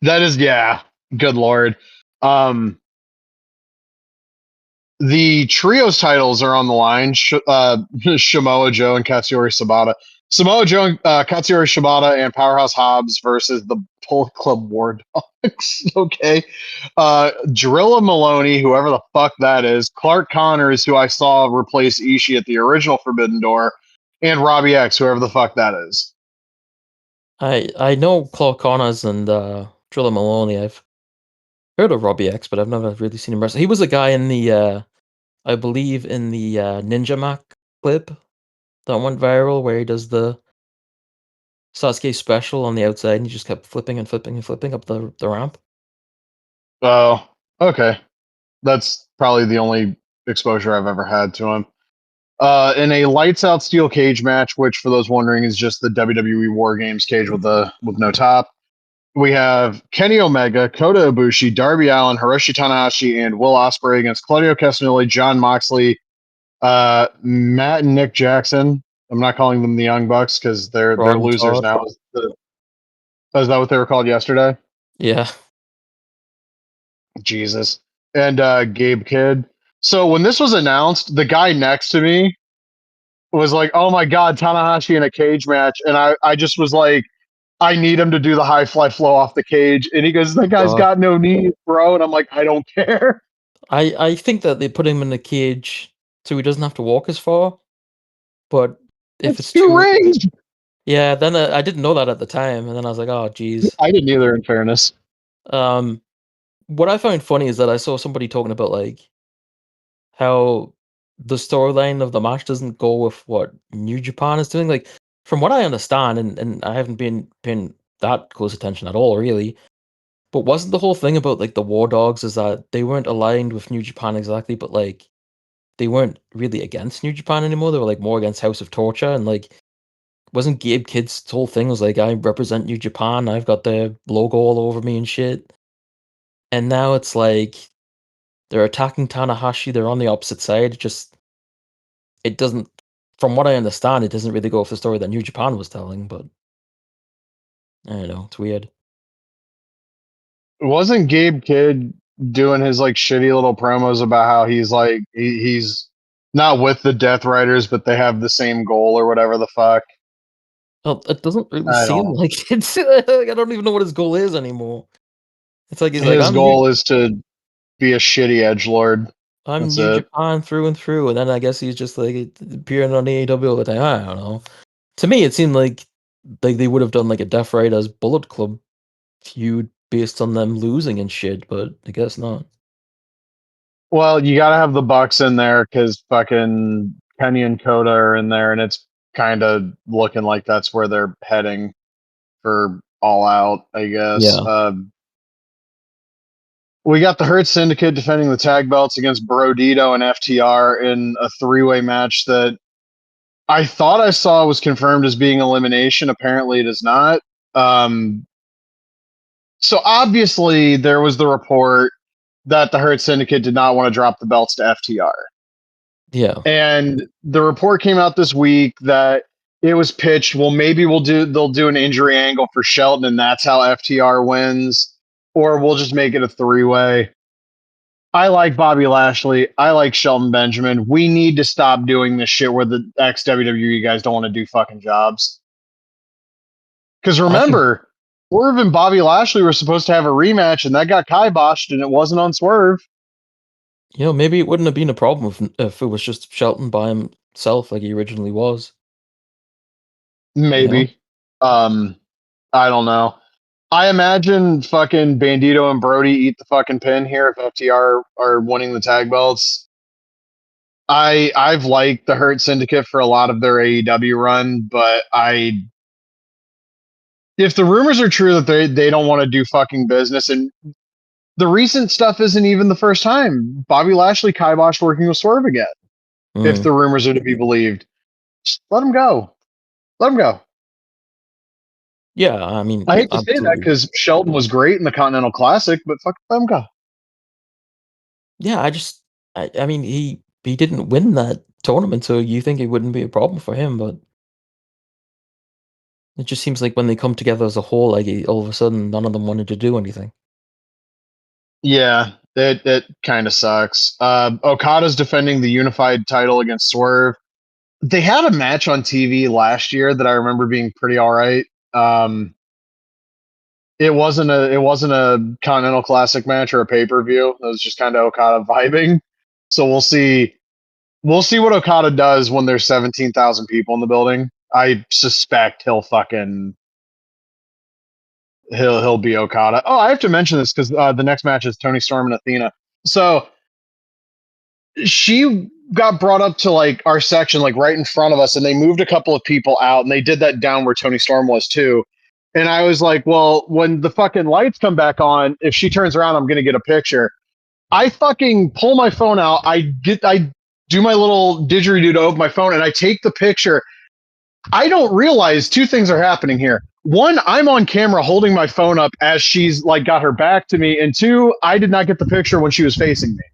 That is, yeah. Good Lord. The trios titles are on the line. Samoa Joe and Katsuyori Shibata. Samoa Joe, Katsuyori Shibata, and Powerhouse Hobbs versus the Bullet Club War Dogs. Okay. Drilla Maloney, whoever the fuck that is. Clark Connors, who I saw replace Ishii at the original Forbidden Door. And Robbie X, whoever the fuck that is. I know Clark Connors and Drilla Maloney. I've heard of Robbie X, but I've never really seen him wrestle. He was a guy in the I believe in the Ninja Mac clip that went viral where he does the Sasuke special on the outside and he just kept flipping and flipping and flipping up the ramp. Oh, okay. That's probably the only exposure I've ever had to him. In a lights out steel cage match, which for those wondering is just the WWE War Games cage with no top. We have Kenny Omega, Kota Ibushi, Darby Allin, Hiroshi Tanahashi, and Will Ospreay against Claudio Castagnoli, John Moxley, Matt and Nick Jackson. I'm not calling them the Young Bucks because they're losers now. Is that what they were called yesterday? Yeah. Jesus. And Gabe Kidd. So when this was announced, the guy next to me was like, "Oh my God, Tanahashi in a cage match," and I just was like, I need him to do the high fly flow off the cage. And he goes, that guy's got no knees, bro. And I'm like, I don't care. I think that they put him in the cage so he doesn't have to walk as far. But if it's two rings. Yeah, then I didn't know that at the time. And then I was like, oh, geez. I didn't either, in fairness. What I found funny is that I saw somebody talking about like how the storyline of the match doesn't go with what New Japan is doing. Like, from what I understand, and I haven't been paying that close attention at all, really, But wasn't the whole thing about like the War Dogs is that they weren't aligned with New Japan exactly, but like they weren't really against New Japan anymore. They were like more against House of Torture, and like wasn't Gabe Kidd's whole thing was like I represent New Japan, I've got their logo all over me and shit. And now it's like they're attacking Tanahashi, they're on the opposite side. It doesn't, from what I understand, it doesn't really go with the story that New Japan was telling, but I don't know, it's weird. Wasn't Gabe Kidd doing his like shitty little promos about how he's like he's not with the Death Riders, but they have the same goal or whatever the fuck? Well, it doesn't really I seem don't. like it's. Like, I don't even know what his goal is anymore. It's like he's like, His goal is to be a shitty edgelord. I'm That's New it. Japan through and through, and then I guess he's just like appearing on AEW all the time. I don't know. To me, it seemed like they would have done like a Death Riders Bullet Club feud based on them losing and shit, but I guess not. Well, you got to have the Bucks in there because fucking Kenny and Coda are in there, and it's kind of looking like that's where they're heading for All Out, I guess. Yeah. We got the Hurt Syndicate defending the tag belts against Brodito and FTR in a three-way match that I thought I saw was confirmed as being elimination. Apparently, it is not. So obviously, there was the report that the Hurt Syndicate did not want to drop the belts to FTR. Yeah. And the report came out this week that it was pitched, well, maybe they'll do an injury angle for Shelton, and that's how FTR wins, or we'll just make it a three-way. I like Bobby Lashley. I like Shelton Benjamin. We need to stop doing this shit where the ex WWE guys don't want to do fucking jobs. Because I think, remember, Swerve and Bobby Lashley were supposed to have a rematch, and that got kiboshed, and it wasn't on Swerve. maybe it wouldn't have been a problem if it was just Shelton by himself like he originally was. Maybe. I don't know. I imagine fucking Bandito and Brody eat the fucking pin here if FTR are winning the tag belts. I've liked the Hurt Syndicate for a lot of their AEW run, but if the rumors are true that they don't want to do fucking business, and the recent stuff isn't even the first time Bobby Lashley kiboshed working with Swerve again. If the rumors are to be believed, just let him go. Let him go. Yeah, I mean, I hate to say that absolutely. because Shelton was great in the Continental Classic, but fuck, let him go. Yeah, I mean, he didn't win that tournament, so you think it wouldn't be a problem for him, but it just seems like when they come together as a whole, like all of a sudden, none of them wanted to do anything. Yeah, that kind of sucks. Okada's defending the unified title against Swerve. They had a match on TV last year that I remember being pretty all right. It wasn't a Continental Classic match or a pay-per-view. It was just kind of Okada vibing. So we'll see. We'll see what Okada does when there's 17,000 people in the building. I suspect he'll be Okada. Oh, I have to mention this because the next match is Tony Storm and Athena. So she got brought up to like our section, like right in front of us, and they moved a couple of people out, and they did that down where Tony Storm was too. And I was like, well, when the fucking lights come back on, if she turns around, I'm gonna get a picture. I fucking pull my phone out. I do my little didgeridoo to open my phone, and I take the picture. I don't realize two things are happening here. One, I'm on camera holding my phone up as she's like got her back to me, and two, I did not get the picture when she was facing me.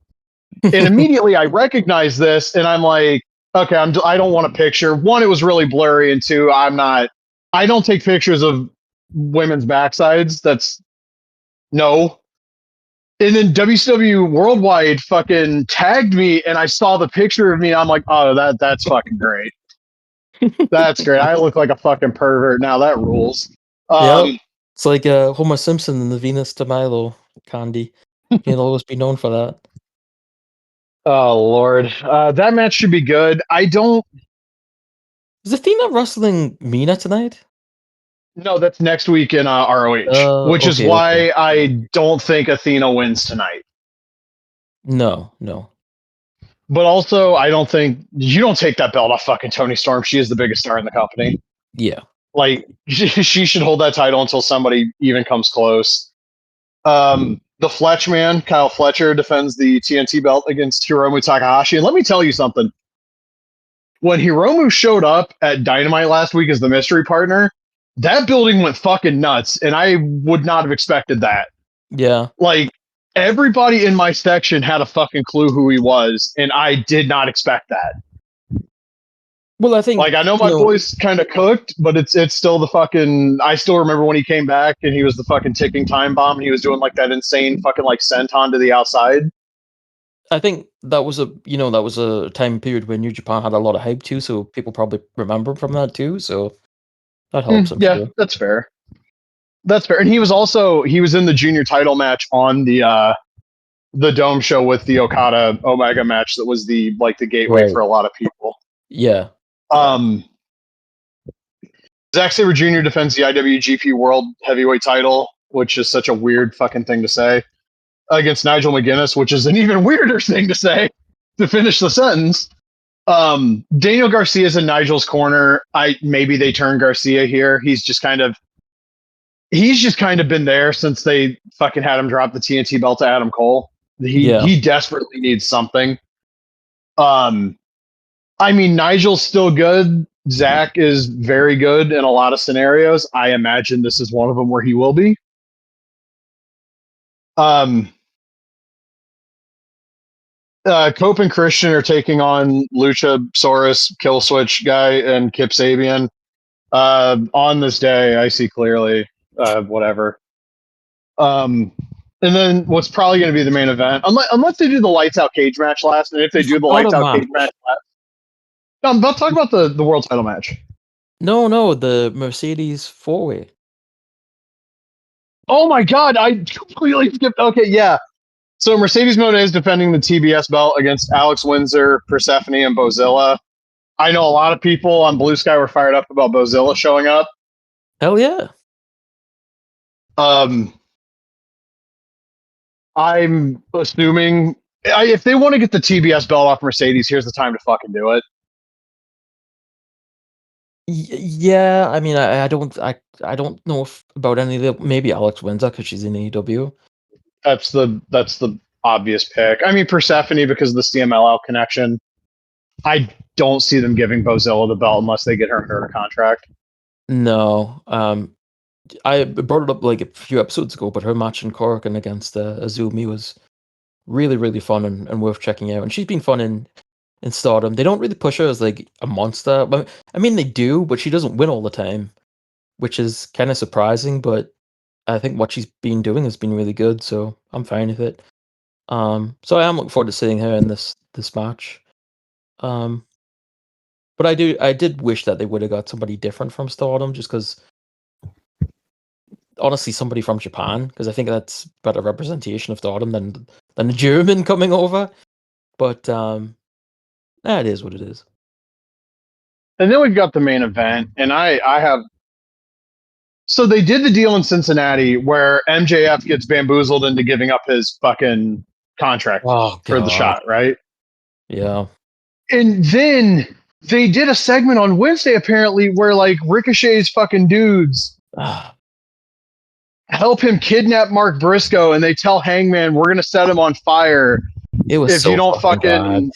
And immediately I recognize this, and I'm like, okay, I don't want a picture. One, it was really blurry, and two, I don't take pictures of women's backsides. That's no. And then WCW Worldwide fucking tagged me, and I saw the picture of me. And I'm like, oh, that's fucking great. That's great. I look like a fucking pervert now. That rules. Yep. It's like Homer Simpson and the Venus de Milo candy. He'll always be known for that. Oh Lord, that match should be good. I don't. Is Athena wrestling Mina tonight? No, that's next week in ROH, which is Okay, okay. why I don't think Athena wins tonight. No. But also, I don't think you don't take that belt off fucking Tony Storm. She is the biggest star in the company. Yeah. Like she should hold that title until somebody even comes close. The Fletch man, Kyle Fletcher, defends the TNT belt against Hiromu Takahashi. And let me tell you something. When Hiromu showed up at Dynamite last week as the mystery partner, that building went fucking nuts. And I would not have expected that. Yeah. Like, everybody in my section had a fucking clue who he was. And I did not expect that. Well, I think, like, I know my boy's kind of cooked, but it's still the fucking. I still remember when he came back and he was the fucking ticking time bomb. And he was doing like that insane fucking like senton to the outside. I think that was a time period when New Japan had a lot of hype too, so people probably remember from that too. So that helps. Yeah, sure. That's fair. That's fair. And he was in the junior title match on the Dome show with the Okada Omega match. That was the gateway for a lot of people. Yeah. Zack Sabre Jr. defends the IWGP World Heavyweight title, which is such a weird fucking thing to say, against Nigel McGuinness, which is an even weirder thing to say to finish the sentence. Daniel Garcia's in Nigel's corner. Maybe they turn Garcia here. He's just kind of been there since they fucking had him drop the TNT belt to Adam Cole. He desperately needs something. I mean, Nigel's still good. Zach is very good in a lot of scenarios. I imagine this is one of them where he will be. Cope and Christian are taking on Luchasaurus, Killswitch guy, and Kip Sabian. On this day, I see clearly. Whatever. And then what's probably going to be the main event, unless they do the lights out cage match last, and if they do the lights out cage match last. No, I'm about to talk about the world title match. No, the Mercedes 4-way. Oh my god, I completely skipped. Okay, yeah. So Mercedes Moné is defending the TBS belt against Alex Windsor, Persephone, and Bozilla. I know a lot of people on Blue Sky were fired up about Bozilla showing up. Hell yeah. I'm assuming if they want to get the TBS belt off Mercedes, here's the time to fucking do it. Yeah, I mean, I don't know about any of the, maybe Alex Windsor because she's in AEW. That's the obvious pick. I mean, Persephone because of the CMLL connection. I don't see them giving Bozilla the belt unless they get her under a contract. No, I brought it up like a few episodes ago, but her match in Korakuen against Azumi was really, really fun and worth checking out. And she's been fun in Stardom. They don't really push her as like a monster. I mean, they do, but she doesn't win all the time, which is kind of surprising. But I think what she's been doing has been really good, so I'm fine with it. So I am looking forward to seeing her in this match. But I did wish that they would have got somebody different from Stardom, just because. Honestly, somebody from Japan, because I think that's better representation of Stardom than a German coming over. But it is what it is. And then we've got the main event, and I have. So they did the deal in Cincinnati where MJF gets bamboozled into giving up his fucking contract for the shot, right? Yeah. And then they did a segment on Wednesday apparently where like Ricochet's fucking dudes help him kidnap Mark Briscoe, and they tell Hangman, we're going to set him on fire if you don't fucking...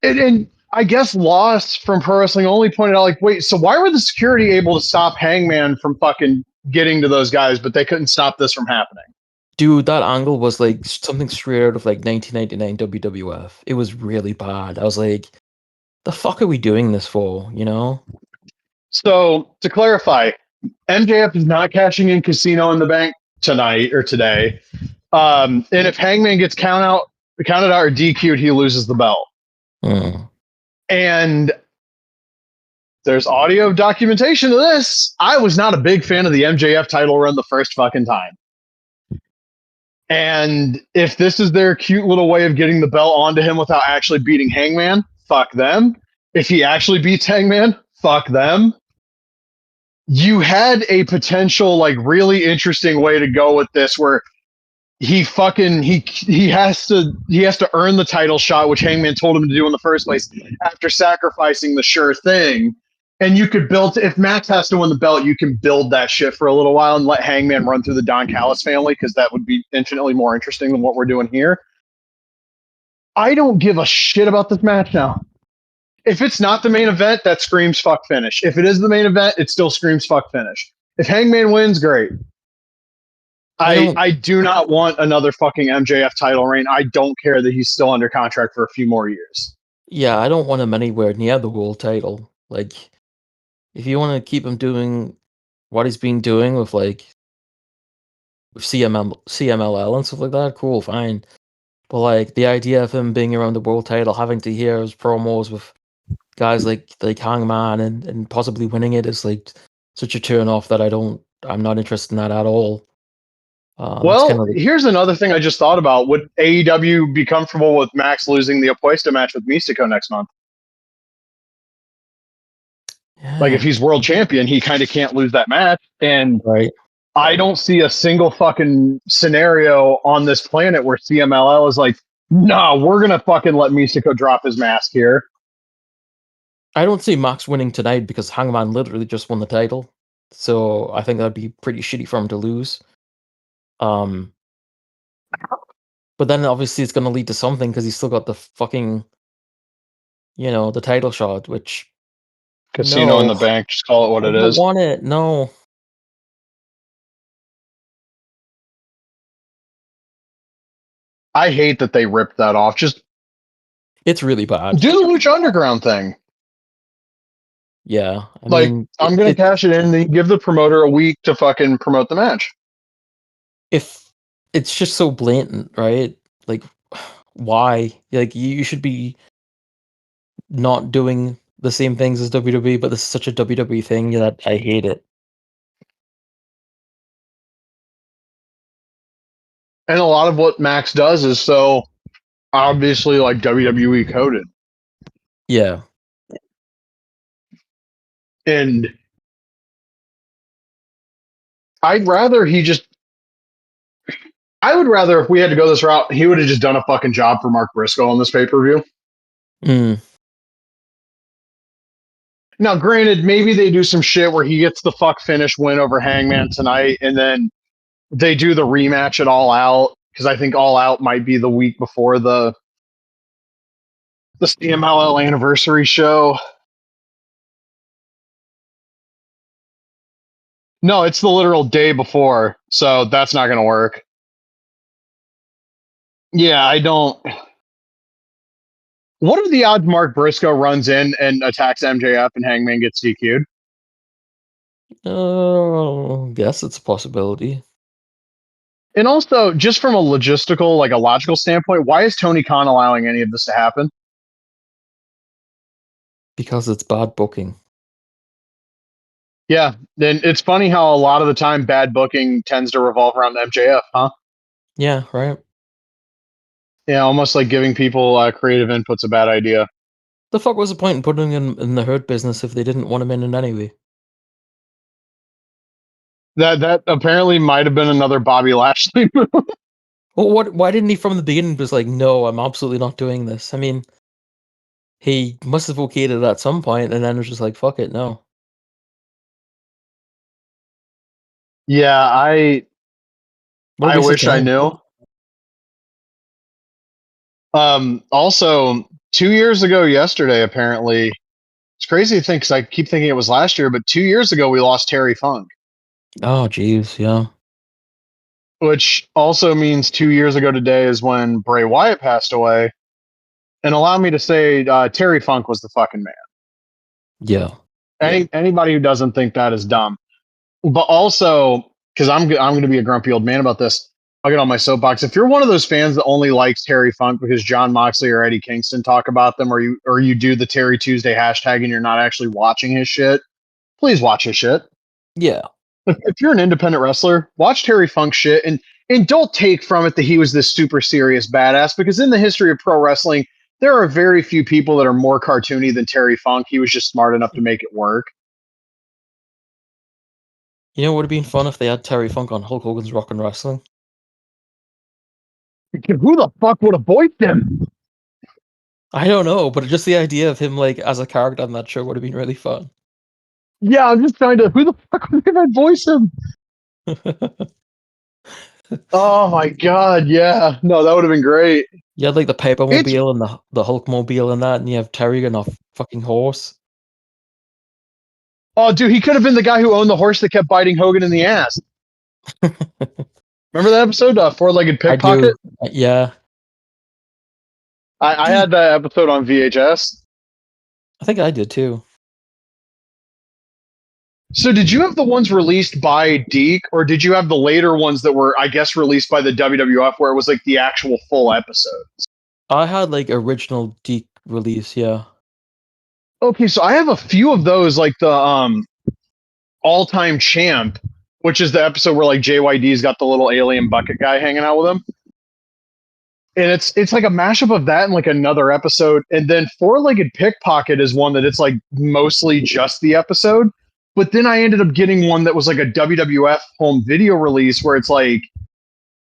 And I guess Lost from Pro Wrestling only pointed out, like, wait, so why were the security able to stop Hangman from fucking getting to those guys, but they couldn't stop this from happening? Dude, that angle was like something straight out of like 1999 WWF. It was really bad. I was like, the fuck are we doing this for, you know? So, to clarify, MJF is not cashing in Casino in the Bank tonight or today. And if Hangman gets counted out or DQ'd, he loses the belt. And there's audio documentation of this. I was not a big fan of the MJF title run the first fucking time. And if this is their cute little way of getting the belt onto him without actually beating Hangman, fuck them. If he actually beats Hangman, fuck them. You had a potential, like, really interesting way to go with this where he has to earn the title shot, which Hangman told him to do in the first place after sacrificing the sure thing. And you could build, if Max has to win the belt, you can build that shit for a little while and let Hangman run through the Don Callis family, because that would be infinitely more interesting than what we're doing here. I don't give a shit about this match now. If it's not the main event, that screams fuck finish. If it is the main event, it still screams fuck finish. If Hangman wins, great. I do not want another fucking MJF title reign. I don't care that he's still under contract for a few more years. Yeah, I don't want him anywhere near the world title. Like, if you want to keep him doing what he's been doing with CMLL and stuff like that, cool, fine. But like the idea of him being around the world title, having to hear his promos with guys like Hangman and possibly winning it is like such a turn off that I'm not interested in that at all. Well, here's another thing I just thought about. Would AEW be comfortable with Max losing the Apuesta match with Mystico next month? Yeah. Like, if he's world champion, he kind of can't lose that match. And right. I don't see a single fucking scenario on this planet where CMLL is like, no, we're going to fucking let Mystico drop his mask here. I don't see Max winning tonight because Hangman literally just won the title. So I think that'd be pretty shitty for him to lose. But then obviously it's going to lead to something because he's still got the fucking, the title shot, which Casino in the Bank, just call it what it is. I don't want it. No. I hate that they ripped that off. It's really bad. Do the Lucha Underground thing. Yeah. I'm going to cash it in and give the promoter a week to fucking promote the match. If it's just so blatant, right? Like, why? Like, you should be not doing the same things as WWE, but this is such a WWE thing that I hate it. And a lot of what Max does is so obviously like WWE coded. Yeah. And I would rather if we had to go this route, he would have just done a fucking job for Mark Briscoe on this pay-per-view. Now, granted, maybe they do some shit where he gets the fuck finish win over Hangman tonight, and then they do the rematch at All Out, because I think All Out might be the week before the CMLL anniversary show. No, it's the literal day before, so that's not going to work. Yeah, I don't. What are the odds Mark Briscoe runs in and attacks MJF and Hangman gets DQ'd? Guess it's a possibility. And also, just from a logistical, like a logical standpoint, why is Tony Khan allowing any of this to happen? Because it's bad booking. Yeah, then it's funny how a lot of the time bad booking tends to revolve around MJF, huh? Yeah, right. Yeah, almost like giving people creative input's a bad idea. The fuck was the point in putting him in the Hurt Business if they didn't want him in it anyway? That apparently might have been another Bobby Lashley move. Well, why didn't he from the beginning just like, no, I'm absolutely not doing this? I mean, he must have okayed it at some point and then was just like, fuck it, no. Yeah, I wish I knew. Also, 2 years ago yesterday, apparently, it's crazy to think because I keep thinking it was last year, but 2 years ago we lost Terry Funk. Oh, jeez, yeah. Which also means 2 years ago today is when Bray Wyatt passed away. And allow me to say, Terry Funk was the fucking man. Yeah. Anybody who doesn't think that is dumb. But also, because I'm going to be a grumpy old man about this, I'll get on my soapbox. If you're one of those fans that only likes Terry Funk because John Moxley or Eddie Kingston talk about them, or you do the Terry Tuesday hashtag and you're not actually watching his shit, please watch his shit. Yeah. If you're an independent wrestler, watch Terry Funk shit and don't take from it that he was this super serious badass, because in the history of pro wrestling, there are very few people that are more cartoony than Terry Funk. He was just smart enough to make it work. You know, it would have been fun if they had Terry Funk on Hulk Hogan's Rock and Wrestling. Who the fuck would have voiced him? I don't know, but just the idea of him like as a character on that show would have been really fun. Yeah, I'm just trying to. Who the fuck would have voice him? Oh my god, yeah. No, that would have been great. You had like the It's Papermobile and the Hulkmobile and that, and you have Terry on a fucking horse. oh, dude, he could have been the guy who owned the horse that kept biting Hogan in the ass. Remember that episode, Four-Legged I do. Pickpocket? Yeah. I had that episode on VHS. I think I did too. So, did you have the ones released by Deke, or did you have the later ones that were, I guess, released by the WWF, where it was like the actual full episode? I had like original Deke release, yeah. Okay, so I have a few of those, like the all-time champ, which is the episode where like JYD's got the little alien bucket guy hanging out with him. And it's like a mashup of that and like another episode. And then Four-Legged Pickpocket is one that it's like mostly just the episode. But then I ended up getting one that was like a WWF home video release where it's like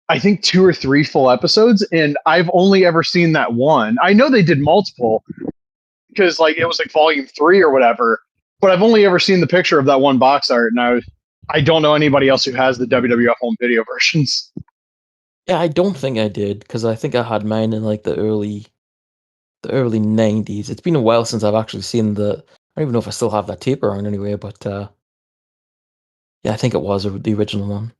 I think 2 or 3 full episodes, and I've only ever seen that one. I know they did multiple because like it was like volume 3 or whatever, but I've only ever seen the picture of that one box art, and I don't know anybody else who has the WWF home video versions. Yeah, I don't think I did, because I think I had mine in like the early 90s. It's been a while since I've actually seen I don't even know if I still have that tape around anyway, but yeah, I think it was the original one.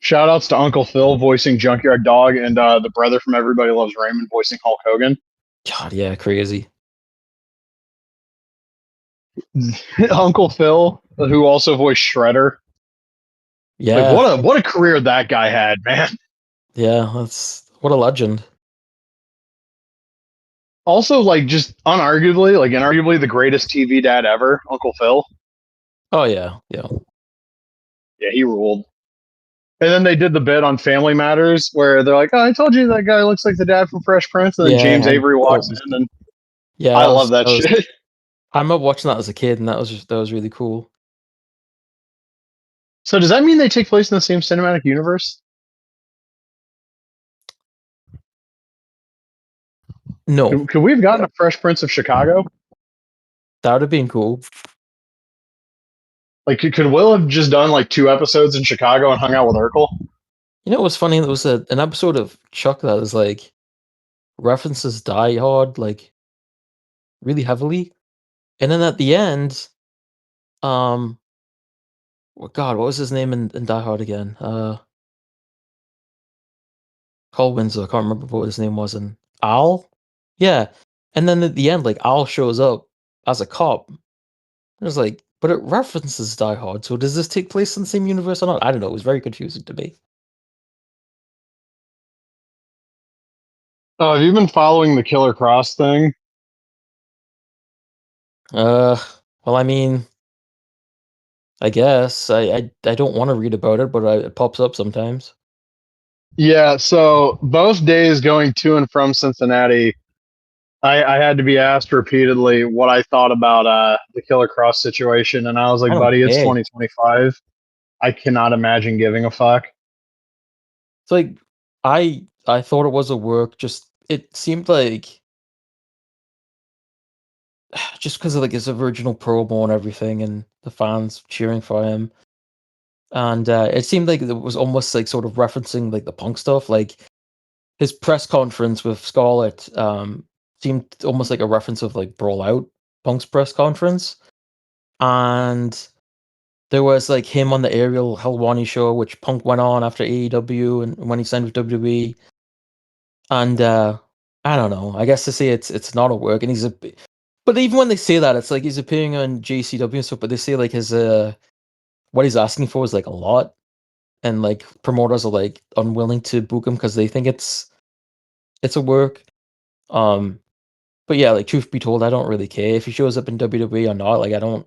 Shout outs to Uncle Phil voicing Junkyard Dog and the brother from Everybody Loves Raymond voicing Hulk Hogan. God, yeah, crazy. Uncle Phil, who also voiced Shredder. Yeah. Like what a career that guy had, man. Yeah, what a legend. Also, like just inarguably the greatest TV dad ever, Uncle Phil. Oh yeah, yeah. Yeah, he ruled. And then they did the bit on Family Matters where they're like, "Oh, I told you that guy looks like the dad from Fresh Prince," and then Yeah, James Avery walks in, and yeah, I love that shit. I remember watching that as a kid, and that was really cool. So does that mean they take place in the same cinematic universe? No, Could we have gotten a Fresh Prince of Chicago? that would have been cool. Like, could Will have just done like 2 episodes in Chicago and hung out with Urkel? You know, it was funny. There was an episode of Chuck that is like references Die Hard like really heavily, and then at the end, well, God, what was his name in Die Hard again? Carl Winslow. I can't remember what his name was. In Al, yeah. And then at the end, like Al shows up as a cop. It was like, but it references Die Hard. So does this take place in the same universe or not? I don't know. It was very confusing to me. Oh, have you been following the Killer Cross thing? Well, I mean, I guess I don't want to read about it, but it pops up sometimes. Yeah, so both days going to and from Cincinnati, I had to be asked repeatedly what I thought about the Killer Cross situation, and I was like, I don't buddy, it's care. 2025. I cannot imagine giving a fuck. It's like I thought it was a work. Just it seemed like just because of like his original promo and everything, and the fans cheering for him, and it seemed like it was almost like sort of referencing like the Punk stuff, like his press conference with Scarlett seemed almost like a reference of like Brawl Out, Punk's press conference, and there was like him on the Ariel Helwani show, which Punk went on after AEW and when he signed with WWE, and I don't know. I guess to say it's not a work, and but even when they say that, it's like he's appearing on JCW and stuff, but they say like his what he's asking for is like a lot, and like promoters are like unwilling to book him because they think it's a work. Um, but yeah, like truth be told, I don't really care if he shows up in WWE or not. Like I don't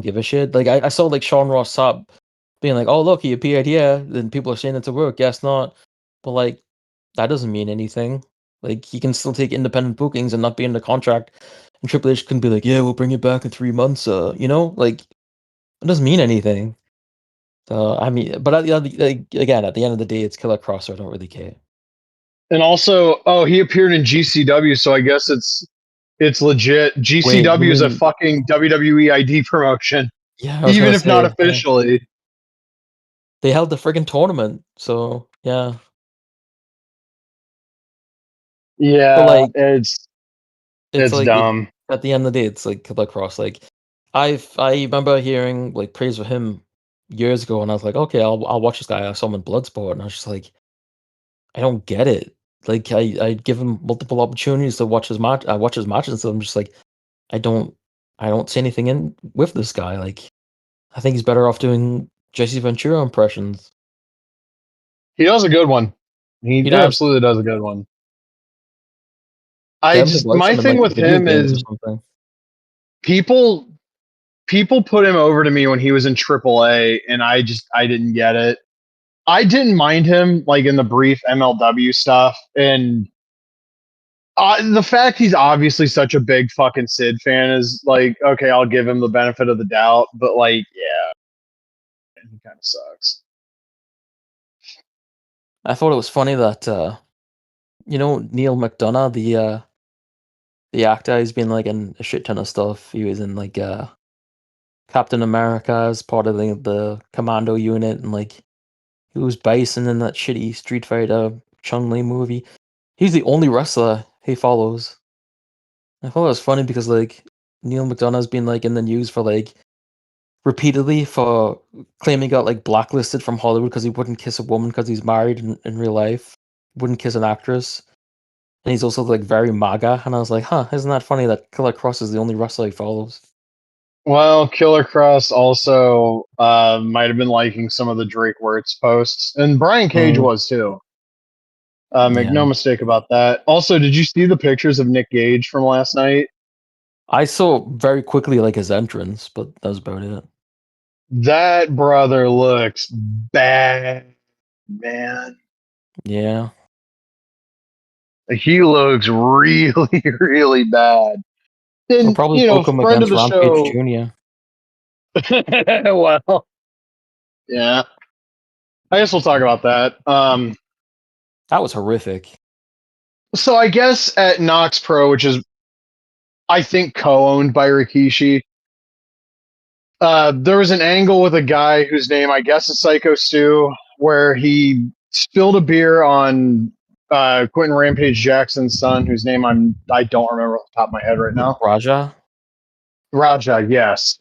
give a shit. Like I saw like Sean Ross Sapp being like, "Oh look, he appeared here," then people are saying it's a work. Guess not. But like that doesn't mean anything. Like he can still take independent bookings and not be in the contract. And Triple H can be like, "Yeah, we'll bring you back in 3 months." You know, like it doesn't mean anything. So I mean, but like, again, at the end of the day, it's Killer Cross, so I don't really care. And also, oh, he appeared in GCW, so I guess It's legit. Wait, GCW you is a mean? fucking WWE ID promotion, Yeah, I was even gonna if not say, yeah. officially. They held the friggin' tournament, so yeah. But Yeah, like, it's it's like dumb. at the end of the day, it's like Killer Cross. Like, I remember hearing like praise for him years ago, and I was like, okay, I'll watch this guy. I saw him in Bloodsport, and I was just like, I don't get it. Like, I give him multiple opportunities to watch his match. I watch his matches, and I'm just like, I don't I don't see anything in with this guy. Like, I think he's better off doing Jesse Ventura impressions. He does a good one. He He does. absolutely does a good one. Get him to voice My him in thing like with video him games or is something. people people put him over to me when he was in AAA, and I didn't get it. I didn't mind him like in the brief MLW stuff, and the fact he's obviously such a big fucking Sid fan is like, okay, I'll give him the benefit of the doubt, but like, yeah, he kind of sucks. I thought it was funny that Neil McDonough, the actor, he's been like in a shit ton of stuff. He was in like Captain America as part of the commando unit, and like he was Bison in that shitty Street Fighter Chun-Li movie. He's the only wrestler he follows. I thought it was funny because like Neil McDonough's been like in the news for like repeatedly for claiming he got like blacklisted from Hollywood because he wouldn't kiss a woman because he's married in real life, wouldn't kiss an actress, and he's also like very MAGA. And I was like, huh, isn't that funny that Killer Cross is the only wrestler he follows? Well, Killer Cross also might have been liking some of the Drake Wirtz posts, and Brian Cage Mm, was too. Make yeah, no mistake about that. Also, did you see the pictures of Nick Gage from last night? I saw very quickly like his entrance, but that was about it. That brother looks bad, man. Yeah, He looks really, really bad. they'll And, probably book him friend of against the Rampage show. Jr. Well, yeah. I guess we'll talk about that. That was horrific. So I guess at Nox Pro, which is, I think, co-owned by Rikishi, there was an angle with a guy whose name I guess is Psycho Stu, where he spilled a beer on Quentin Rampage Jackson's son, whose name I don't remember off the top of my head right now. Raja. Raja, yes.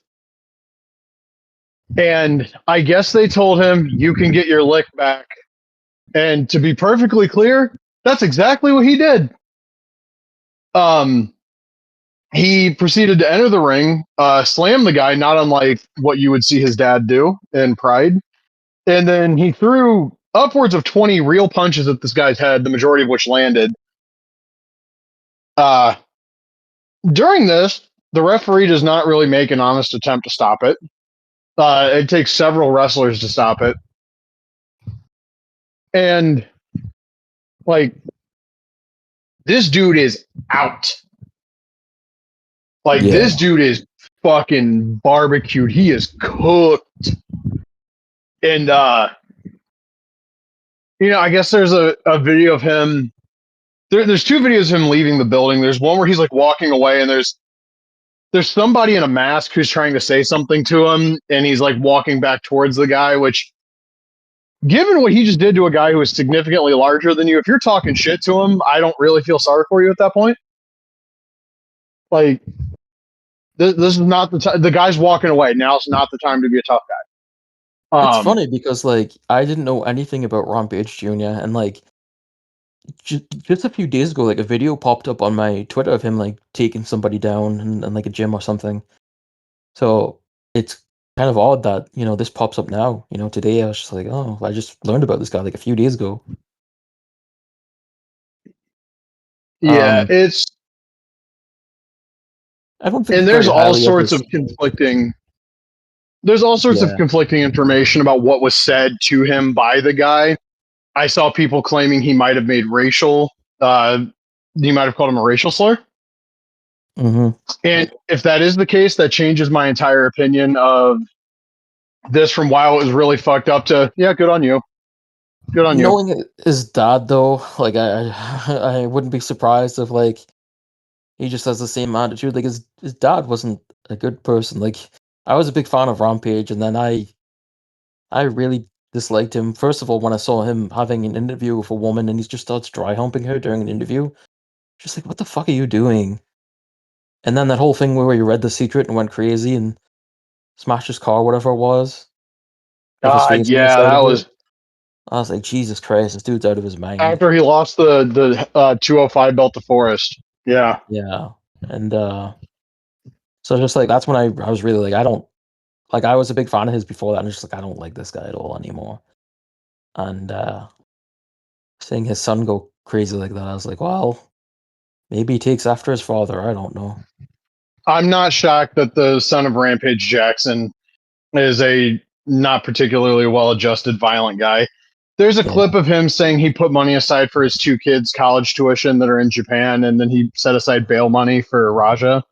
And I guess they told him, you can get your lick back. And to be perfectly clear, that's exactly what he did. He proceeded to enter the ring, slam the guy, not unlike what you would see his dad do in Pride. And then he threw upwards of 20 real punches at this guy's head, the majority of which landed. During this, the referee does not really make an honest attempt to stop it. It takes several wrestlers to stop it. And, like, this dude is out. Like, Yeah. this dude is fucking barbecued. He is cooked. And, I guess there's a video of him. There's two videos of him leaving the building. There's one where he's, like, walking away, and there's somebody in a mask who's trying to say something to him, and he's, like, walking back towards the guy, which, given what he just did to a guy who is significantly larger than you, if you're talking shit to him, I don't really feel sorry for you at that point. Like, this is not the time. The guy's walking away. Now's not the time to be a tough guy. It's funny because like I didn't know anything about Rampage Jr. and like just a few days ago, like a video popped up on my Twitter of him like taking somebody down in like a gym or something. So it's kind of odd that this pops up now. Today I was just like, oh, I just learned about this guy like a few days ago. Yeah, it's I don't think and very highly of his. there's all sorts of Yeah. conflicting information about what was said to him by the guy. I saw people claiming he might have made he might have called him a racial slur. Mm-hmm. And if that is the case, that changes my entire opinion of this from wow, it was really fucked up to, yeah, good on you. Good on you. Knowing his dad though, like I I wouldn't be surprised if like he just has the same attitude. Like his dad wasn't a good person. Like I was a big fan of Rampage, and then I really disliked him. First of all, when I saw him having an interview with a woman and he just starts dry humping her during an interview, just like, what the fuck are you doing? And then that whole thing where he read the secret and went crazy and smashed his car, whatever it was, with his face on the Yeah, side that of it. was I was like, Jesus Christ, this dude's out of his mind. after he lost the 205 belt to Forrest. Yeah. Yeah. And so just like that's when I was really like, I don't like I was a big fan of his before that, and just like I don't like this guy at all anymore. And seeing his son go crazy like that, I was like, well, maybe he takes after his father. I don't know. I'm not shocked that the son of Rampage Jackson is a not particularly well adjusted, violent guy. There's a Yeah. clip of him saying he put money aside for his two kids' college tuition that are in Japan, and then he set aside bail money for Raja.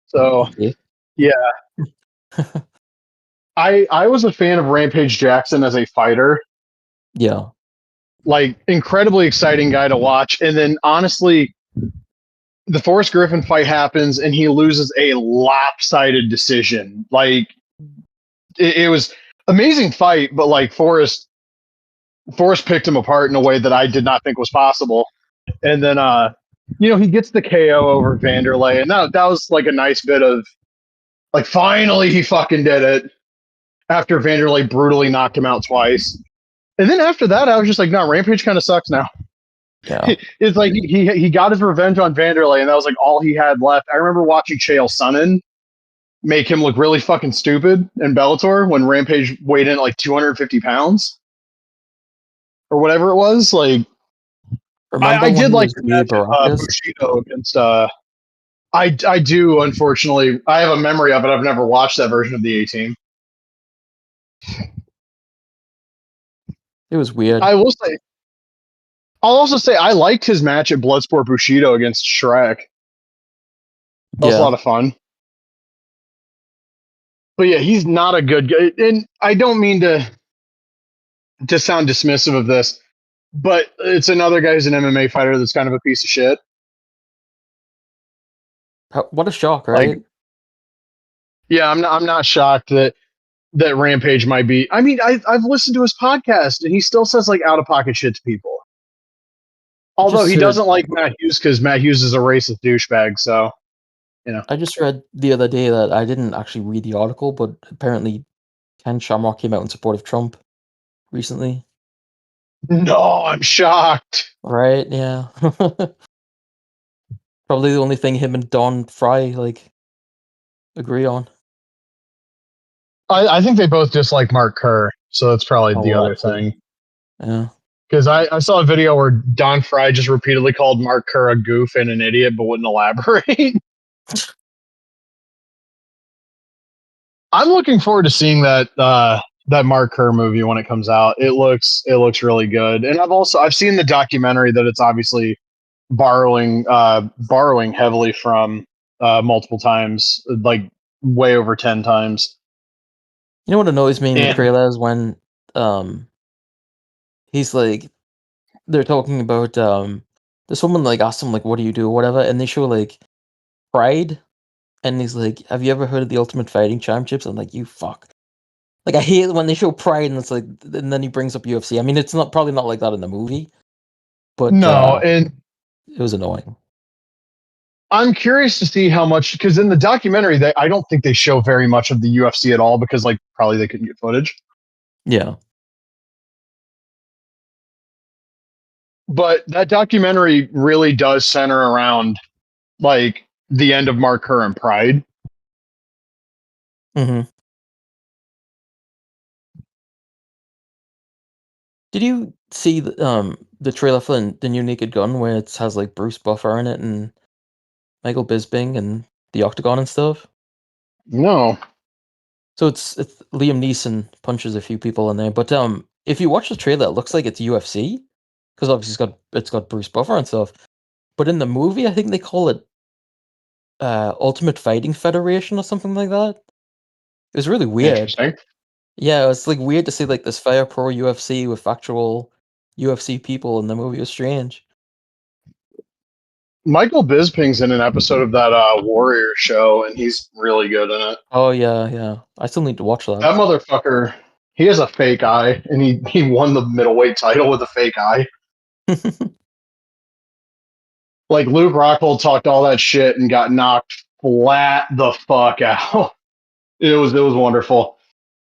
So, Okay. yeah, I was a fan of Rampage Jackson as a fighter, Yeah. like incredibly exciting guy to watch. And then honestly, the Forrest Griffin fight happens and he loses a lopsided decision. Like it was amazing fight, but like Forrest picked him apart in a way that I did not think was possible. And then he gets the KO over Vanderlei, and that was like a nice bit of like finally he fucking did it after Vanderlei brutally knocked him out twice. And then after that, I was just like, no, Rampage kind of sucks now. Yeah. It's like he got his revenge on Vanderlei, and that was like all he had left. I remember watching Chael Sonnen make him look really fucking stupid in Bellator when Rampage weighed in at like 250 pounds or whatever it was. Like Remember I when did he like was the Gabe match of Baracus? Bushido against. I do unfortunately. I have a memory of it. I've never watched that version of the A Team. It was weird. I will say. I'll also say I liked his match at Bloodsport Bushido against Shrek. That was a Yeah. lot of fun. But yeah, he's not a good guy, and I don't mean to sound dismissive of this, but it's another guy who's an MMA fighter that's kind of a piece of shit. What a shock, Like, right? yeah, I'm not shocked that Rampage might be. I mean, I've listened to his podcast, and he still says like out of pocket shit to people. I Although just he heard doesn't like Matt Hughes because Matt Hughes is a racist douchebag. So I just read the other day that I didn't actually read the article, but apparently Ken Shamrock came out in support of Trump recently. no, I'm shocked. Right? Yeah. Probably the only thing him and Don Fry like agree on. I think they both dislike Mark Kerr, so that's probably Oh the well, other that too. thing. Yeah. Because I saw a video where Don Fry just repeatedly called Mark Kerr a goof and an idiot, but wouldn't elaborate. I'm looking forward to seeing that Mark Kerr movie when it comes out. It looks really good, and I've seen the documentary that it's obviously borrowing heavily from multiple times, like way over 10 times. You know what annoys me in the And trailer is when um he's like they're talking about this woman like asks him like what do you do or whatever, and they show like Pride, and he's like, have you ever heard of the Ultimate Fighting Championships? I'm like, you fuck. Like I hate when they show Pride and it's like, and then he brings up UFC. I mean, it's not probably not like that in the movie, but no, and it was annoying. I'm curious to see how much because in the documentary I don't think they show very much of the UFC at all because like probably they couldn't get footage. Yeah. But that documentary really does center around like the end of Mark Kerr and Pride. hmm Did you see the trailer for the new Naked Gun where it has like Bruce Buffer in it and Michael Bisping and the Octagon and stuff? No. So it's Liam Neeson punches a few people in there, but if you watch the trailer, it looks like it's UFC because obviously it's got Bruce Buffer and stuff. But in the movie, I think they call it Ultimate Fighting Federation or something like that. It was really weird. Interesting. Yeah, it's like weird to see like this Fire Pro UFC with actual UFC people in the movie. It was strange. Michael Bisping's in an episode of that Warrior show, and he's really good in it. Oh yeah. I still need to watch that. That motherfucker, he has a fake eye, and he won the middleweight title with a fake eye. Like Luke Rockhold talked all that shit and got knocked flat the fuck out. It was wonderful.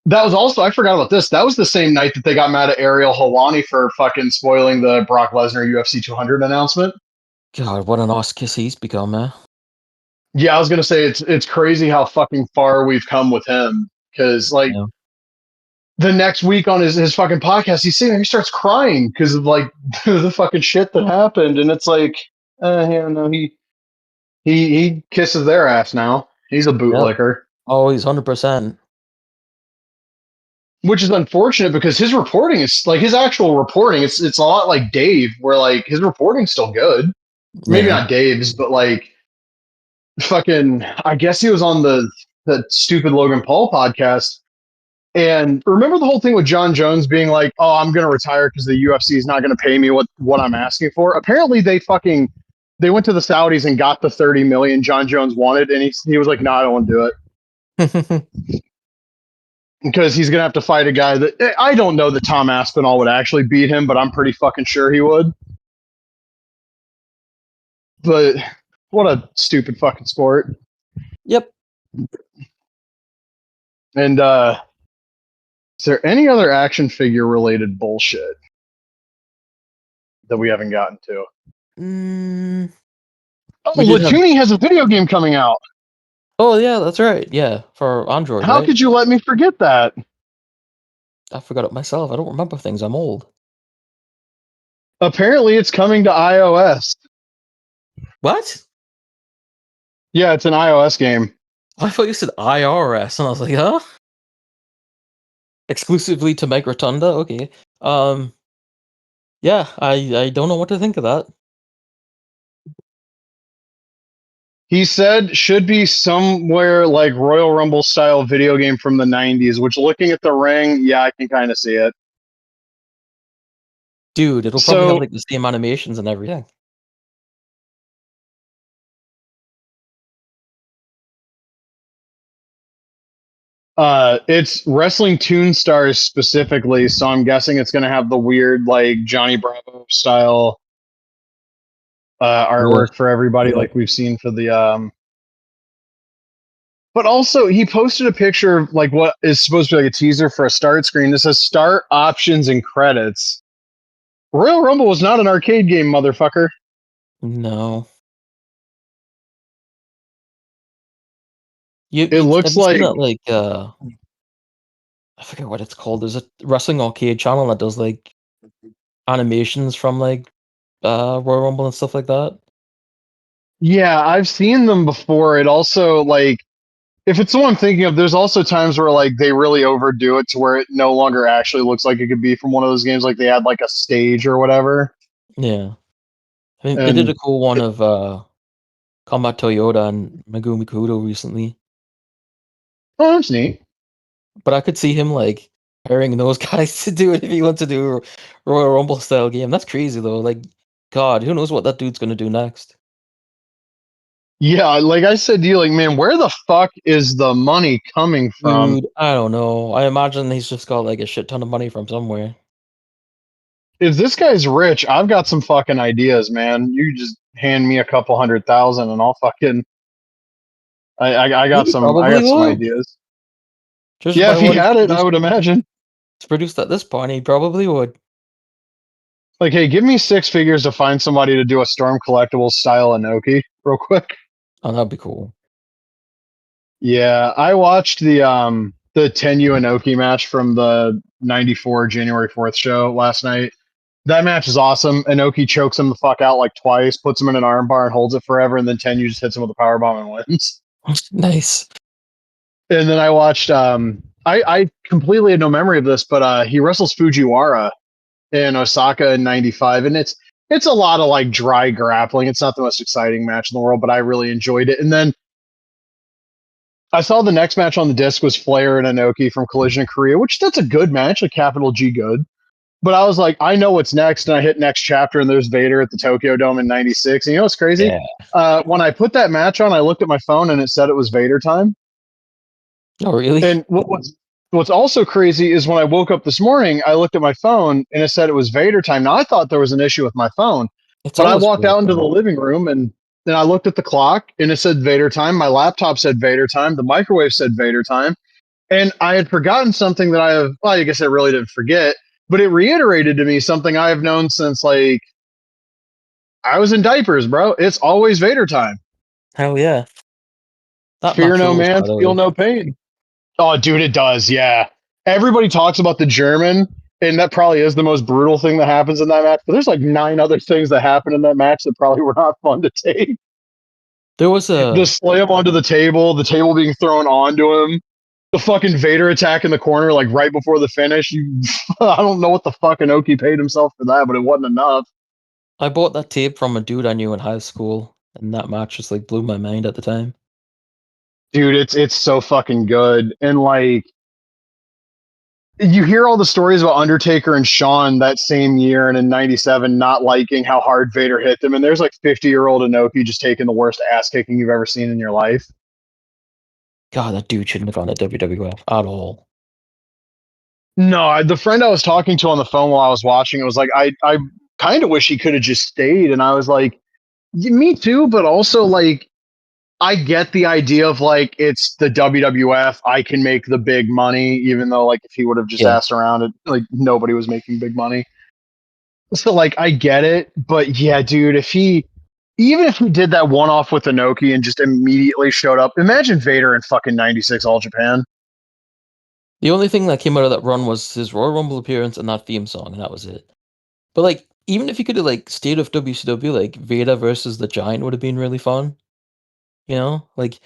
That was also, I forgot about this. That was the same night that they got mad at Ariel Helwani for fucking spoiling the Brock Lesnar UFC 200 announcement. God, what an ass kiss he's become, man. Yeah, I was gonna say it's crazy how fucking far we've come with him. Because the next week on his fucking podcast, he's sitting there, he starts crying because of like the fucking shit that happened, and it's like, yeah, no, he kisses their ass now. He's a bootlicker. Oh, he's 100%. Which is unfortunate because his reporting is like his actual reporting. It's a lot like Dave, where like his reporting's still good. Maybe not Dave's, but like fucking. I guess he was on the stupid Logan Paul podcast. And remember the whole thing with John Jones being like, "Oh, I'm going to retire because the UFC is not going to pay me what I'm asking for." Apparently, they went to the Saudis and got the $30 million John Jones wanted, and he was like, "No, I don't want to do it." Because he's going to have to fight a guy that I don't know that Tom Aspinall would actually beat him, but I'm pretty fucking sure he would. But what a stupid fucking sport. Yep. And is there any other action figure related bullshit that we haven't gotten to? Oh, Latuni has a video game coming out. Oh yeah, that's right. Yeah, for Android. How could you let me forget that? I forgot it myself. I don't remember things. I'm old. Apparently, it's coming to iOS. What? Yeah, it's an iOS game. I thought you said IRS, and I was like, huh? Exclusively to Mike Rotunda? Okay. Yeah, I don't know what to think of that. He said should be somewhere like Royal Rumble style video game from the 90s, which looking at the ring, yeah, I can kind of see it. Dude, it'll probably have like the same animations and everything. It's Wrestling Toon Stars specifically, so I'm guessing it's gonna have the weird like Johnny Bravo style artwork for everybody, like we've seen for the But also, he posted a picture of like what is supposed to be like a teaser for a start screen. This says start options and credits. Royal Rumble was not an arcade game, motherfucker. No. It looks like that, I forget what it's called. There's a wrestling arcade channel that does like animations from like Royal Rumble and stuff like that. Yeah, I've seen them before. It also like if it's the one I'm thinking of, there's also times where like they really overdo it to where it no longer actually looks like it could be from one of those games, like they had like a stage or whatever. Yeah. I mean, they did a cool one of Combat Toyota and Megumi Kudo recently. Oh, that's neat. But I could see him like hiring those guys to do it if he wants to do a Royal Rumble style game. That's crazy though. Like, God, who knows what that dude's gonna do next? Yeah, like I said to you, like, man, where the fuck is the money coming from? Dude, I don't know. I imagine he's just got like a shit ton of money from somewhere. If this guy's rich, I've got some fucking ideas, man. You just hand me a couple 100,000 and I'll fucking I got some ideas. Just yeah, if he had it, I would imagine. It's produced at this point, he probably would. Like, hey, give me 6 figures to find somebody to do a Storm Collectibles style Inoki real quick. Oh, that'd be cool. Yeah, I watched the Tenyu Inoki match from the 94 January 4th show last night. That match is awesome. Inoki chokes him the fuck out like twice, puts him in an armbar and holds it forever, and then Tenyu just hits him with a powerbomb and wins. Nice. And then I watched I completely had no memory of this, but he wrestles Fujiwara in Osaka in 95, and it's a lot of like dry grappling. It's not the most exciting match in the world, but I really enjoyed it. And then I saw the next match on the disc was Flair and Inoki from Collision in Korea, which that's a good match, a capital G good. But I was like, I know what's next, and I hit next chapter, and there's Vader at the Tokyo Dome in '96. And you know what's crazy? Yeah. When I put that match on, I looked at my phone, and it said it was Vader time. Oh, really? And what's also crazy is when I woke up this morning, I looked at my phone, and it said it was Vader time. Now I thought there was an issue with my phone, It's but I always walked Vader out into time. the living room, and then I looked at the clock, and it said Vader time. My laptop said Vader time. The microwave said Vader time. And I had forgotten something that well, I guess I really didn't forget, but it reiterated to me something I have known since like I was in diapers, bro. It's always Vader time. Hell yeah. That Fear match no rules, man, by the feel way. no pain. Oh, dude, it does. Yeah. Everybody talks about the German, and that probably is the most brutal thing that happens in that match. But there's like 9 other things that happen in that match that probably were not fun to take. There was The a slam onto the table being thrown onto him, the fucking Vader attack in the corner, like right before the finish. I don't know what the fuck Inoki paid himself for that, but it wasn't enough. I bought that tape from a dude I knew in high school, and that match just like blew my mind at the time. Dude, it's so fucking good. And like you hear all the stories about Undertaker and Shawn that same year and in '97 not liking how hard Vader hit them, and there's like 50-year-old Inoki just taking the worst ass kicking you've ever seen in your life. God, that dude shouldn't have gone to WWF at all. No, the friend I was talking to on the phone while I was watching it was like, I kind of wish he could have just stayed. And I was like, me too, but also like, I get the idea of like, it's the WWF. I can make the big money, even though like if he would have just Yeah. asked around, it like nobody was making big money. So like, I get it, but yeah, dude, even if he did that one off with Inoki and just immediately showed up, imagine Vader in fucking '96 All Japan. The only thing that came out of that run was his Royal Rumble appearance and that theme song, and that was it. But like, even if he could have like stayed with WCW, like Vader versus the Giant would have been really fun. You know, like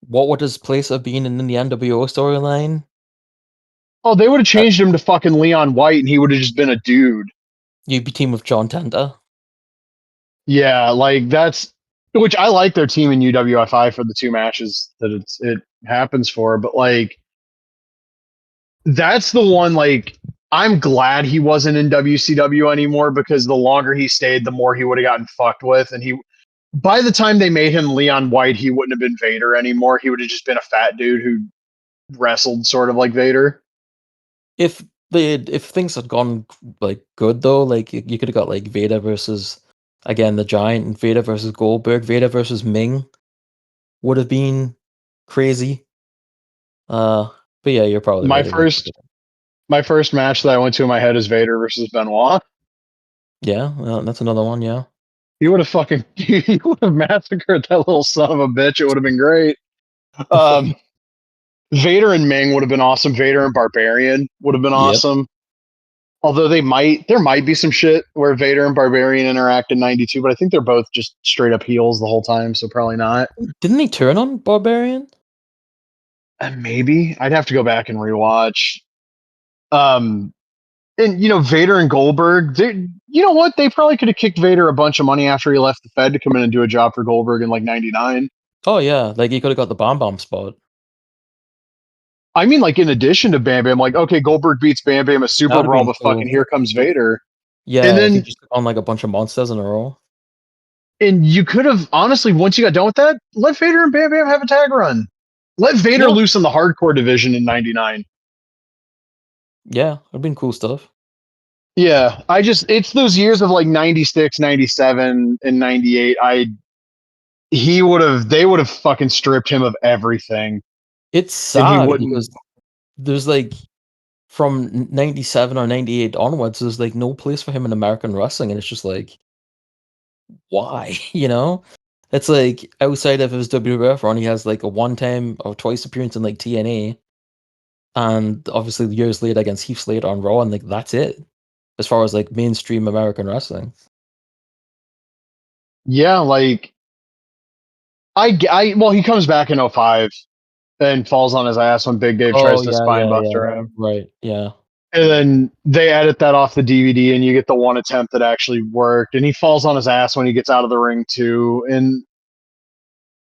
what would his place have been in the NWO storyline? Oh, they would have changed him to fucking Leon White, and he would have just been a dude. You'd be team with John Tenta. Yeah, like that's which I like their team in UWFI for the 2 matches that it happens for, but like that's the one like I'm glad he wasn't in WCW anymore because the longer he stayed, the more he would have gotten fucked with. And he by the time they made him Leon White, he wouldn't have been Vader anymore. He would have just been a fat dude who wrestled sort of like Vader. If if things had gone like good though, like you could have got like Vader versus again the Giant and Vader versus Goldberg, Vader versus Ming would have been crazy. But yeah, you're probably My right. It was first my first match that I went to in my head is Vader versus Benoit. yeah, well, that's another one. Yeah, He would have fucking he would have massacred that little son of a bitch. It would have been great. Um, Vader and Ming would have been awesome. Vader and Barbarian would have been yep. awesome. Although there might be some shit where Vader and Barbarian interact in '92, but I think they're both just straight up heels the whole time, so probably not. Didn't he turn on Barbarian? Maybe I'd have to go back and rewatch. Um, and Vader and Goldberg, you know what? They probably could have kicked Vader a bunch of money after he left the Fed to come in and do a job for Goldberg in like '99. Oh yeah, like he could have got the Bomb spot. I mean, like in addition to Bam Bam, like okay, Goldberg beats Bam Bam a Super That'd have Brawl, been but fucking cool. here comes Vader, and Yeah, if he then just took on like a bunch of monsters in a row. you could have honestly once you got done with that, let Vader and Bam Bam have a tag run. Let Vader Yeah, loose in the hardcore division in '99. yeah, it'd been cool stuff. Yeah, it's those years of like '96, '97, and '98. They would have fucking stripped him of everything, It's and he sad wouldn't. because there's like from 97 or 98 onwards, there's like no place for him in American wrestling, and it's just like, why? You know? It's like outside of his WWF run, he has like a one time or twice appearance in like TNA, and obviously years later against Heath Slater on Raw, and like that's it as far as like mainstream American wrestling. Yeah, like well, he comes back in '05 and falls on his ass when Big Dave Oh tries to yeah, spine yeah, yeah. buster him. Right, yeah. And then they edit that off the DVD, and you get the one attempt that actually worked. And he falls on his ass when he gets out of the ring too. And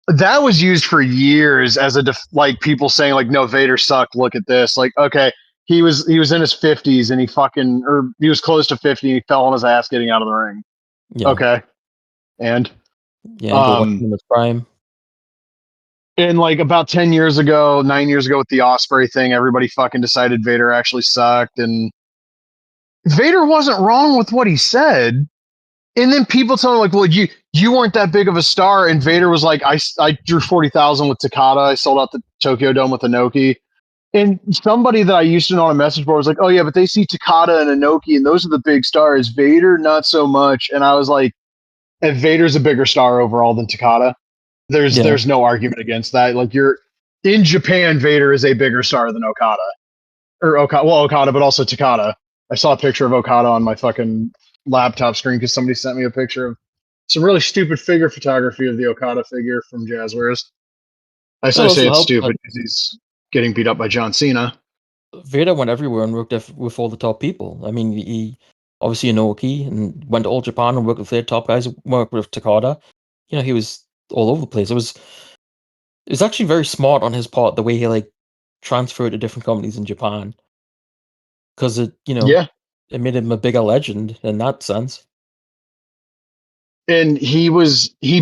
that was used for years as like people saying like, "No, Vader sucked. Look at this." Like, okay, he was in his 50s and he was close to 50 and he fell on his ass getting out of the ring. Yeah. Okay. And Bill Washington in his prime. And like about 9 years ago with the Osprey thing, everybody fucking decided Vader actually sucked, and Vader wasn't wrong with what he said. And then people tell him like, well, you weren't that big of a star. And Vader was like, I drew 40,000 with Takada. I sold out the Tokyo Dome with Inoki. And somebody that I used to know on a message board was like, oh yeah, but they see Takada and Inoki and those are the big stars. Vader, not so much. And I was like, and Vader's a bigger star overall than Takada. There's no argument against that. Like you're in Japan, Vader is a bigger star than Okada. Okada, but also Takada. I saw a picture of Okada on my fucking laptop screen because somebody sent me a picture of some really stupid figure photography of the Okada figure from Jazzwares. I say it's stupid because he's getting beat up by John Cena. Vader went everywhere and worked with all the top people. I mean, he obviously Inoki and went to all Japan and worked with their top guys. Worked with Takada. You know, he was all over the place. It was actually very smart on his part the way he like transferred to different companies in Japan, because it made him a bigger legend in that sense. And he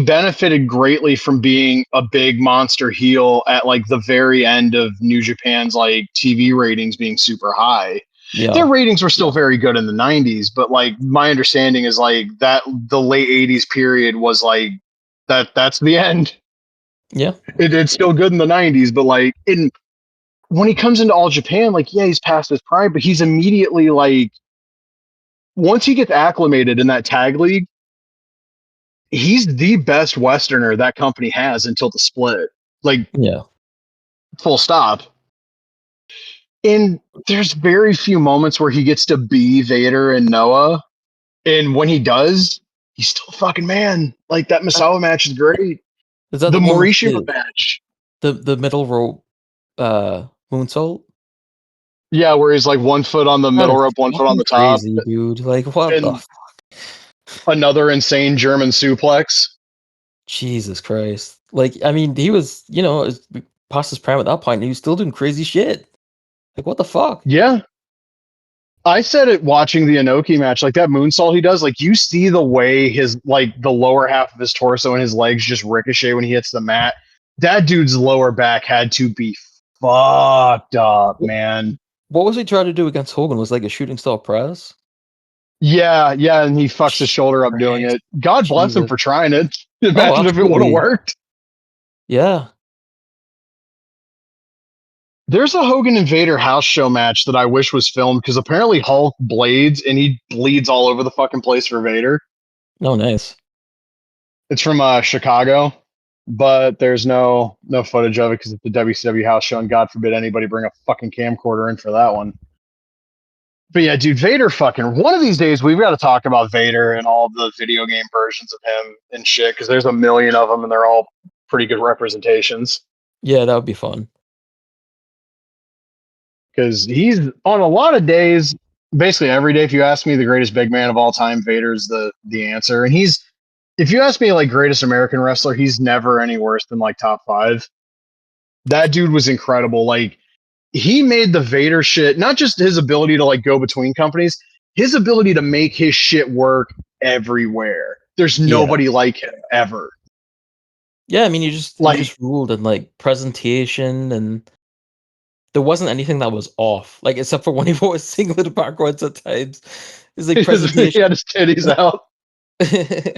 benefited greatly from being a big monster heel at like the very end of New Japan's like TV ratings being super high. Yeah. Their ratings were still very good in the 90s, but like my understanding is like that the late 80s period was like that's the end. Yeah. It's still good in the 90s, but like when he comes into All Japan, like, yeah, he's past his prime, but he's immediately like, once he gets acclimated in that tag league, he's the best Westerner that company has until the split. Like, yeah, full stop. And there's very few moments where he gets to be Vader and Noah. And when he does, he's still a fucking man. Like, that Misawa match is great. Is that the Morishima match? The middle rope moonsault? Yeah, where he's like 1 foot on the middle rope, 1 foot on the top. Crazy, dude. Like, what the fuck? Another insane German suplex. Jesus Christ. Like, I mean, he was, past his prime at that point, and he was still doing crazy shit. Like, what the fuck? Yeah. I said it watching the Inoki match, like that moonsault he does, like you see the way his, like the lower half of his torso and his legs just ricochet when he hits the mat. That dude's lower back had to be fucked up, man. What was he trying to do against Hogan? Was like a shooting star press? Yeah, and he fucks his shoulder up doing it. God bless him for trying it. Imagine if it would have worked. Yeah. There's a Hogan and Vader house show match that I wish was filmed because apparently Hulk blades and he bleeds all over the fucking place for Vader. Oh, nice. It's from Chicago, but there's no footage of it because it's the WCW house show, and God forbid anybody bring a fucking camcorder in for that one. But yeah, dude, Vader fucking, one of these days we've got to talk about Vader and all of the video game versions of him and shit, because there's a million of them and they're all pretty good representations. Yeah, that would be fun. Because he's on a lot of days, basically every day, if you ask me the greatest big man of all time, Vader's the answer. And if you ask me like greatest American wrestler, he's never any worse than like top 5. That dude was incredible. Like, he made the Vader shit, not just his ability to like go between companies, his ability to make his shit work everywhere. There's nobody like him ever. Yeah, I mean, you just ruled in like presentation, and there wasn't anything that was off, like except for when he wore a singlet backwards at times. It's like presentation. He had his titties out.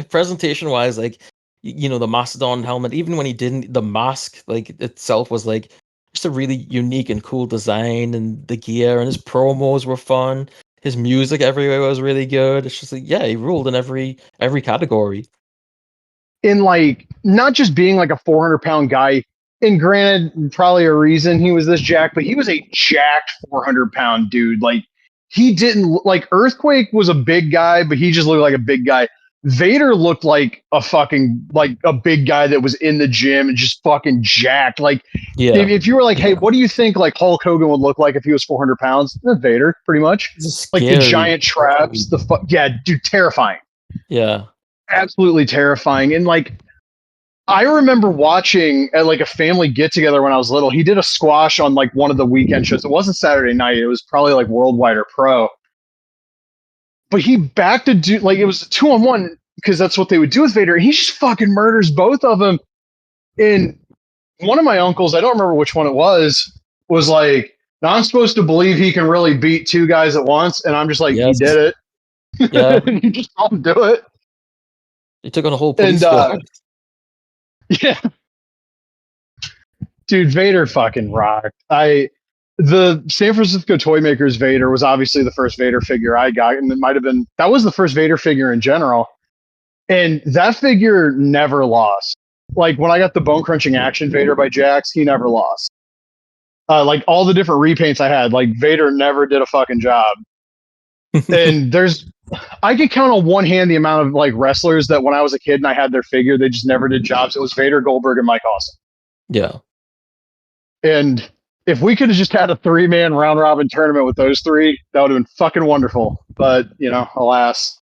Presentation wise, like, the Mastodon helmet, even when he didn't, the mask like itself was like just a really unique and cool design, and the gear and his promos were fun. His music everywhere was really good. It's just like, yeah, he ruled in every category. In like, not just being like a 400-pound guy, and granted, probably a reason he was this jacked, but he was a jacked 400-pound dude. Like, he didn't, like, Earthquake was a big guy, but he just looked like a big guy. Vader looked like a fucking, like a big guy that was in the gym and just fucking jacked. Like, if you were like, hey, what do you think like Hulk Hogan would look like if he was 400 pounds? That's Vader, pretty much. Like the giant traps, yeah, dude, terrifying. Yeah. Absolutely terrifying. And like, I remember watching at like a family get together when I was little. He did a squash on like one of the weekend shows. It wasn't Saturday night. It was probably like Worldwide or Pro. But he backed a dude like it was a 2-on-1 because that's what they would do with Vader. And he just fucking murders both of them. And one of my uncles, I don't remember which one it was like, now I'm supposed to believe he can really beat two guys at once. And I'm just like, he Yes. did it. Yeah. You just don't do it. He took on a whole police And squad. yeah. Dude, Vader fucking rocked. The San Francisco Toy Makers Vader was obviously the first Vader figure I got, and that was the first Vader figure in general. And that figure never lost. Like when I got the Bone Crunching Action Vader by Jax, he never lost. Like all the different repaints I had, like Vader never did a fucking job. And I can count on one hand the amount of like wrestlers that when I was a kid and I had their figure, they just never did jobs. It was Vader, Goldberg, and Mike Awesome. Yeah. And if we could have just had a 3-man round robin tournament with those three, that would have been fucking wonderful. But, alas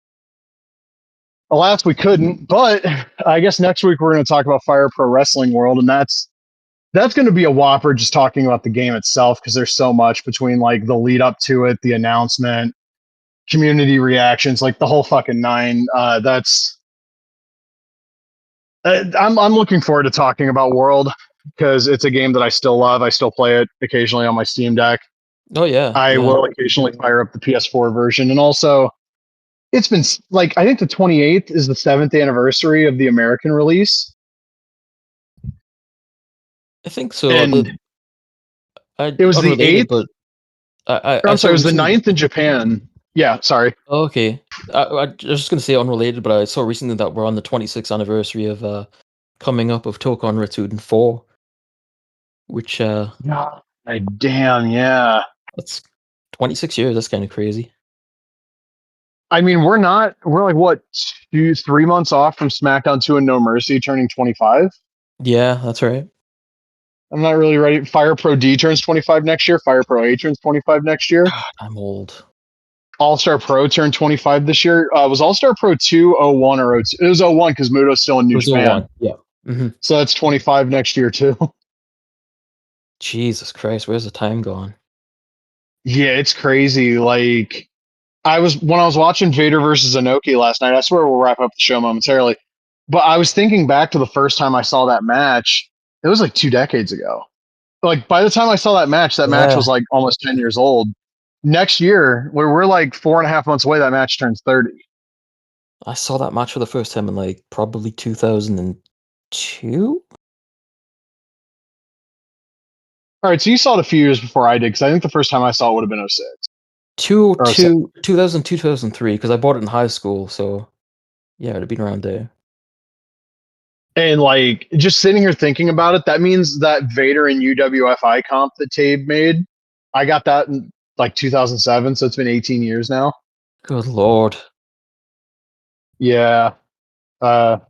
we couldn't. But I guess next week we're going to talk about Fire Pro Wrestling World, and that's going to be a whopper just talking about the game itself because there's so much between like the lead up to it, the announcement, community reactions, like the whole fucking nine. I'm looking forward to talking about World because it's a game that I still love. I still play it occasionally on my Steam Deck. Oh yeah. I will occasionally fire up the PS4 version, and also it's been like I think the 28th is the 7th anniversary of the American release. I think so. And it was the 8th, but I'm sorry, it was the 9th in Japan. Yeah, sorry. Okay, I was just gonna say unrelated, but I saw recently that we're on the 26th anniversary of coming up of Tokon Retsuden 4, which damn, yeah, that's 26 years. That's kind of crazy. I mean, we're like what 2-3 months off from SmackDown 2 and No Mercy turning 25. Yeah, that's right. I'm not really ready. Fire Pro D turns 25 next year. Fire Pro A turns 25 next year. God, I'm old. All-Star Pro turned 25 this year. Was All-Star Pro 2, 01, or 02? It was 01 because Muto's still in New Japan. 01. Yeah. Mm-hmm. So that's 25 next year, too. Jesus Christ, where's the time gone? Yeah, it's crazy. Like, when I was watching Vader versus Inoki last night, I swear we'll wrap up the show momentarily, but I was thinking back to the first time I saw that match. It was like 2 decades ago. Like, by the time I saw that match was like almost 10 years old. Next year, we're like 4.5 months away, that match turns 30. I saw that match for the first time in like probably 2002. All right, so you saw it a few years before I did, because I think the first time I saw it would have been 06. 2002, 2003, because I bought it in high school, so yeah, it'd have been around there. And like just sitting here thinking about it, that means that Vader and UWFI comp that Tabe made, I got that in like 2007, so it's been 18 years now. Good Lord. Yeah. But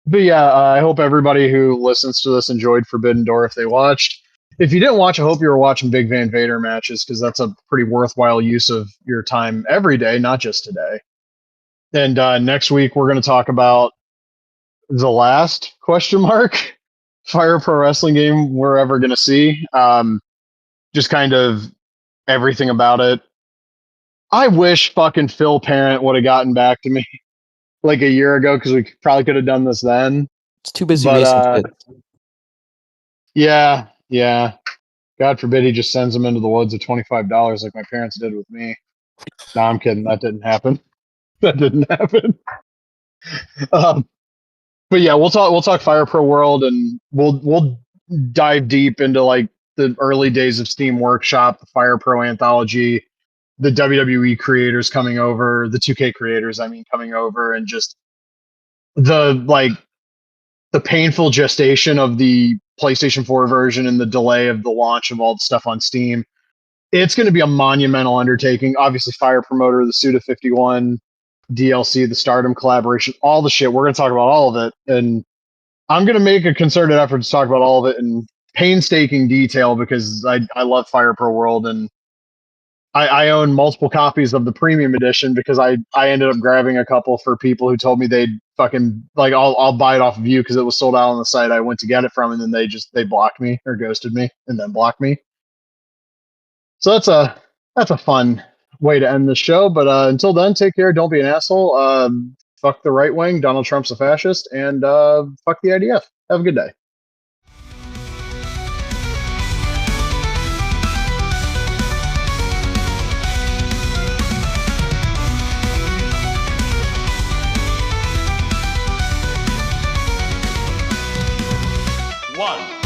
yeah, I hope everybody who listens to this enjoyed Forbidden Door if they watched. If you didn't watch, I hope you were watching Big Van Vader matches because that's a pretty worthwhile use of your time every day, not just today. And next week, we're going to talk about the last ? Fire Pro Wrestling game we're ever going to see. Just kind of everything about it. I wish fucking Phil Parent would have gotten back to me like a year ago because we probably could have done this then. It's too busy racing shit. Yeah. God forbid he just sends them into the woods at $25 like my parents did with me. No, I'm kidding. That didn't happen. But yeah, we'll talk Fire Pro World, and we'll dive deep into like the early days of Steam Workshop, the Fire Pro Anthology, the WWE creators coming over, the 2K creators, coming over, and just the painful gestation of the PlayStation 4 version and the delay of the launch of all the stuff on Steam. It's going to be a monumental undertaking. Obviously, Fire Promoter, the Suda 51 DLC, the Stardom collaboration, all the shit. We're going to talk about all of it. And I'm going to make a concerted effort to talk about all of it in painstaking detail because I love Fire Pro World. And I own multiple copies of the premium edition because I ended up grabbing a couple for people who told me they'd fucking like I'll buy it off of you because it was sold out on the site I went to get it from, and then they blocked me or ghosted me and then blocked me. So that's a fun way to end the show. But until then, take care. Don't be an asshole. Fuck the right wing. Donald Trump's a fascist, and fuck the IDF. Have a good day. One.